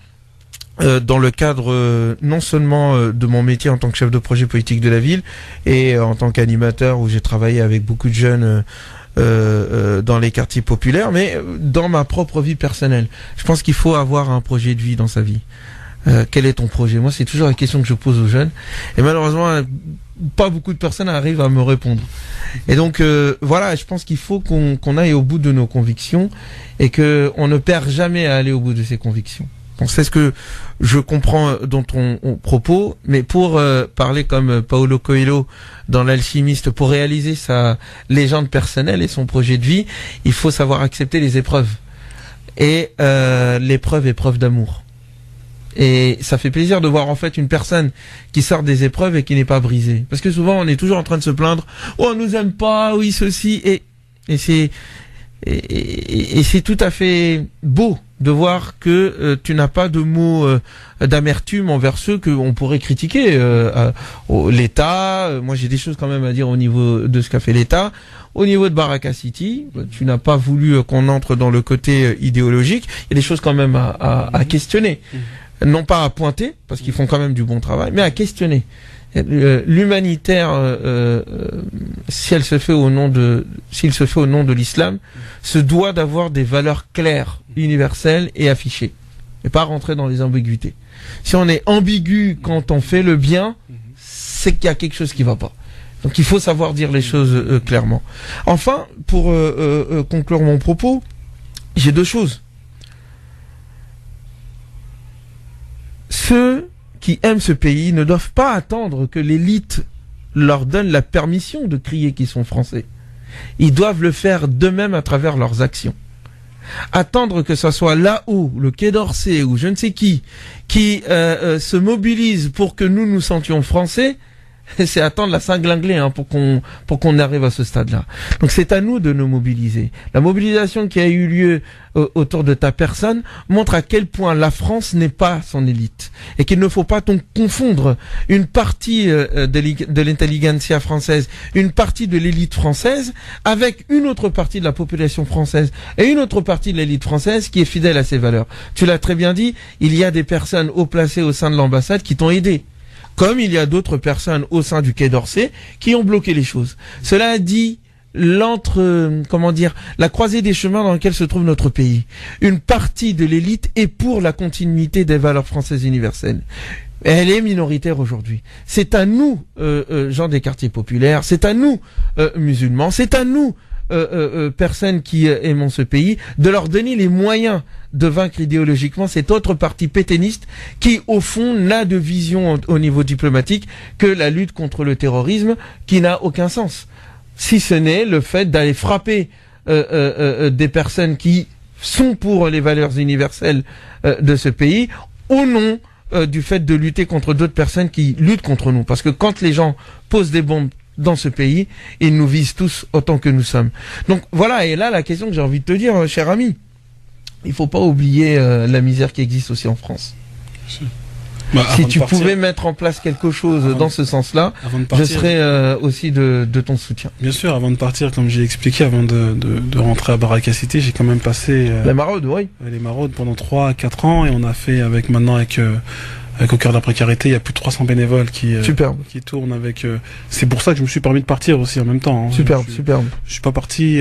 Dans le cadre non seulement de mon métier en tant que chef de projet politique de la ville et en tant qu'animateur où j'ai travaillé avec beaucoup de jeunes dans les quartiers populaires, mais dans ma propre vie personnelle. Je pense qu'il faut avoir un projet de vie dans sa vie. Quel est ton projet? Moi, c'est toujours la question que je pose aux jeunes et malheureusement pas beaucoup de personnes arrivent à me répondre. Et donc voilà, je pense qu'il faut qu'on aille au bout de nos convictions et que on ne perd jamais à aller au bout de ses convictions. Bon, c'est ce que je comprends dans ton propos, mais pour parler comme Paulo Coelho dans L'Alchimiste, pour réaliser sa légende personnelle et son projet de vie, il faut savoir accepter les épreuves. Et l'épreuve est preuve d'amour. Et ça fait plaisir de voir en fait une personne qui sort des épreuves et qui n'est pas brisée. Parce que souvent on est toujours en train de se plaindre, oh on nous aime pas, oui ceci, et c'est tout à fait beau de voir que tu n'as pas de mots d'amertume envers ceux qu'on pourrait critiquer. L'État, moi j'ai des choses quand même à dire au niveau de ce qu'a fait l'État. Au niveau de Baraka City, tu n'as pas voulu qu'on entre dans le côté idéologique. Il y a des choses quand même à questionner. Non pas à pointer, parce qu'ils font quand même du bon travail, mais à questionner. L'humanitaire, s'il se fait au nom de l'islam, se doit d'avoir des valeurs claires, universelles et affichées, et pas rentrer dans les ambiguïtés. Si on est ambigu quand on fait le bien, c'est qu'il y a quelque chose qui va pas. Donc il faut savoir dire les choses clairement. Enfin, pour conclure mon propos, j'ai deux choses. Ceux qui aiment ce pays ne doivent pas attendre que l'élite leur donne la permission de crier qu'ils sont français. Ils doivent le faire d'eux-mêmes à travers leurs actions. Attendre que ce soit là-haut, le Quai d'Orsay ou je ne sais qui se mobilise pour que nous nous sentions français, c'est attendre la Saint-Glinglé pour qu'on arrive à ce stade-là. Donc c'est à nous de nous mobiliser. La mobilisation qui a eu lieu autour de ta personne montre à quel point la France n'est pas son élite et qu'il ne faut pas confondre une partie de l'intelligentsia française, une partie de l'élite française avec une autre partie de la population française et une autre partie de l'élite française qui est fidèle à ses valeurs. Tu l'as très bien dit, il y a des personnes haut placées au sein de l'ambassade qui t'ont aidé. Comme il y a d'autres personnes au sein du Quai d'Orsay qui ont bloqué les choses. Cela dit la croisée des chemins dans lequel se trouve notre pays. Une partie de l'élite est pour la continuité des valeurs françaises universelles. Elle est minoritaire aujourd'hui. C'est à nous, gens des quartiers populaires, c'est à nous, musulmans, c'est à nous, personnes qui aiment ce pays, de leur donner les moyens de vaincre idéologiquement cette autre partie pétainiste qui, au fond, n'a de vision au niveau diplomatique que la lutte contre le terrorisme qui n'a aucun sens. Si ce n'est le fait d'aller frapper des personnes qui sont pour les valeurs universelles de ce pays au nom du fait de lutter contre d'autres personnes qui luttent contre nous. Parce que quand les gens posent des bombes dans ce pays, ils nous visent tous autant que nous sommes. Donc voilà, et là la question que j'ai envie de te dire, cher ami, il faut pas oublier la misère qui existe aussi en France. Si tu pouvais mettre en place quelque chose dans ce sens-là, je serais aussi de ton soutien. Bien sûr, avant de partir, comme j'ai expliqué, avant de rentrer à Baraka City, j'ai quand même passé les maraudes, oui. Les maraudes pendant 3 à 4 ans, et on a fait avec Au cœur de la précarité, il y a plus de 300 bénévoles qui tournent avec. C'est pour ça que je me suis permis de partir aussi en même temps. Hein. Superbe. Je suis pas parti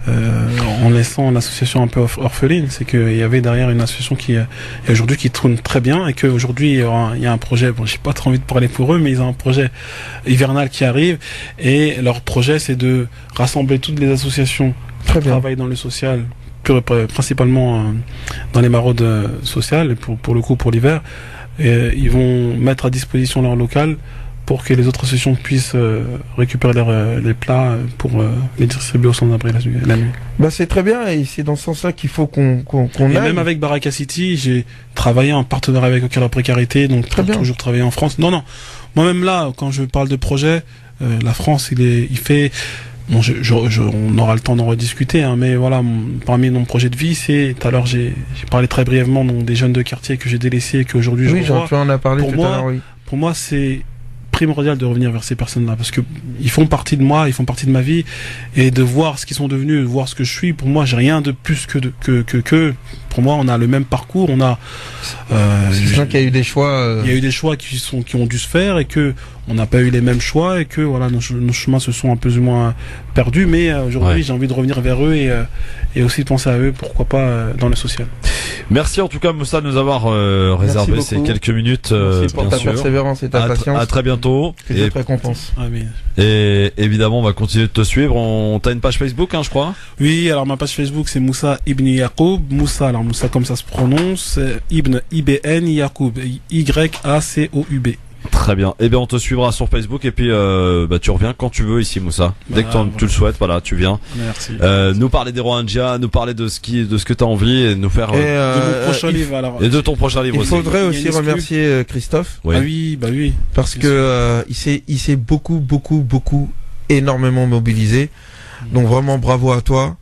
en laissant l'association un peu orpheline. C'est qu'il y avait derrière une association qui aujourd'hui qui tourne très bien et qu'aujourd'hui il y a un projet. Bon, j'ai pas trop envie de parler pour eux, mais ils ont un projet hivernal qui arrive et leur projet c'est de rassembler toutes les associations qui travaillent dans le social, principalement dans les maraudes sociales, pour le coup pour l'hiver. Et ils vont mettre à disposition leur local pour que les autres associations puissent récupérer les plats pour les distribuer au centre d'abri la nuit. Bah c'est très bien et c'est dans ce sens-là qu'il faut qu'on et aille. même avec Baraka City, j'ai travaillé en partenariat avec Aucun la précarité, donc toujours travaillé en France. Non, moi-même là, quand je parle de projet, la France, il fait. Bon, on aura le temps d'en rediscuter, hein, mais voilà, parmi nos projets de vie, tout à l'heure j'ai parlé très brièvement des jeunes de quartier que j'ai délaissés et qu'aujourd'hui je revois. Tu en as parlé tout à l'heure, oui. Pour moi, c'est primordial de revenir vers ces personnes-là parce que ils font partie de moi, ils font partie de ma vie et de voir ce qu'ils sont devenus, de voir ce que je suis. Pour moi, j'ai rien de plus que. Pour moi, on a le même parcours. On a. C'est sûr qu'il y a eu des choix. Il y a eu des choix qui ont dû se faire et que on n'a pas eu les mêmes choix et que voilà nos chemins se sont un peu ou moins perdus. Mais aujourd'hui, j'ai envie de revenir vers eux et aussi de penser à eux. Pourquoi pas dans le social. Merci en tout cas Moussa de nous avoir réservé ces quelques minutes. Merci pour ta persévérance et ta patience. À très bientôt. Et notre récompense. Et évidemment, on va continuer de te suivre. T'as une page Facebook, hein, je crois. Oui, alors ma page Facebook c'est Moussa Ibn Yacoub. Moussa, alors Moussa comme ça se prononce. Ibn IBN Yacoub YACOUB. Très bien. Eh bien, on te suivra sur Facebook et puis tu reviens quand tu veux ici, Moussa. Dès que tu le souhaites, voilà, tu viens. Merci. Nous parler des Rohingyas, nous parler de ce que tu as envie et nous faire de mon prochain livre. Alors, et de ton prochain livre aussi. Il faudrait aussi remercier Christophe. Oui. Ah oui, bah oui. Parce que il s'est beaucoup énormément mobilisé. Donc vraiment bravo à toi.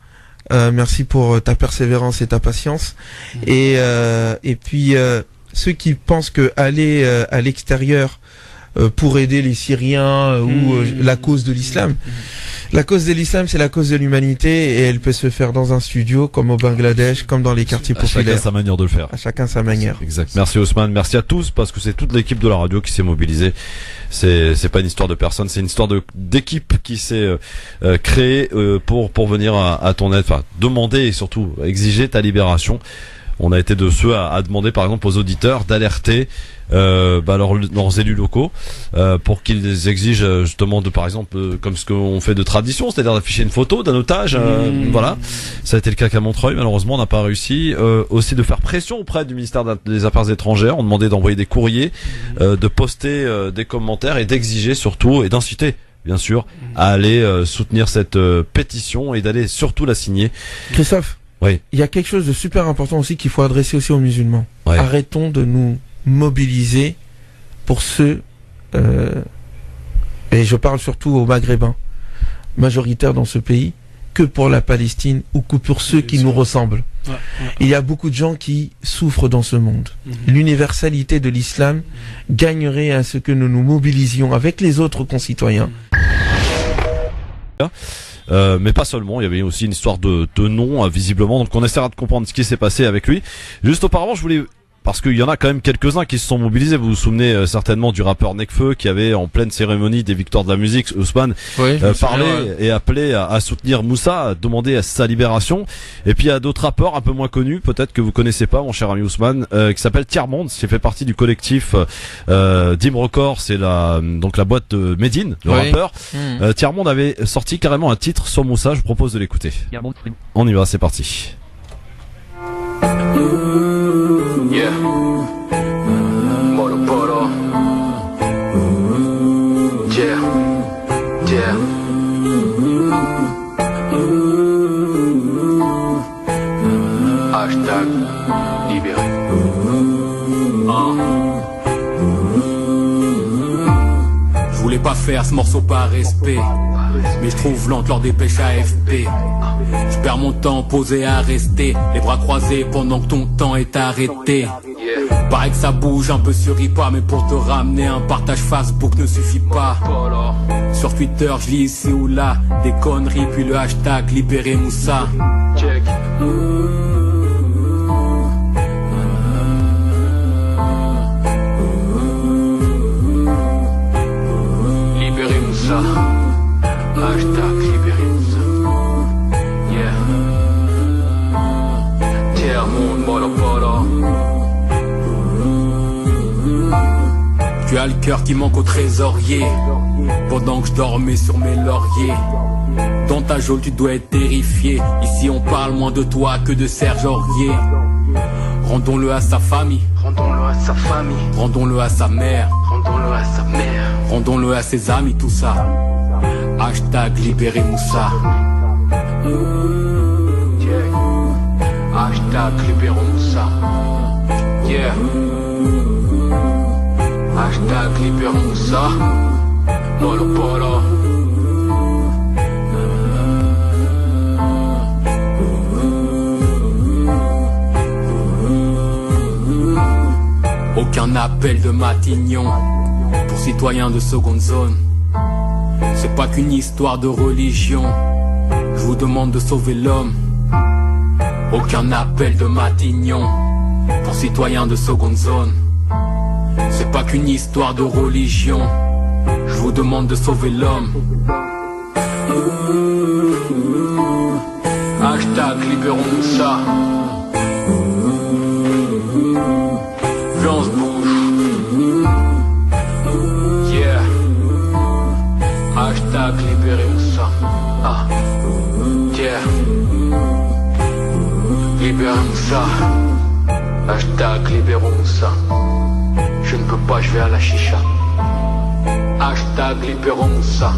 Merci pour ta persévérance et ta patience. Et puis ceux qui pensent que aller à l'extérieur pour aider les Syriens ou la cause de l'islam. La cause de l'islam, c'est la cause de l'humanité et elle peut se faire dans un studio comme au Bangladesh, comme dans les quartiers populaires. À chacun sa manière de le faire. À chacun sa manière. Exact. Merci Ousmane, merci à tous parce que c'est toute l'équipe de la radio qui s'est mobilisée. C'est pas une histoire de personne, c'est une histoire d'équipe qui s'est créée pour venir à ton aide, enfin demander et surtout exiger ta libération. On a été de ceux à demander par exemple aux auditeurs d'alerter leurs élus locaux pour qu'ils exigent justement par exemple comme ce qu'on fait de tradition, c'est-à-dire d'afficher une photo d'un otage. Voilà, ça a été le cas qu'à Montreuil, malheureusement on n'a pas réussi. Aussi de faire pression auprès du ministère des Affaires étrangères, on demandait d'envoyer des courriers, de poster des commentaires et d'exiger surtout et d'inciter bien sûr à aller soutenir cette pétition et d'aller surtout la signer. Christophe, oui. Il y a quelque chose de super important aussi qu'il faut adresser aussi aux musulmans. Ouais. Arrêtons de nous mobiliser pour ceux, et je parle surtout aux Maghrébins, majoritaires dans ce pays, que pour la Palestine ou que pour ceux qui nous ressemblent. Il y a beaucoup de gens qui souffrent dans ce monde. L'universalité de l'islam gagnerait à ce que nous nous mobilisions avec les autres concitoyens. Mais pas seulement, il y avait aussi une histoire de nom visiblement, donc on essaiera de comprendre ce qui s'est passé avec lui. Juste auparavant, je voulais, parce qu'il y en a quand même quelques-uns qui se sont mobilisés, vous vous souvenez certainement du rappeur Nekfeu qui avait en pleine cérémonie des victoires de la musique, Ousmane, parlé et appelé à soutenir Moussa, à demander à sa libération. Et puis il y a d'autres rappeurs un peu moins connus, peut-être que vous connaissez pas mon cher ami Ousmane, qui s'appelle Tiers-Monde, qui fait partie du collectif Dim Records, c'est la boîte de Medine, le rappeur. Tiers-Monde avait sorti carrément un titre sur Moussa, je vous propose de l'écouter. On y va, c'est parti. Yeah. Moro Poro. Yeah. Yeah. Hashtag libéré. Je voulais pas faire ce morceau par respect, mais je trouve lente lors des pêches AFP. Je perds mon temps posé à rester, les bras croisés pendant que ton temps est arrêté. Paraît que ça bouge un peu sur IPA, mais pour te ramener un partage Facebook ne suffit pas. Sur Twitter je lis ici ou là des conneries, puis le hashtag libéré Moussa. Check. Libéré Moussa. Hashtag libéré Moussa. Yeah. Tiers-Monde, Moro Poro. Tu as le cœur qui manque au trésorier. pendant que je dormais sur mes lauriers. Dans ta geôle tu dois être terrifié. Ici on parle moins de toi que de Serge Aurier. Rendons-le à sa famille, rendons-le à sa famille, rendons-le à sa mère, rendons-le à sa mère, rendons-le à ses amis, tout ça. Hashtag libérez Moussa. Hashtag libérons Moussa. Yeah. Hashtag libérons Moussa. Polo polo. Aucun appel de Matignon pour citoyens de seconde zone. C'est pas qu'une histoire de religion. Je vous demande de sauver l'homme. Aucun appel de Matignon pour citoyens de seconde zone. C'est pas qu'une histoire de religion. Je vous demande de sauver l'homme. Hashtag libérons Moussa. Violence bouge. Yeah. Hashtag libérez Moussa. Ah. Yeah. Libérez Moussa. Hashtag libérons Moussa. Je ne peux pas, je vais à la chicha. Hashtag libérons Moussa.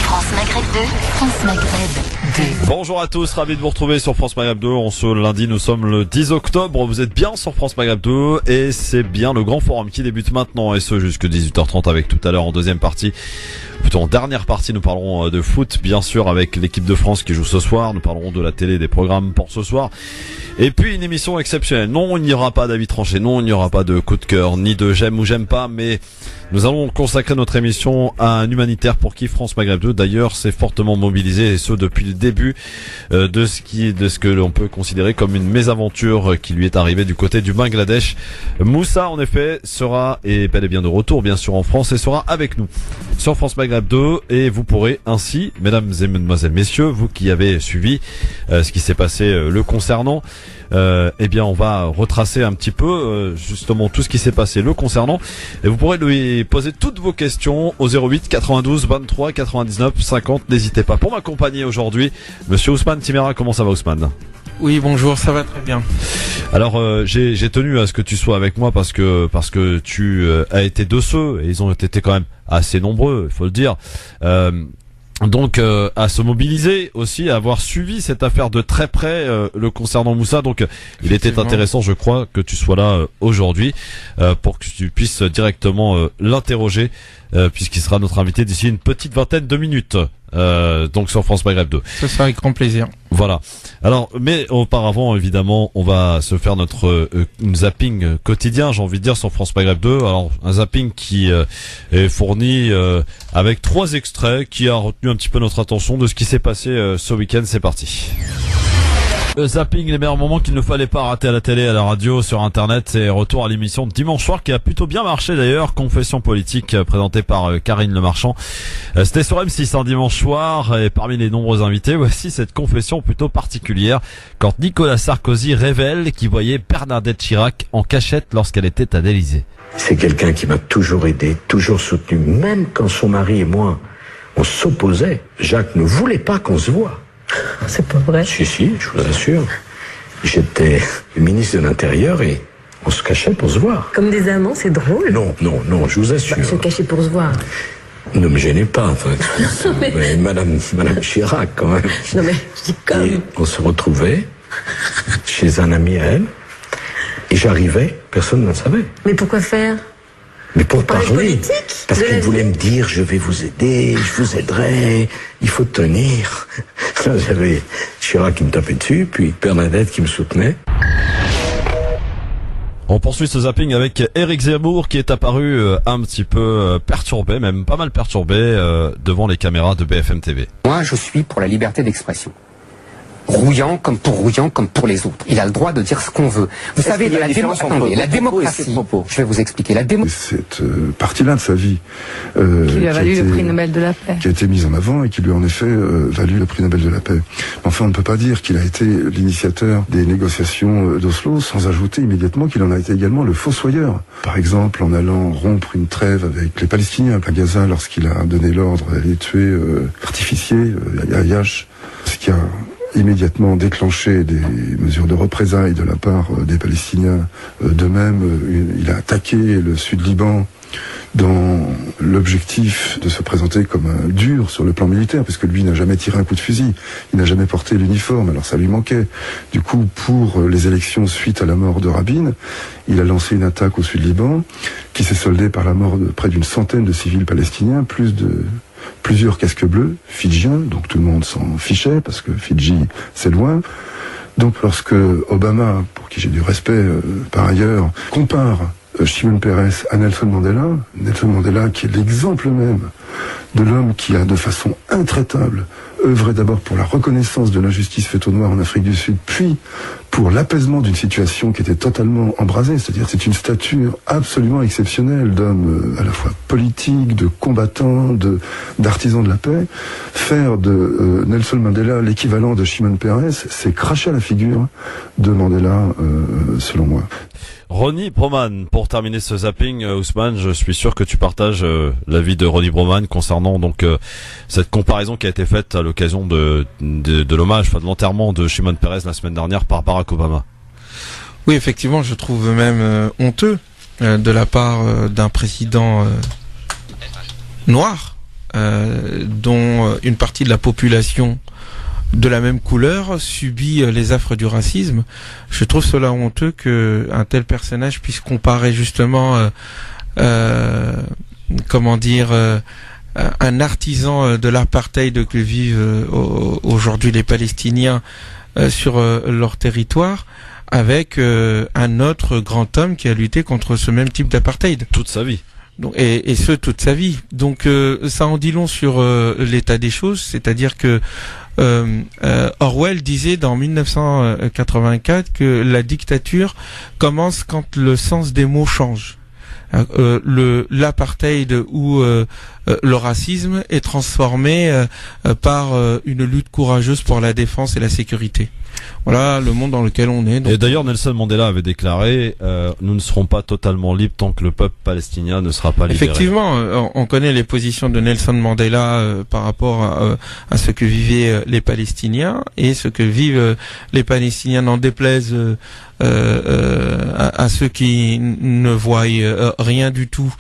France Maghreb 2, France Maghreb 2. Bonjour à tous, ravi de vous retrouver sur France Maghreb 2. On se lundi, nous sommes le 10 octobre. Vous êtes bien sur France Maghreb 2 et c'est bien le grand forum qui débute maintenant et ce jusque 18h30 avec tout à l'heure en deuxième partie. Plutôt en dernière partie, nous parlerons de foot, bien sûr, avec l'équipe de France qui joue ce soir. Nous parlerons de la télé, des programmes pour ce soir. Et puis une émission exceptionnelle. Non, il n'y aura pas d'avis tranché. Non, il n'y aura pas de coup de cœur, ni de j'aime ou j'aime pas. Mais nous allons consacrer notre émission à un humanitaire pour qui France Maghreb 2, d'ailleurs, s'est fortement mobilisé, et ce depuis le début de ce que l'on peut considérer comme une mésaventure qui lui est arrivée du côté du Bangladesh. Moussa, en effet, sera et bel et bien de retour, bien sûr, en France et sera avec nous sur France Maghreb 2 et vous pourrez ainsi, mesdames et mesdemoiselles, messieurs, vous qui avez suivi ce qui s'est passé le concernant, eh bien on va retracer un petit peu justement tout ce qui s'est passé le concernant et vous pourrez lui poser toutes vos questions au 08 92 23 99 50. N'hésitez pas. Pour m'accompagner aujourd'hui, monsieur Ousmane Timéra. Comment ça va, Ousmane? Oui, bonjour, ça va très bien. Alors j'ai tenu à ce que tu sois avec moi parce que tu as été de ceux, et ils ont été quand même assez nombreux, il faut le dire. Donc à se mobiliser aussi, à avoir suivi cette affaire de très près le concernant Moussa. Donc il était intéressant, je crois, que tu sois là aujourd'hui pour que tu puisses directement l'interroger puisqu'il sera notre invité d'ici une petite vingtaine de minutes. Donc sur France Maghreb 2. Ça sera avec grand plaisir. Voilà. Alors, mais auparavant, évidemment, on va se faire notre zapping quotidien, j'ai envie de dire, sur France Maghreb 2. Alors, un zapping qui est fourni avec 3 extraits, qui a retenu un petit peu notre attention de ce qui s'est passé ce week-end. C'est parti. Zapping, les meilleurs moments qu'il ne fallait pas rater à la télé, à la radio, sur internet. C'est retour à l'émission de dimanche soir qui a plutôt bien marché d'ailleurs. Confession politique présentée par Karine Le Marchand. C'était sur M6 un dimanche soir et parmi les nombreux invités, voici cette confession plutôt particulière quand Nicolas Sarkozy révèle qu'il voyait Bernadette Chirac en cachette lorsqu'elle était à l'Élysée. C'est quelqu'un qui m'a toujours aidé, toujours soutenu, même quand son mari et moi, on s'opposait. Jacques ne voulait pas qu'on se voit. C'est pas vrai. Si, je vous assure. J'étais ministre de l'Intérieur et on se cachait pour se voir. Comme des amants, c'est drôle. Non, je vous assure. Se cacher pour se voir. Ne me gênez pas, enfin. mais Madame Chirac, quand même. Non mais, je dis comme. Et on se retrouvait chez un ami à elle et j'arrivais, personne ne le savait. Mais pourquoi faire? Mais pour parler, politique, parce qu'il voulait me dire, je vais vous aider, je vous aiderai, il faut tenir. Là, j'avais Chirac qui me tapait dessus, puis Bernadette qui me soutenait. On poursuit ce zapping avec Éric Zemmour qui est apparu un petit peu perturbé, même pas mal perturbé devant les caméras de BFM TV. Moi, je suis pour la liberté d'expression. rouillant comme pour les autres. Il a le droit de dire ce qu'on veut. Vous savez, la démocratie, je vais vous expliquer. Cette partie-là de sa vie qui lui a valu le prix Nobel de la paix. Qui a été mise en avant et qui lui a en effet valu le prix Nobel de la paix. Enfin, on ne peut pas dire qu'il a été l'initiateur des négociations d'Oslo sans ajouter immédiatement qu'il en a été également le fossoyeur. Par exemple, en allant rompre une trêve avec les Palestiniens à Gaza lorsqu'il a donné l'ordre d'aller tuer l'artificier Ayash, ce qui a immédiatement déclenché des mesures de représailles de la part des Palestiniens. De même, il a attaqué le Sud-Liban dans l'objectif de se présenter comme un dur sur le plan militaire, puisque lui n'a jamais tiré un coup de fusil, il n'a jamais porté l'uniforme, alors ça lui manquait. Du coup, pour les élections suite à la mort de Rabin, il a lancé une attaque au Sud-Liban, qui s'est soldée par la mort de près d'une centaine de civils palestiniens, plus de plusieurs casques bleus, fidjiens, donc tout le monde s'en fichait, parce que Fidji, c'est loin. Donc lorsque Obama, pour qui j'ai du respect par ailleurs, compare Shimon Peres à Nelson Mandela qui est l'exemple même de l'homme qui a de façon intraitable œuvré d'abord pour la reconnaissance de l'injustice faite aux Noirs en Afrique du Sud, puis pour l'apaisement d'une situation qui était totalement embrasée, c'est-à-dire c'est une stature absolument exceptionnelle d'homme à la fois politique, de combattant, d'artisan de la paix. Faire de Nelson Mandela l'équivalent de Shimon Peres, c'est cracher à la figure de Mandela, selon moi. Ronnie Broman, pour terminer ce zapping, Ousmane, je suis sûr que tu partages l'avis de Ronnie Broman concernant donc cette comparaison qui a été faite à l'occasion de l'hommage, enfin de l'enterrement de Shimon Peres la semaine dernière par Barack Obama. Oui, effectivement, je trouve même honteux de la part d'un président noir, dont une partie de la population de la même couleur subit les affres du racisme. Je trouve cela honteux que un tel personnage puisse comparer justement un artisan de l'apartheid que vivent aujourd'hui les Palestiniens sur leur territoire avec un autre grand homme qui a lutté contre ce même type d'apartheid toute sa vie. Donc, et ce toute sa vie. Donc ça en dit long sur l'état des choses, c'est-à-dire que Orwell disait dans 1984 que la dictature commence quand le sens des mots change. L'apartheid ou le racisme est transformé par une lutte courageuse pour la défense et la sécurité. Voilà le monde dans lequel on est. Donc... Et d'ailleurs, Nelson Mandela avait déclaré nous ne serons pas totalement libres tant que le peuple palestinien ne sera pas libéré. Effectivement, on connaît les positions de Nelson Mandela par rapport à ce que vivaient les Palestiniens et ce que vivent les Palestiniens, n'en déplaise à ceux qui ne voient rien du tout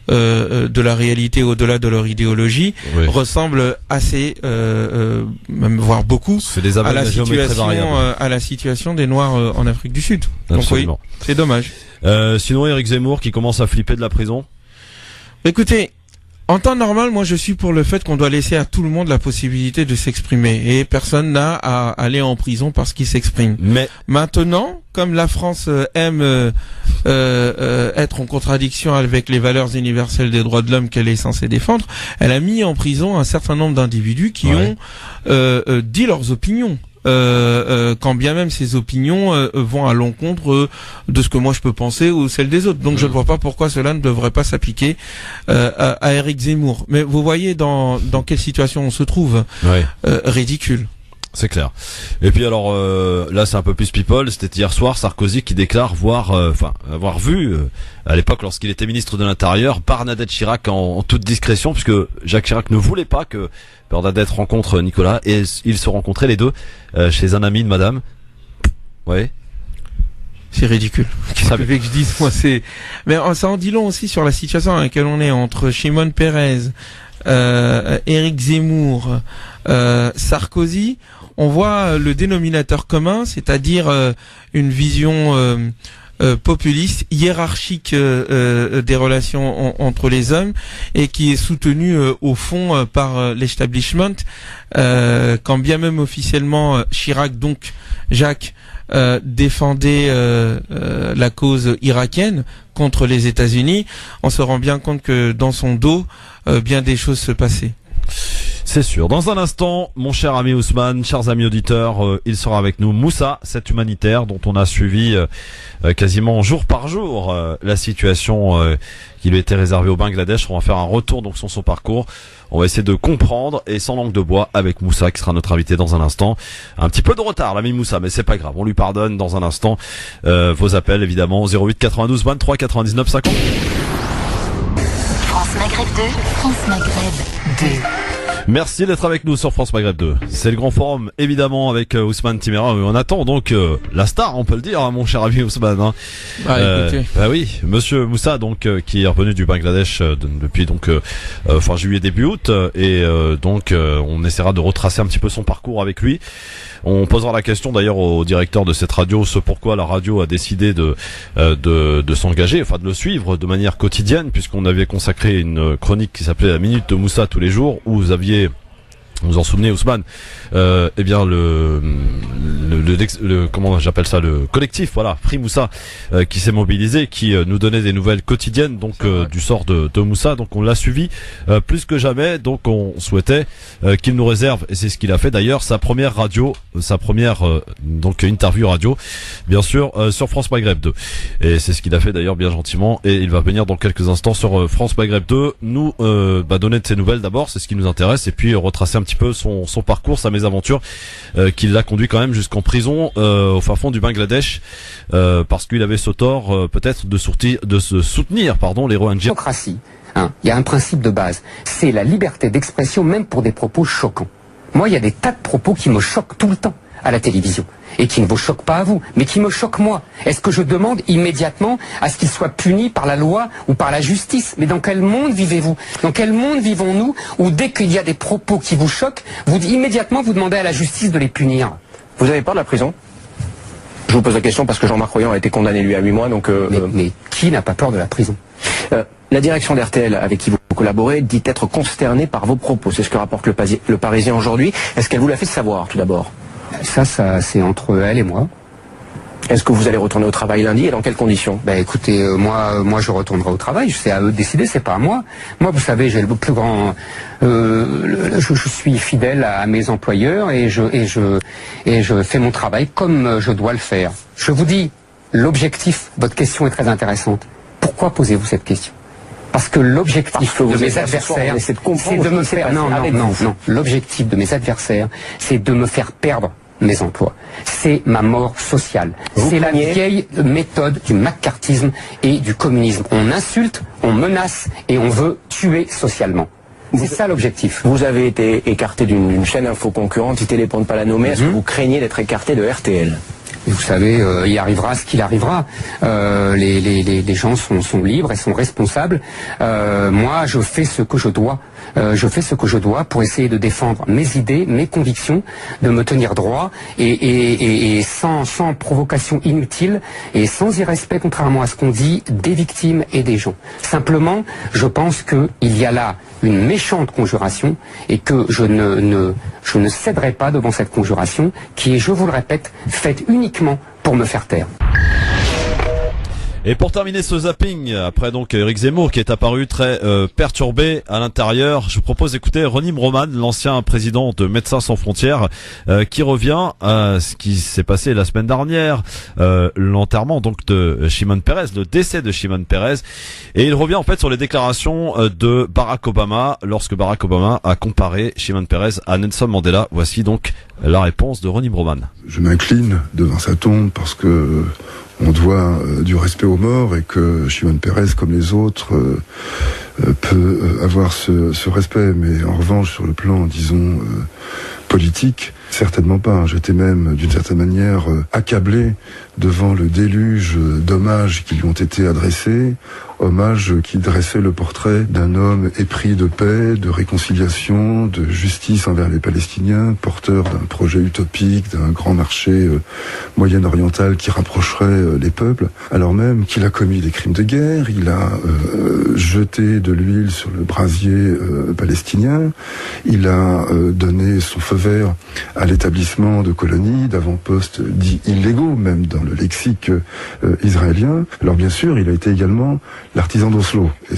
de la réalité au-delà de leur idéologie, oui. Ressemble assez, même voire beaucoup, à la situation des Noirs en Afrique du Sud. Absolument. Donc oui, c'est dommage. Sinon, Éric Zemmour qui commence à flipper de la prison. Écoutez, en temps normal, moi je suis pour le fait qu'on doit laisser à tout le monde la possibilité de s'exprimer et personne n'a à aller en prison parce qu'il s'exprime. Mais maintenant, comme la France aime être en contradiction avec les valeurs universelles des droits de l'homme qu'elle est censée défendre, elle a mis en prison un certain nombre d'individus qui ont dit leurs opinions. Quand bien même ces opinions vont à l'encontre de ce que moi je peux penser ou celles des autres. Donc je ne vois pas pourquoi cela ne devrait pas s'appliquer à Éric Zemmour. Mais vous voyez dans quelle situation on se trouve. Ridicule. C'est clair. Et puis alors là c'est un peu plus people, c'était hier soir Sarkozy qui déclare avoir vu à l'époque lorsqu'il était ministre de l'Intérieur Bernadette Chirac en toute discrétion, puisque Jacques Chirac ne voulait pas que Bernadette rencontre Nicolas et ils se rencontraient les deux chez un ami de madame. Ouais. C'est ridicule. Qu'est-ce que je dise moi, c'est mais ça en dit long aussi sur la situation dans laquelle on est entre Shimon Peres, Éric Zemmour, Sarkozy. On voit le dénominateur commun, c'est-à-dire une vision populiste, hiérarchique des relations entre les hommes et qui est soutenue au fond par l'establishment, quand bien même officiellement Chirac, donc Jacques, défendait la cause irakienne contre les États-Unis. On se rend bien compte que dans son dos, bien des choses se passaient. C'est sûr. Dans un instant, mon cher ami Ousmane, chers amis auditeurs, il sera avec nous. Moussa, cet humanitaire dont on a suivi quasiment jour par jour la situation qui lui était réservée au Bangladesh. On va faire un retour donc sur son parcours. On va essayer de comprendre et sans langue de bois avec Moussa qui sera notre invité dans un instant. Un petit peu de retard l'ami Moussa, mais c'est pas grave, on lui pardonne dans un instant. Vos appels évidemment 08 92 23 99 50. France Maghreb 2, France Maghreb 2. Merci d'être avec nous sur France Maghreb 2. C'est le grand forum, évidemment, avec Ousmane Timéra. On attend donc la star, on peut le dire, hein, mon cher ami Ousmane. Hein. Écoutez. Bah oui, Monsieur Moussa, donc qui est revenu du Bangladesh depuis donc fin juillet début août, et donc on essaiera de retracer un petit peu son parcours avec lui. On posera la question d'ailleurs au directeur de cette radio, ce pourquoi la radio a décidé de s'engager, enfin de le suivre de manière quotidienne, puisqu'on avait consacré une chronique qui s'appelait La Minute de Moussa tous les jours, où vous aviez, vous en souvenez Ousmane, eh bien le comment j'appelle ça, le collectif, voilà, Free Moussa, qui s'est mobilisé, qui nous donnait des nouvelles quotidiennes donc du sort de Moussa. Donc on l'a suivi plus que jamais. Donc on souhaitait qu'il nous réserve, et c'est ce qu'il a fait d'ailleurs, sa première radio, sa première donc interview radio, bien sûr sur France Maghreb 2. Et c'est ce qu'il a fait d'ailleurs bien gentiment. Et il va venir dans quelques instants sur France Maghreb 2 nous donner de ses nouvelles d'abord, c'est ce qui nous intéresse, et puis retracer un petit peu son parcours, sa mésaventure qui l'a conduit quand même jusqu'en prison au fin fond du Bangladesh parce qu'il avait ce tort peut-être de se soutenir les Rohingyas. Démocratie, hein, il y a un principe de base, c'est la liberté d'expression même pour des propos choquants. Moi, il y a des tas de propos qui me choquent tout le temps à la télévision et qui ne vous choquent pas à vous, mais qui me choquent moi. Est-ce que je demande immédiatement à ce qu'ils soient punis par la loi ou par la justice? Mais dans quel monde vivez-vous? Dans quel monde vivons-nous où dès qu'il y a des propos qui vous choquent, immédiatement vous demandez à la justice de les punir? Vous avez peur de la prison? Je vous pose la question parce que Jean-Marc Royan a été condamné lui à 8 mois, donc... Mais qui n'a pas peur de la prison? La direction d'RTL avec qui vous collaborez dit être consternée par vos propos. C'est ce que rapporte le Parisien aujourd'hui. Est-ce qu'elle vous l'a fait savoir tout d'abord? Ça c'est entre elle et moi. Est-ce que vous allez retourner au travail lundi et dans quelles conditions? Ben écoutez, moi je retournerai au travail. C'est à eux de décider, c'est pas à moi. Moi, vous savez, j'ai le plus grand. Je suis fidèle à mes employeurs et je fais mon travail comme je dois le faire. Je vous dis, l'objectif. Votre question est très intéressante. Pourquoi posez-vous cette question? Parce que l'objectif de mes adversaires, c'est de me faire. Non. L'objectif de mes adversaires, c'est de me faire perdre mes emplois. C'est ma mort sociale. C'est la vieille méthode du macartisme et du communisme. On insulte, on menace et on veut tuer socialement. C'est ça l'objectif. Vous avez été écarté d'une chaîne info concurrente, Télé pour ne pas la nommer. Est-ce que vous craignez d'être écarté de RTL? Et vous savez, il arrivera ce qu'il arrivera. Les gens sont libres et sont responsables. Moi, je fais ce que je dois. Je fais ce que je dois pour essayer de défendre mes idées, mes convictions, de me tenir droit et sans provocation inutile et sans irrespect, contrairement à ce qu'on dit, des victimes et des gens. Simplement, je pense qu'il y a là une méchante conjuration et que je ne céderai pas devant cette conjuration qui est, je vous le répète, faite uniquement pour me faire taire. Et pour terminer ce zapping, après donc Éric Zemmour qui est apparu très perturbé à l'intérieur, je vous propose d'écouter Ronim Roman, l'ancien président de Médecins sans frontières, qui revient à ce qui s'est passé la semaine dernière, l'enterrement donc de Shimon Peres, le décès de Shimon Peres, et il revient en fait sur les déclarations de Barack Obama lorsque Barack Obama a comparé Shimon Peres à Nelson Mandela. Voici donc la réponse de Ronim Roman. Je m'incline devant sa tombe parce que on doit du respect aux morts et que Shimon Peres, comme les autres, peut avoir ce respect. Mais en revanche, sur le plan, disons, politique, certainement pas. J'étais même, d'une certaine manière, accablé devant le déluge d'hommages qui lui ont été adressés, hommages qui dressaient le portrait d'un homme épris de paix, de réconciliation, de justice envers les Palestiniens, porteur d'un projet utopique, d'un grand marché moyen-oriental qui rapprocherait les peuples, alors même qu'il a commis des crimes de guerre, il a jeté de l'huile sur le brasier palestinien, il a donné son feu vert à l'établissement de colonies, d'avant-postes dits illégaux, même dans le lexique israélien. Alors bien sûr, il a été également l'artisan d'Oslo. Et